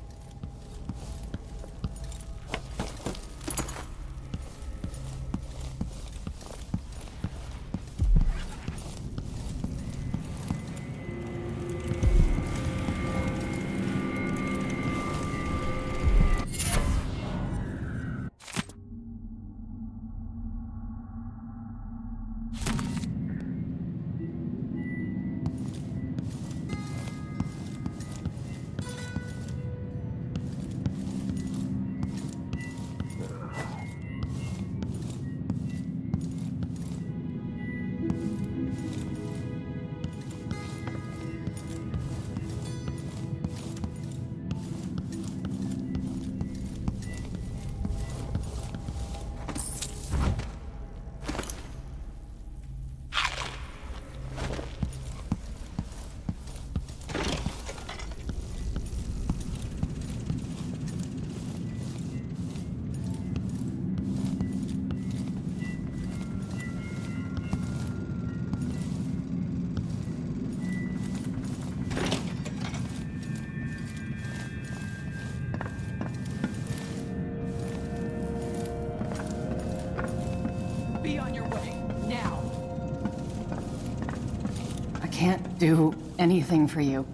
can't do anything for you.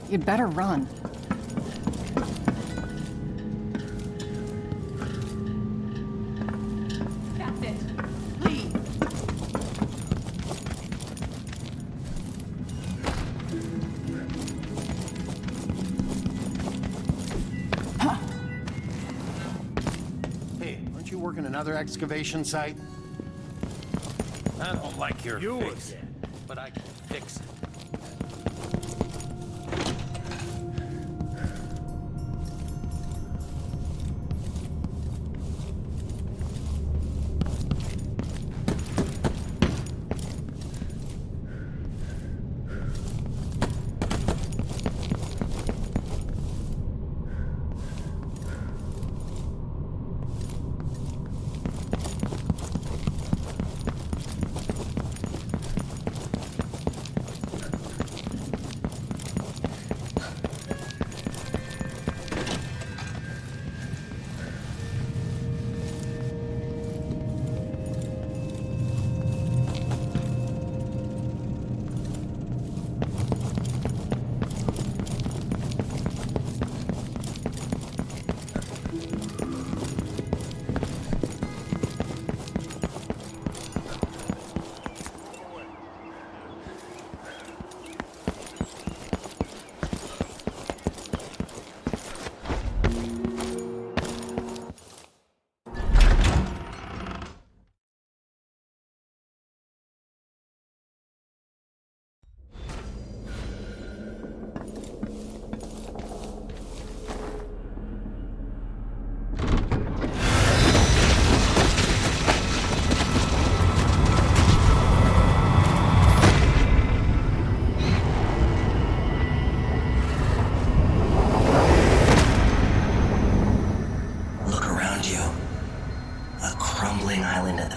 You'd better run. That's it. Leave. Hey, aren't you working another excavation site? I don't like your fix, but I can fix it.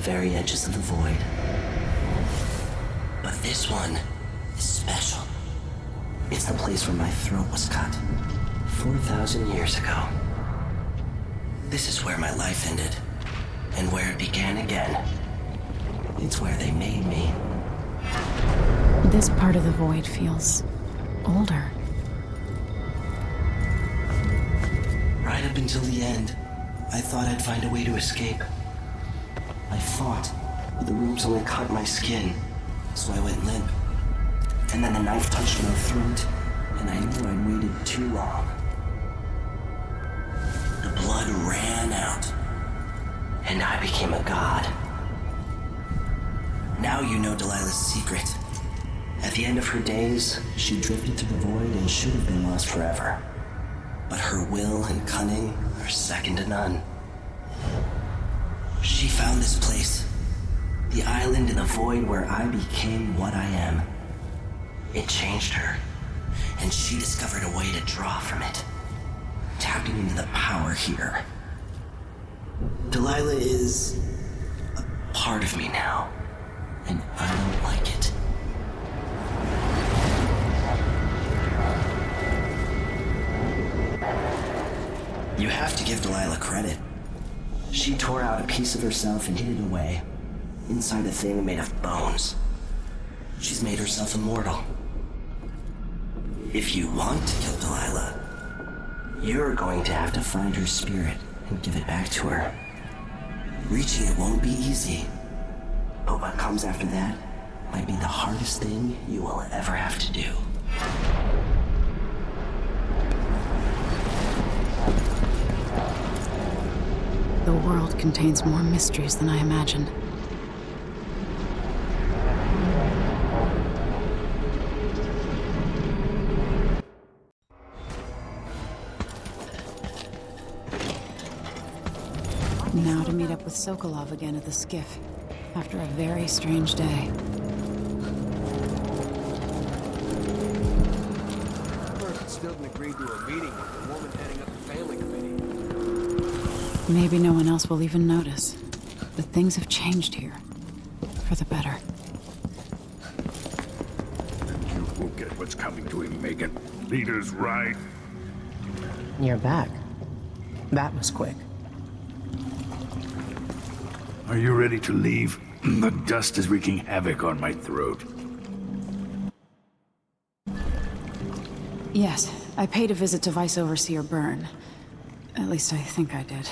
Very edges of the void. But this one is special. It's the place where my throat was cut 4,000 years ago. This is where my life ended, and where it began again. It's where they made me. This part of the void feels older. Right up until the end, I thought I'd find a way to escape. I fought, but the rooms only cut my skin, so I went limp. And then the knife touched my throat, and I knew I'd waited too long. The blood ran out, and I became a god. Now you know Delilah's secret. At the end of her days, she drifted through the void and should have been lost forever. But her will and cunning are second to none. She found this place, the island in the void where I became what I am. It changed her, and she discovered a way to draw from it, tapping into the power here. Delilah is a part of me now, and I don't like it. You have to give Delilah credit. She tore out a piece of herself and hid it away, inside a thing made of bones. She's made herself immortal. If you want to kill Delilah, you're going to have to find her spirit and give it back to her. Reaching it won't be easy, but what comes after that might be the hardest thing you will ever have to do. The world contains more mysteries than I imagined. Now to meet up with Sokolov again at the skiff, after a very strange day. Stilton agreed to a meeting with the woman heading up the family committee. Maybe no one else will even notice, but things have changed here. For the better. You will get what's coming to him, Megan. Leader's right. You're back. That was quick. Are you ready to leave? The dust is wreaking havoc on my throat. Yes, I paid a visit to Vice Overseer Byrne. At least I think I did.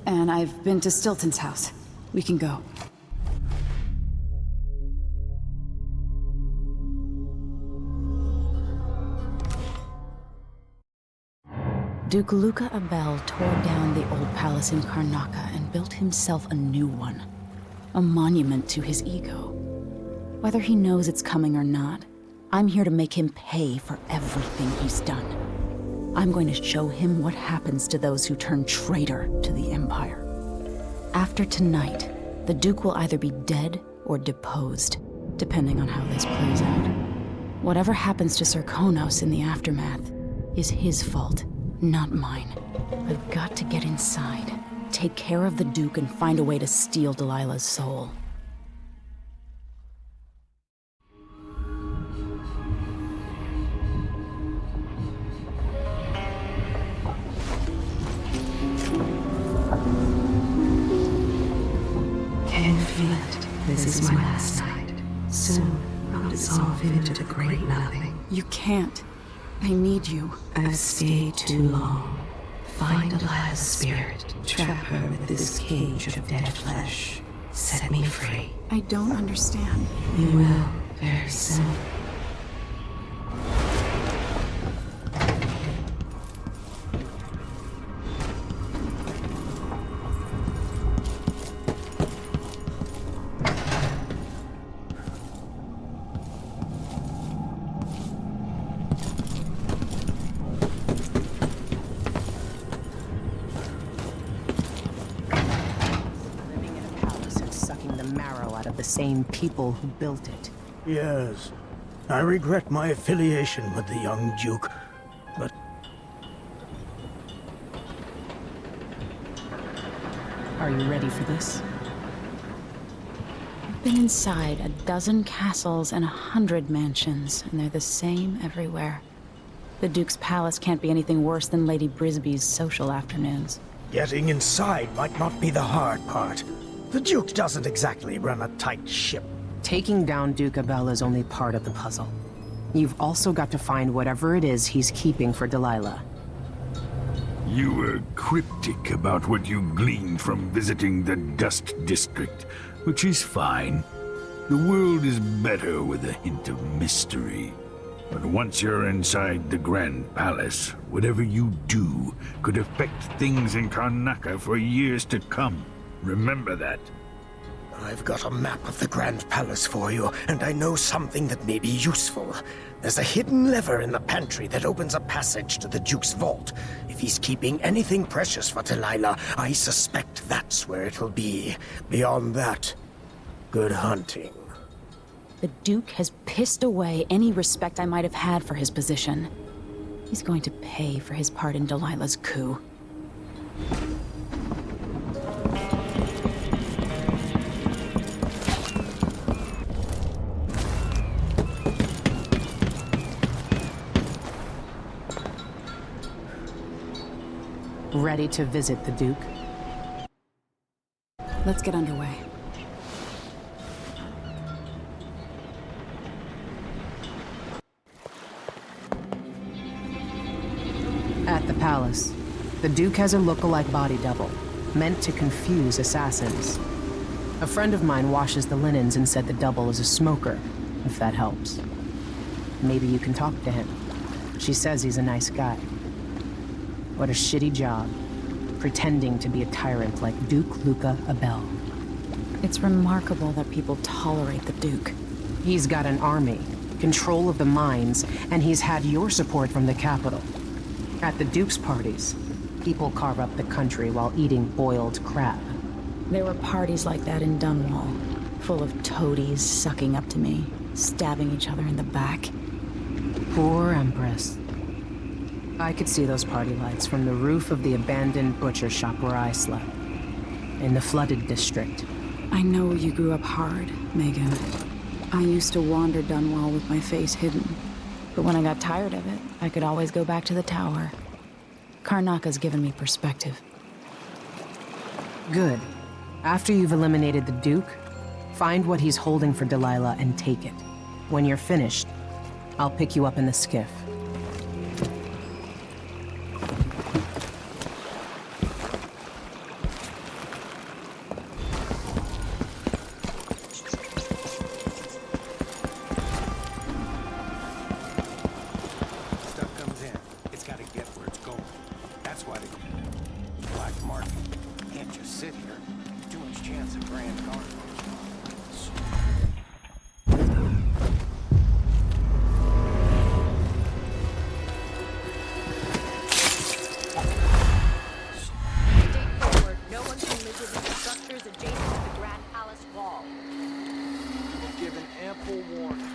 And I've been to Stilton's house. We can go. Duke Luca Abel tore down the old palace in Karnaca and built himself a new one. A monument to his ego. Whether he knows it's coming or not, I'm here to make him pay for everything he's done. I'm going to show him what happens to those who turn traitor to the Empire. After tonight, the Duke will either be dead or deposed, depending on how this plays out. Whatever happens to Sir Konos in the aftermath is his fault, not mine. I've got to get inside, take care of the Duke, and find a way to steal Delilah's soul. Can you feel it? This is my last night. Soon, I'll dissolve into the great nothing. You can't. I need you. I've stayed too long. Find Delilah's spirit. Trap her with this cage of dead flesh. Set me free. I don't understand. You will, very soon. The same people who built it. Yes. I regret my affiliation with the young Duke, but... Are you ready for this? I've been inside a dozen castles and 100 mansions, and they're the same everywhere. The Duke's palace can't be anything worse than Lady Brisby's social afternoons. Getting inside might not be the hard part. The Duke doesn't exactly run a tight ship. Taking down Duke Abel is only part of the puzzle. You've also got to find whatever it is he's keeping for Delilah. You were cryptic about what you gleaned from visiting the Dust District, which is fine. The world is better with a hint of mystery. But once you're inside the Grand Palace, whatever you do could affect things in Karnaca for years to come. Remember that. I've got a map of the Grand Palace for you, and I know something that may be useful. There's a hidden lever in the pantry that opens a passage to the Duke's vault. If he's keeping anything precious for Delilah, I suspect that's where it'll be. Beyond that, good hunting. The Duke has pissed away any respect I might have had for his position. He's going to pay for his part in Delilah's coup. Ready to visit the Duke? Let's get underway. At the palace, the Duke has a look-alike body double, meant to confuse assassins. A friend of mine washes the linens and said the double is a smoker, if that helps. Maybe you can talk to him. She says he's a nice guy. What a shitty job, pretending to be a tyrant like Duke Luca Abel. It's remarkable that people tolerate the Duke. He's got an army, control of the mines, and he's had your support from the capital. At the Duke's parties, people carve up the country while eating boiled crab. There were parties like that in Dunwall, full of toadies sucking up to me, stabbing each other in the back. Poor Empress. I could see those party lights from the roof of the abandoned butcher shop where I slept, in the flooded district. I know you grew up hard, Megan. I used to wander Dunwall with my face hidden, but when I got tired of it, I could always go back to the tower. Karnaca's given me perspective. Good. After you've eliminated the Duke, find what he's holding for Delilah and take it. When you're finished, I'll pick you up in the skiff. That's a grand carnival. No one can live within the structures adjacent to the Grand Palace wall. Given ample warning.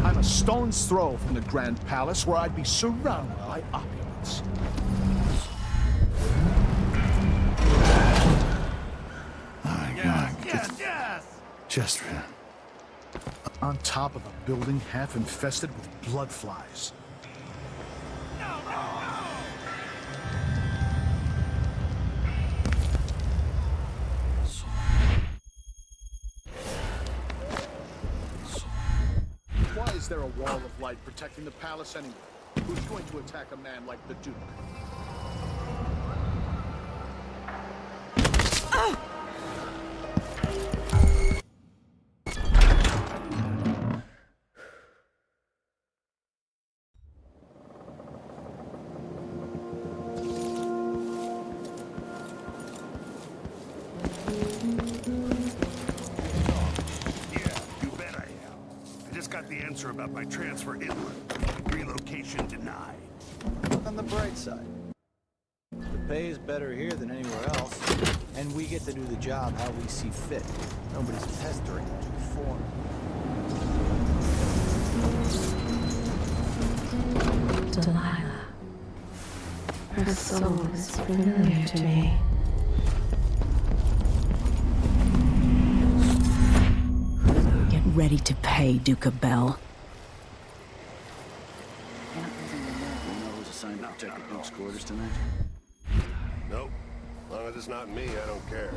I'm a stone's throw from the Grand Palace, where I'd be surrounded by opulence. Just on top of a building half infested with blood flies. Why is there a wall of light protecting the palace anyway? Who's going to attack a man like the Duke? The answer about my transfer inland. Relocation denied. On the bright side, the pay is better here than anywhere else, and we get to do the job how we see fit. Nobody's pestering to perform. Delilah. Her soul is familiar to me. Ready to pay, Duke of Bell. You know who's assigned to protect the Duke's quarters tonight? Nope. As long as it's not me, I don't care.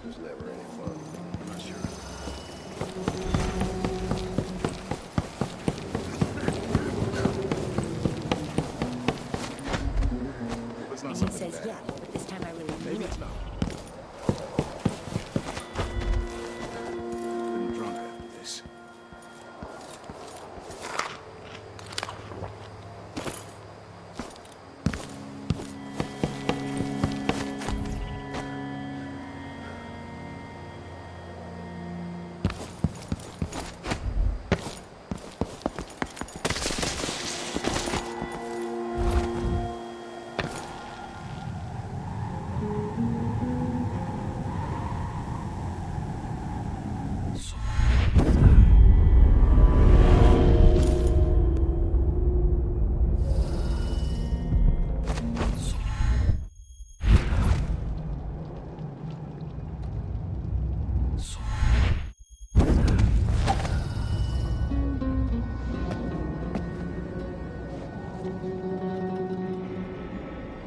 There's never any fun. I'm not sure. He says yeah, but this time I really mean Maybe it. it's not. Pretty drunk after this.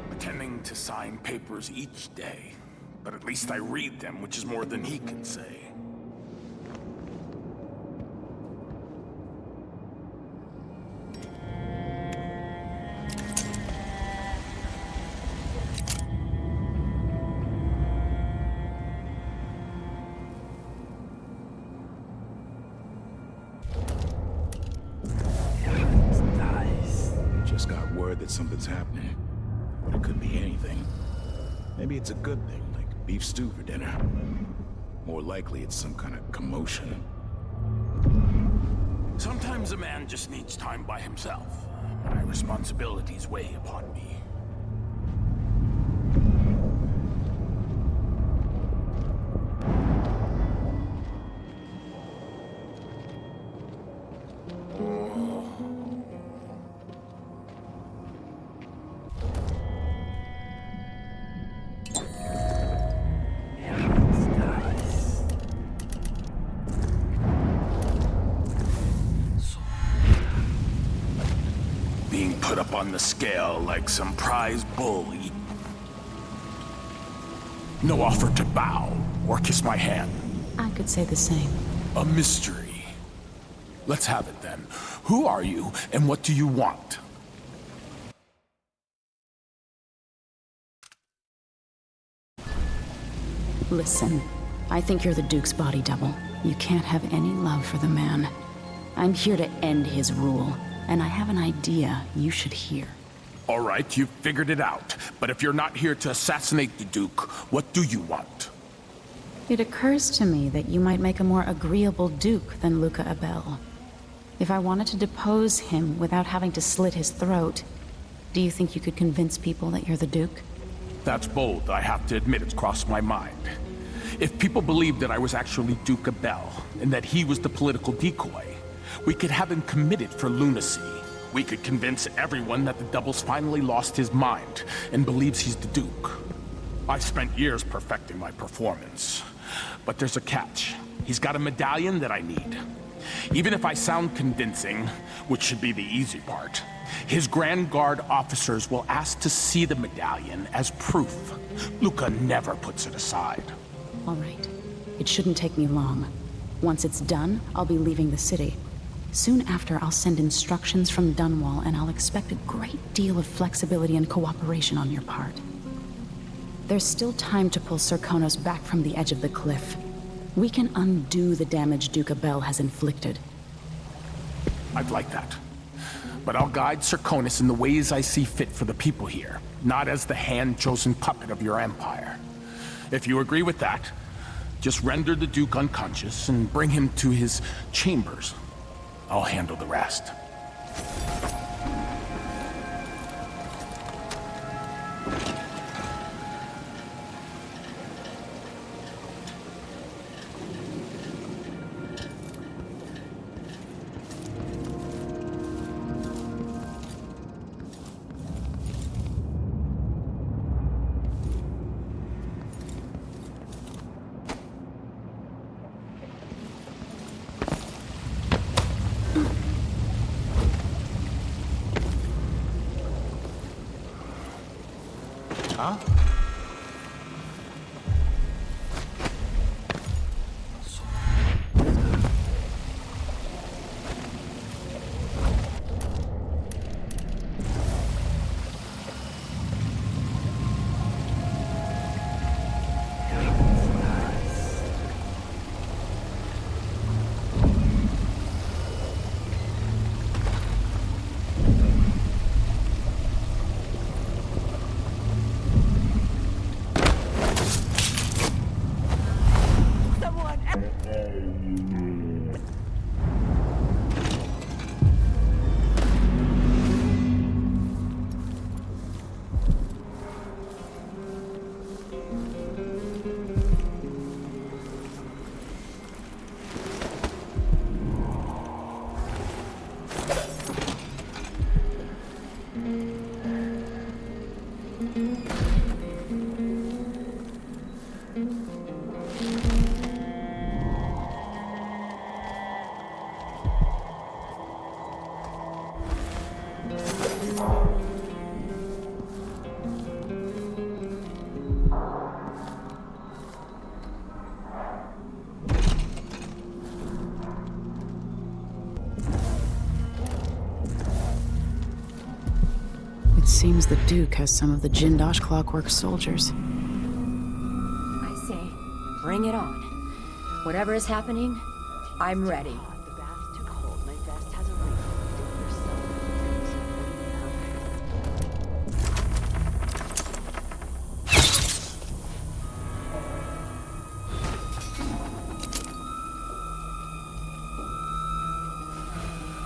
Pretending to sign papers each day, but at least I read them, which is more than he can say. Just got word that something's happening. But it could be anything. Maybe it's a good thing, like beef stew for dinner. More likely it's some kind of commotion. Sometimes a man just needs time by himself. My responsibilities weigh upon me. Being put up on the scale like some prize bull. No offer to bow or kiss my hand. I could say the same. A mystery. Let's have it then. Who are you and what do you want? Listen, I think you're the Duke's body double. You can't have any love for the man. I'm here to end his rule, and I have an idea you should hear. All right, you've figured it out. But if you're not here to assassinate the Duke, what do you want? It occurs to me that you might make a more agreeable Duke than Luca Abel. If I wanted to depose him without having to slit his throat, do you think you could convince people that you're the Duke? That's bold. I have to admit it's crossed my mind. If people believed that I was actually Duke Abel, and that he was the political decoy, we could have him committed for lunacy. We could convince everyone that the Double's finally lost his mind, and believes he's the Duke. I've spent years perfecting my performance. But there's a catch. He's got a medallion that I need. Even if I sound convincing, which should be the easy part, his Grand Guard officers will ask to see the medallion as proof. Luca never puts it aside. All right. It shouldn't take me long. Once it's done, I'll be leaving the city. Soon after, I'll send instructions from Dunwall, and I'll expect a great deal of flexibility and cooperation on your part. There's still time to pull Serkonos back from the edge of the cliff. We can undo the damage Duke Abel has inflicted. I'd like that. But I'll guide Serkonos in the ways I see fit for the people here, not as the hand-chosen puppet of your empire. If you agree with that, just render the Duke unconscious and bring him to his chambers. I'll handle the rest. Huh? It seems the Duke has some of the Jindosh clockwork soldiers. I say, bring it on. Whatever is happening, I'm ready. The bath's too cold. My vest has a ring. Dip yourself in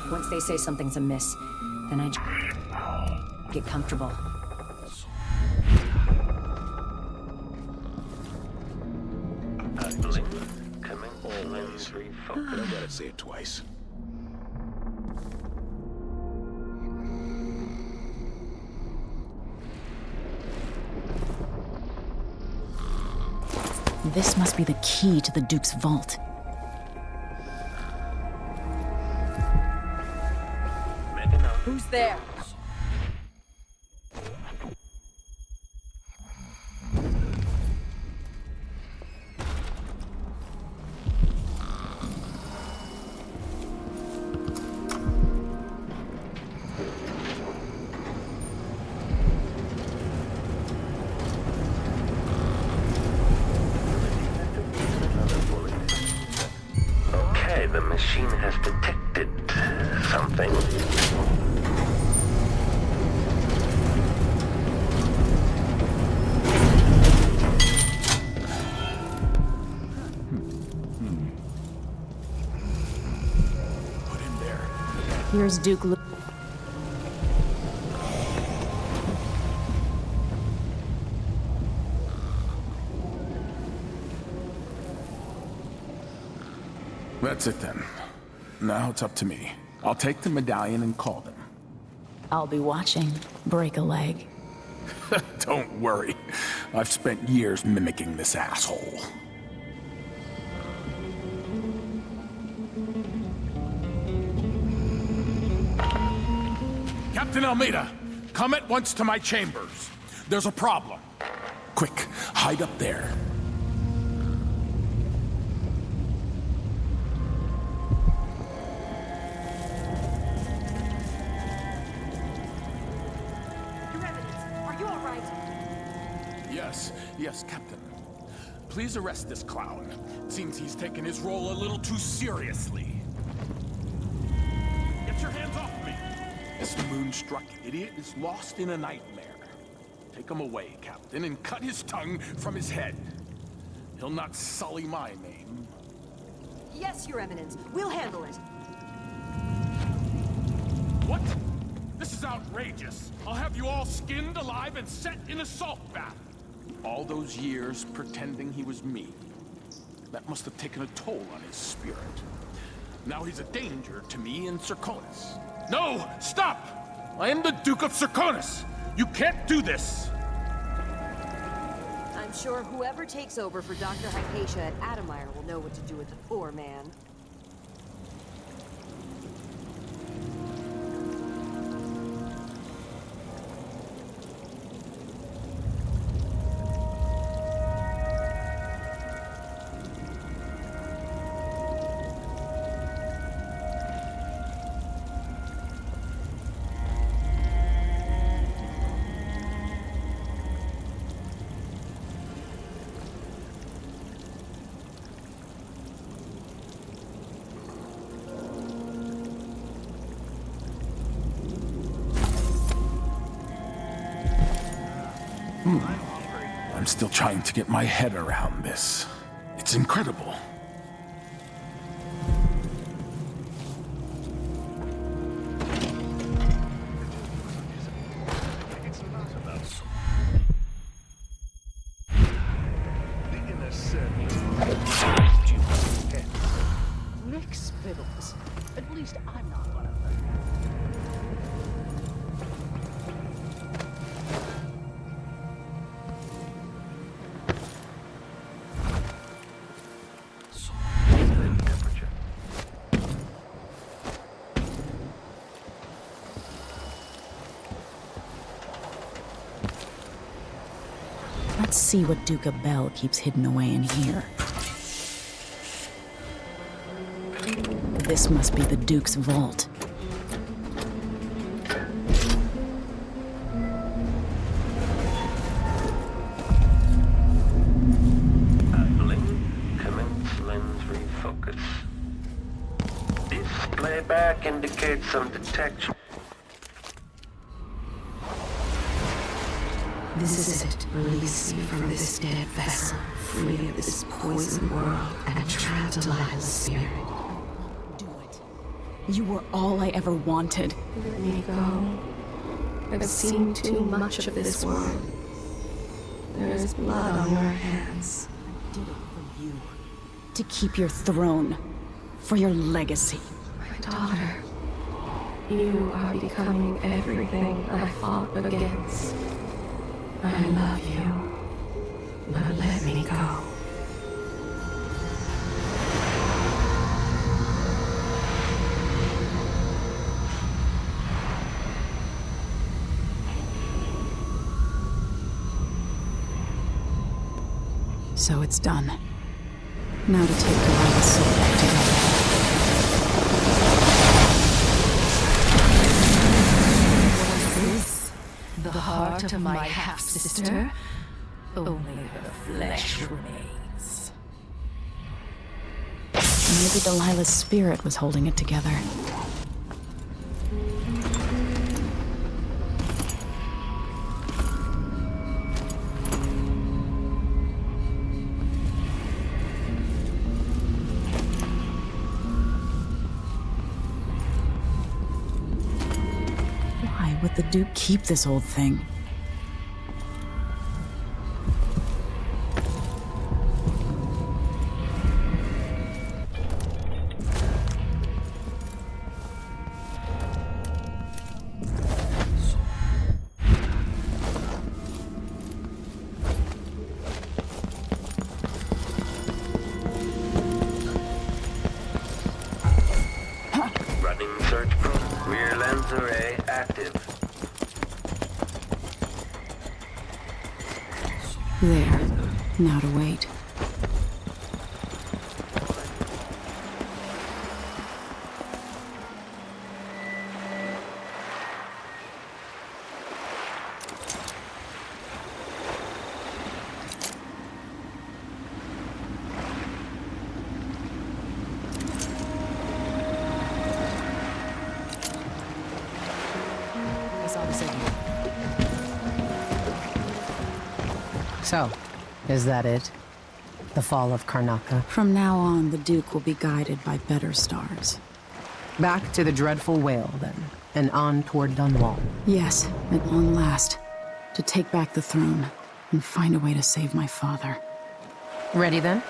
the Once they say something's amiss, then I get comfortable. I gotta say it twice. This must be the key to the Duke's vault. Who's there? Here's Duke Lu- That's it then. Now it's up to me. I'll take the medallion and call them. I'll be watching. Break a leg. Don't worry. I've spent years mimicking this asshole. Captain Almeida, come at once to my chambers. There's a problem. Quick, hide up there. Yes, Captain. Please arrest this clown. It seems he's taken his role a little too seriously. Get your hands off me! This moonstruck idiot is lost in a nightmare. Take him away, Captain, and cut his tongue from his head. He'll not sully my name. Yes, Your Eminence. We'll handle it. What? This is outrageous. I'll have you all skinned alive and set in a salt bath. All those years pretending he was me. That must have taken a toll on his spirit. Now he's a danger to me and Serkonis. No! Stop! I am the Duke of Serkonis! You can't do this! I'm sure whoever takes over for Dr. Hypatia at Adamire will know what to do with the poor man. I'm still trying to get my head around this. It's incredible. Mixed fiddles. At least I'm not one of them. Let's see what Duke of Bell keeps hidden away in here. This must be the Duke's vault. Commence lens refocus. Display back indicates some detection. This is it. Release me from this dead vessel, free of this poisoned world, and trap Delilah's spirit. Do it. You were all I ever wanted. Let me go. I've seen too much of this world. There is blood on your hands. I did it for you. To keep your throne. For your legacy. My daughter, you are becoming everything I fought against. I love you, but let me go. So it's done. Now to take Delilah's soul back together. The heart of my half-sister? Only her flesh remains. Maybe Delilah's spirit was holding it together. Why would the Duke keep this old thing? Running search proof. Rear lens array active. There. Now to wait. So, is that it? The fall of Karnaca? From now on, the Duke will be guided by better stars. Back to the dreadful whale, then, and on toward Dunwall. Yes, at long last. To take back the throne, and find a way to save my father. Ready, then?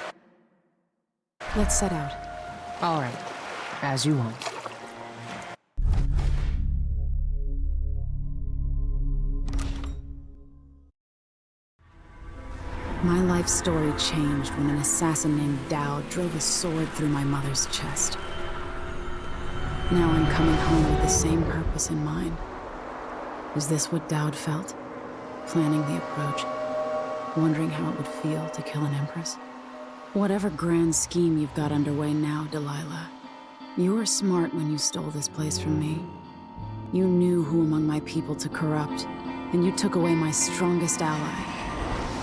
Let's set out. All right. As you want. My life story changed when an assassin named Dowd drove a sword through my mother's chest. Now I'm coming home with the same purpose in mind. Was this what Dowd felt? Planning the approach, wondering how it would feel to kill an empress? Whatever grand scheme you've got underway now, Delilah, you were smart when you stole this place from me. You knew who among my people to corrupt, and you took away my strongest ally.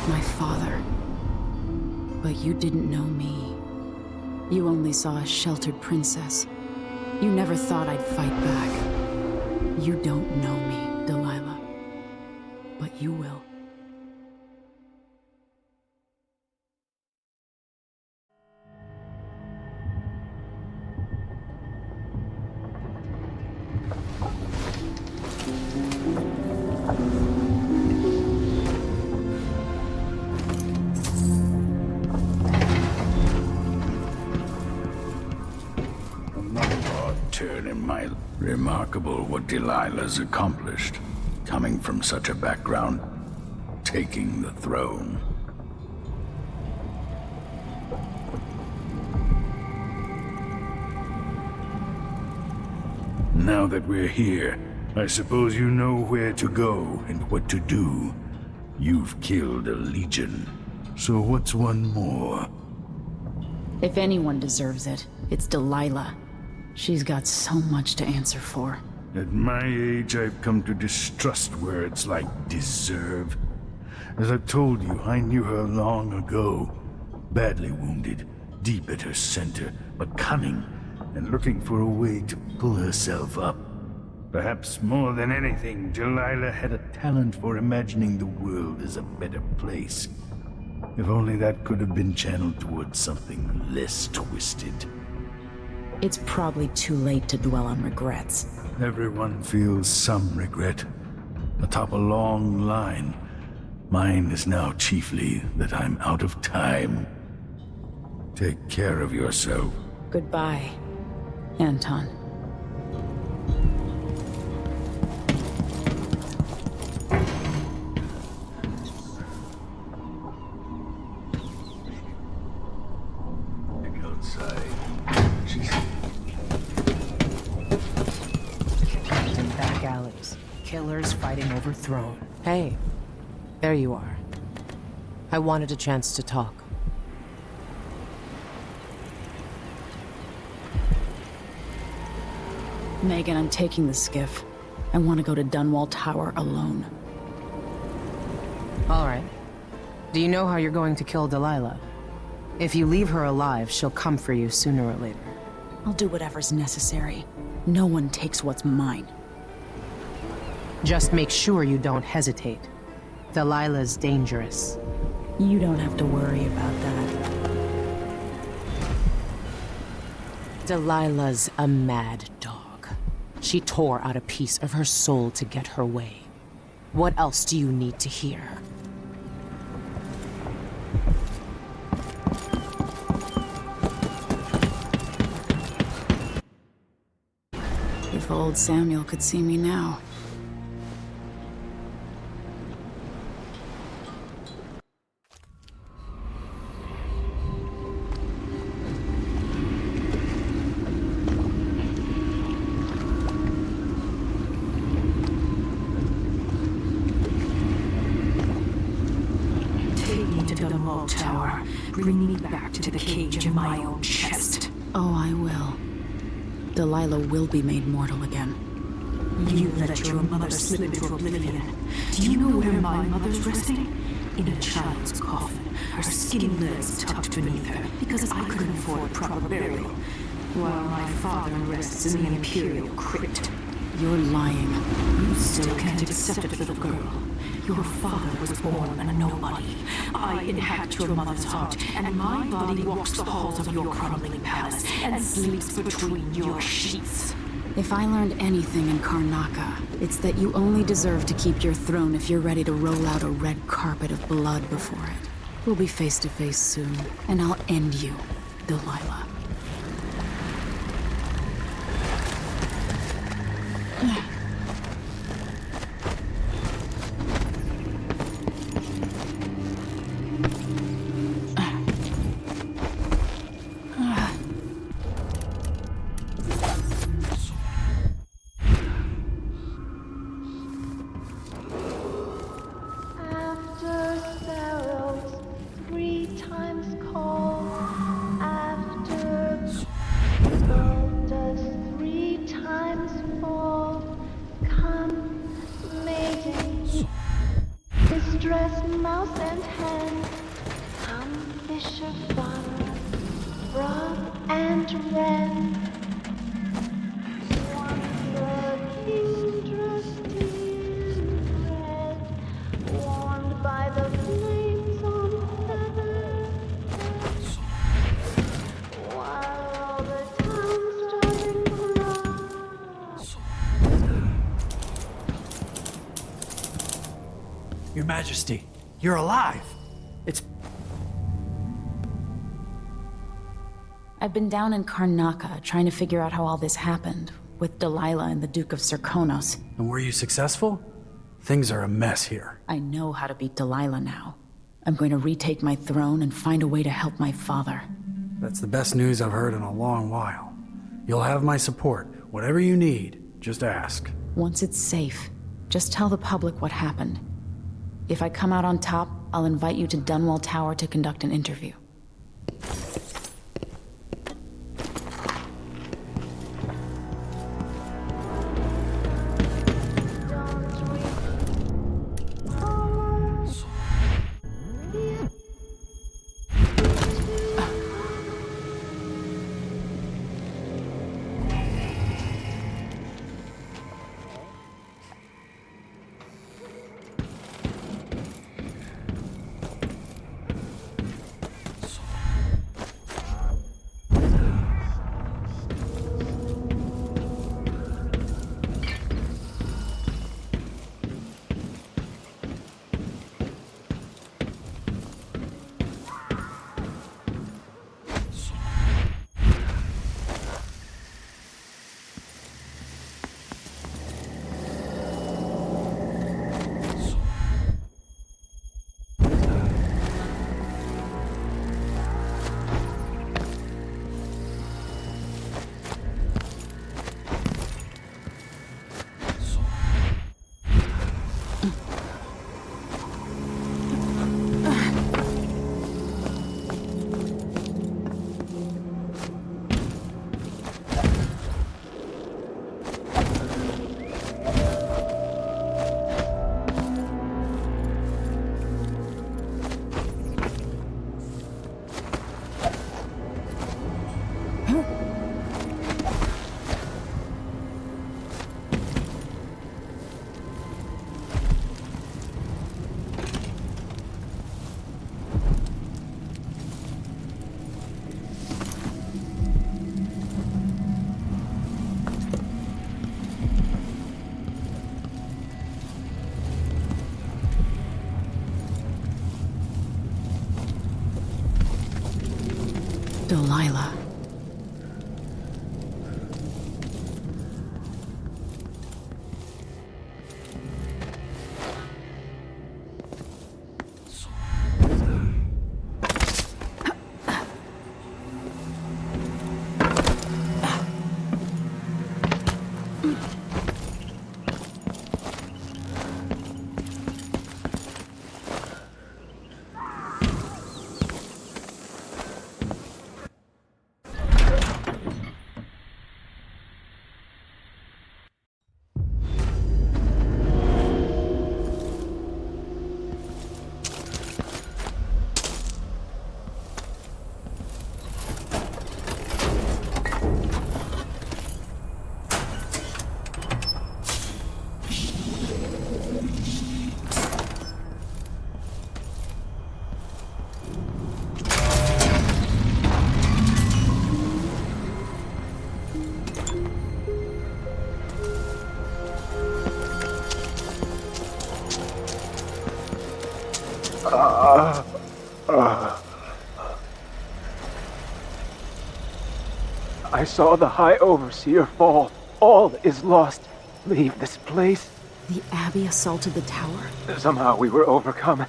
My father. But you didn't know me. You only saw a sheltered princess. You never thought I'd fight back. You don't know me, Delilah. But you will. Turn in my remarkable what Delilah's accomplished, coming from such a background, taking the throne. Now that we're here, I suppose you know where to go and what to do. You've killed a legion, so what's one more? If anyone deserves it, it's Delilah. She's got so much to answer for. At my age, I've come to distrust words like deserve. As I've told you, I knew her long ago. Badly wounded, deep at her center, but cunning, and looking for a way to pull herself up. Perhaps more than anything, Delilah had a talent for imagining the world as a better place. If only that could have been channeled towards something less twisted. It's probably too late to dwell on regrets. Everyone feels some regret, atop a long line. Mine is now chiefly that I'm out of time. Take care of yourself. Goodbye, Anton. Killers fighting over throne. Hey, there you are. I wanted a chance to talk. Megan, I'm taking the skiff. I want to go to Dunwall Tower alone. All right. Do you know how you're going to kill Delilah? If you leave her alive, she'll come for you sooner or later. I'll do whatever's necessary. No one takes what's mine. Just make sure you don't hesitate. Delilah's dangerous. You don't have to worry about that. Delilah's a mad dog. She tore out a piece of her soul to get her way. What else do you need to hear? If old Samuel could see me now. Tower. Bring me back to the cage in my own chest. Oh, I will. Delilah will be made mortal again. You let your mother slip into oblivion. Do you know where my mother's resting? In a child's coffin, her skinny legs tucked beneath her, because I couldn't afford proper burial, while my father rests in the Imperial crypt. You're lying. You still can't accept it, little girl. Your father was born a nobody. I inhabit your mother's heart, and my body walks the halls of your crumbling palace and sleeps between your sheets. If I learned anything in Karnaca, it's that you only deserve to keep your throne if you're ready to roll out a red carpet of blood before it. We'll be face to face soon, and I'll end you, Delilah. Your Majesty, you're alive. I've been down in Karnaca trying to figure out how all this happened, with Delilah and the Duke of Serkonos. And were you successful? Things are a mess here. I know how to beat Delilah now. I'm going to retake my throne and find a way to help my father. That's the best news I've heard in a long while. You'll have my support. Whatever you need, just ask. Once it's safe, just tell the public what happened. If I come out on top, I'll invite you to Dunwall Tower to conduct an interview. Delilah. I saw the High Overseer fall. All is lost. Leave this place. The Abbey assaulted the tower? Somehow we were overcome.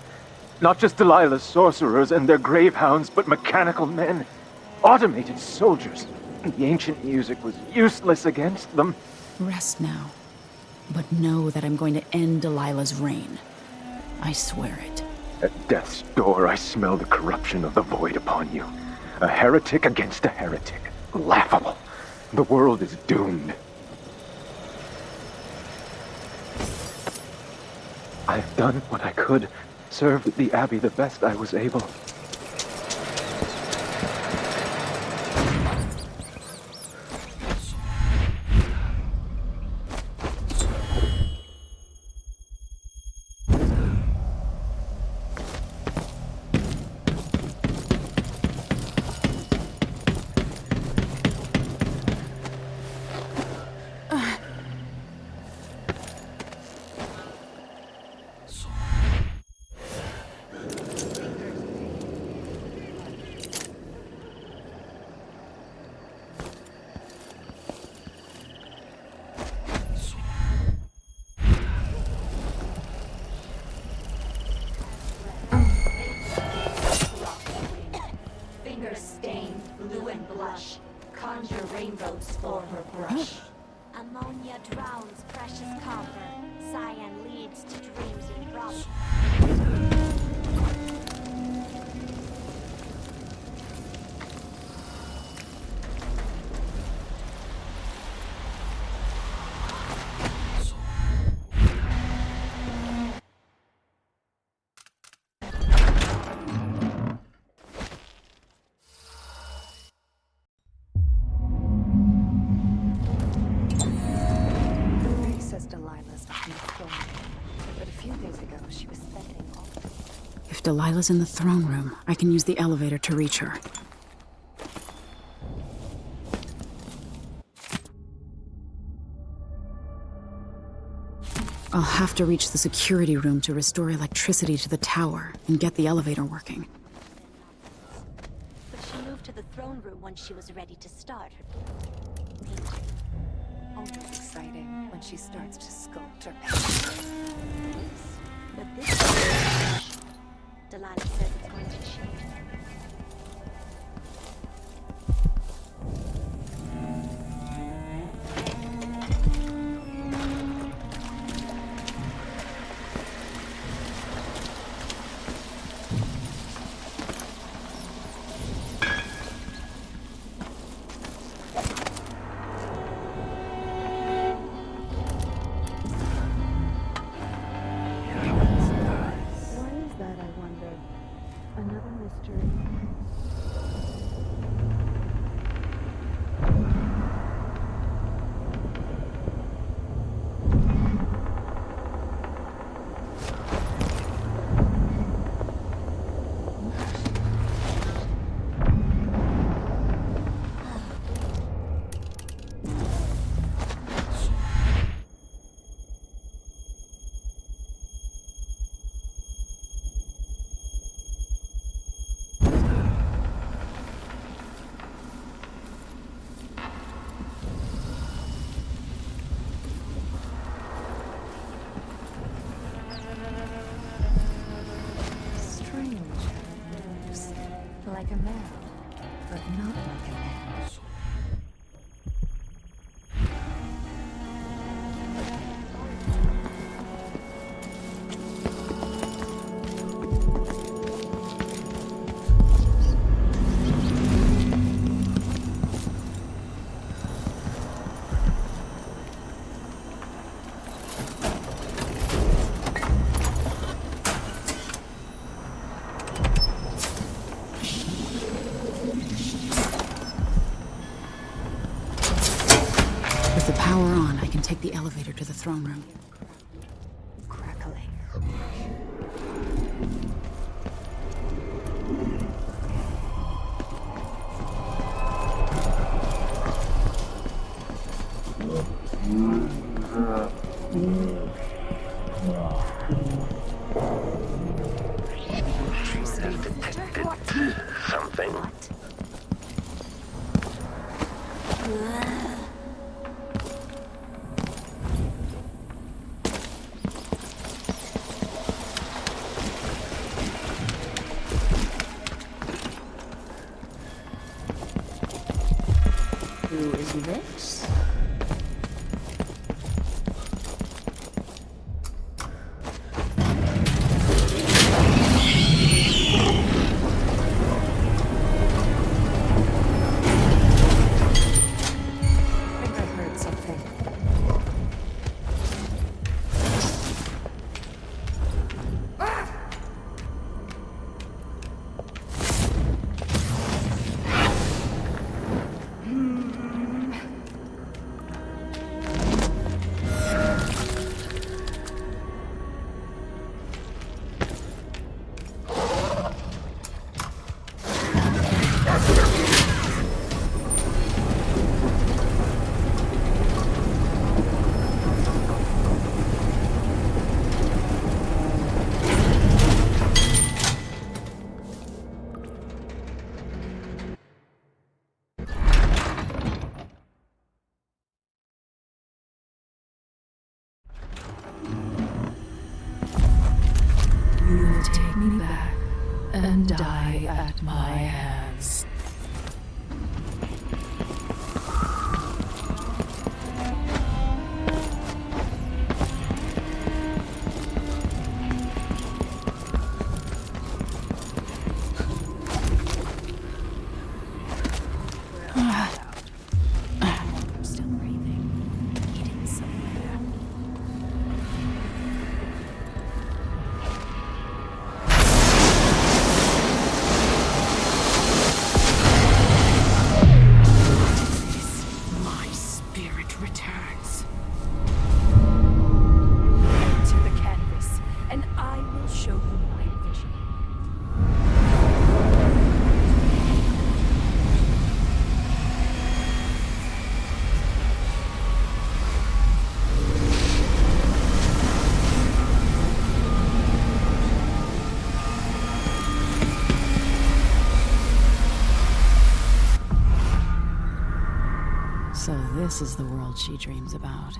Not just Delilah's sorcerers and their gravehounds, but mechanical men. Automated soldiers. The ancient music was useless against them. Rest now. But know that I'm going to end Delilah's reign. I swear it. At death's door, I smell the corruption of the void upon you. A heretic against a heretic. Laughable. The world is doomed. I have done what I could. Served the Abbey the best I was able. Ammonia drowns precious copper. Cyan leads to dreams and problems. If Delilah's in the throne room, I can use the elevator to reach her. I'll have to reach the security room to restore electricity to the tower and get the elevator working. But she moved to the throne room once she was ready to start her painting. Always exciting when she starts to sculpt her painting. But this Delilah says it's going to change. like a man, but not like a man. With the power on, I can take the elevator to the throne room. Crackling. Something. Who is this? I think I heard something. You will take me back and die at my hands. Still breathing. Eating somewhere. My spirit returns. To the canvas, and I will show you my vision. So this is the world she dreams about.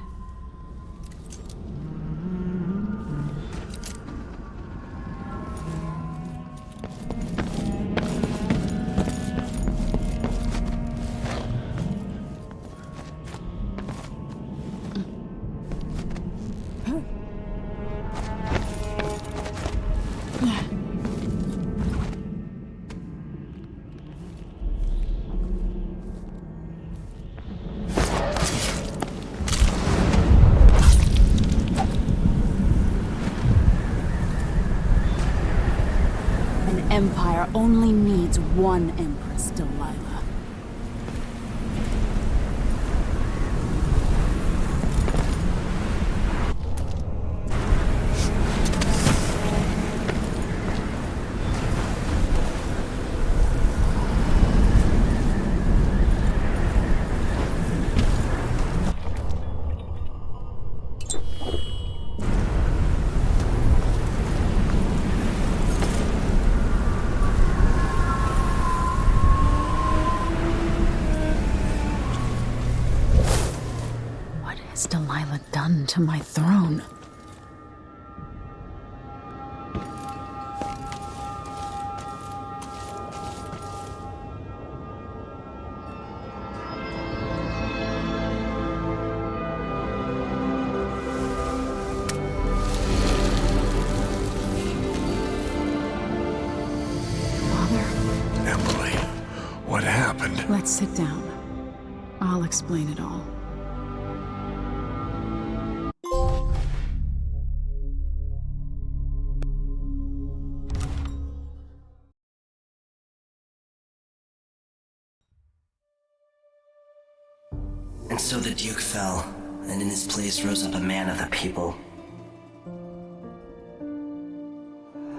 An empire only needs one Empress, Delilah. What has Delilah done to my throne? Let's sit down. I'll explain it all. And so the Duke fell, and in his place rose up a man of the people.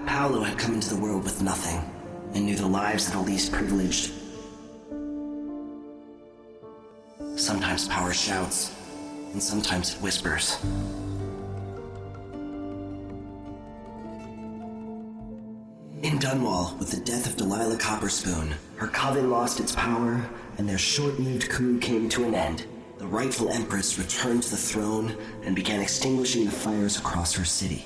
Paolo had come into the world with nothing, and knew the lives of the least privileged. Sometimes power shouts, and sometimes it whispers. In Dunwall, with the death of Delilah Copperspoon, her coven lost its power, and their short-lived coup came to an end. The rightful Empress returned to the throne and began extinguishing the fires across her city.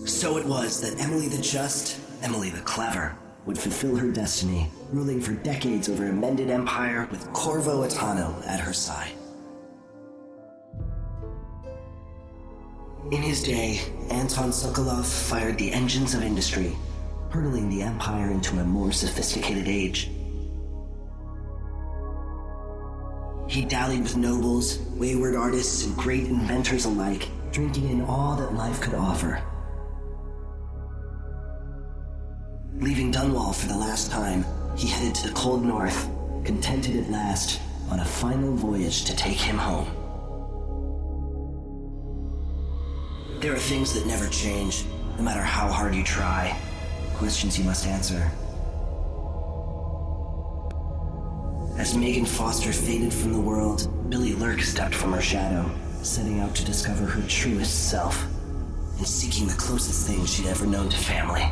So it was that Emily the Just, Emily the Clever, would fulfill her destiny, ruling for decades over a mended empire with Corvo Attano at her side. In his day, Anton Sokolov fired the engines of industry, hurtling the empire into a more sophisticated age. He dallied with nobles, wayward artists, and great inventors alike, drinking in all that life could offer. Leaving Dunwall for the last time, he headed to the cold north, contented at last, on a final voyage to take him home. There are things that never change, no matter how hard you try. Questions you must answer. As Megan Foster faded from the world, Billy Lurk stepped from her shadow, setting out to discover her truest self, and seeking the closest thing she'd ever known to family.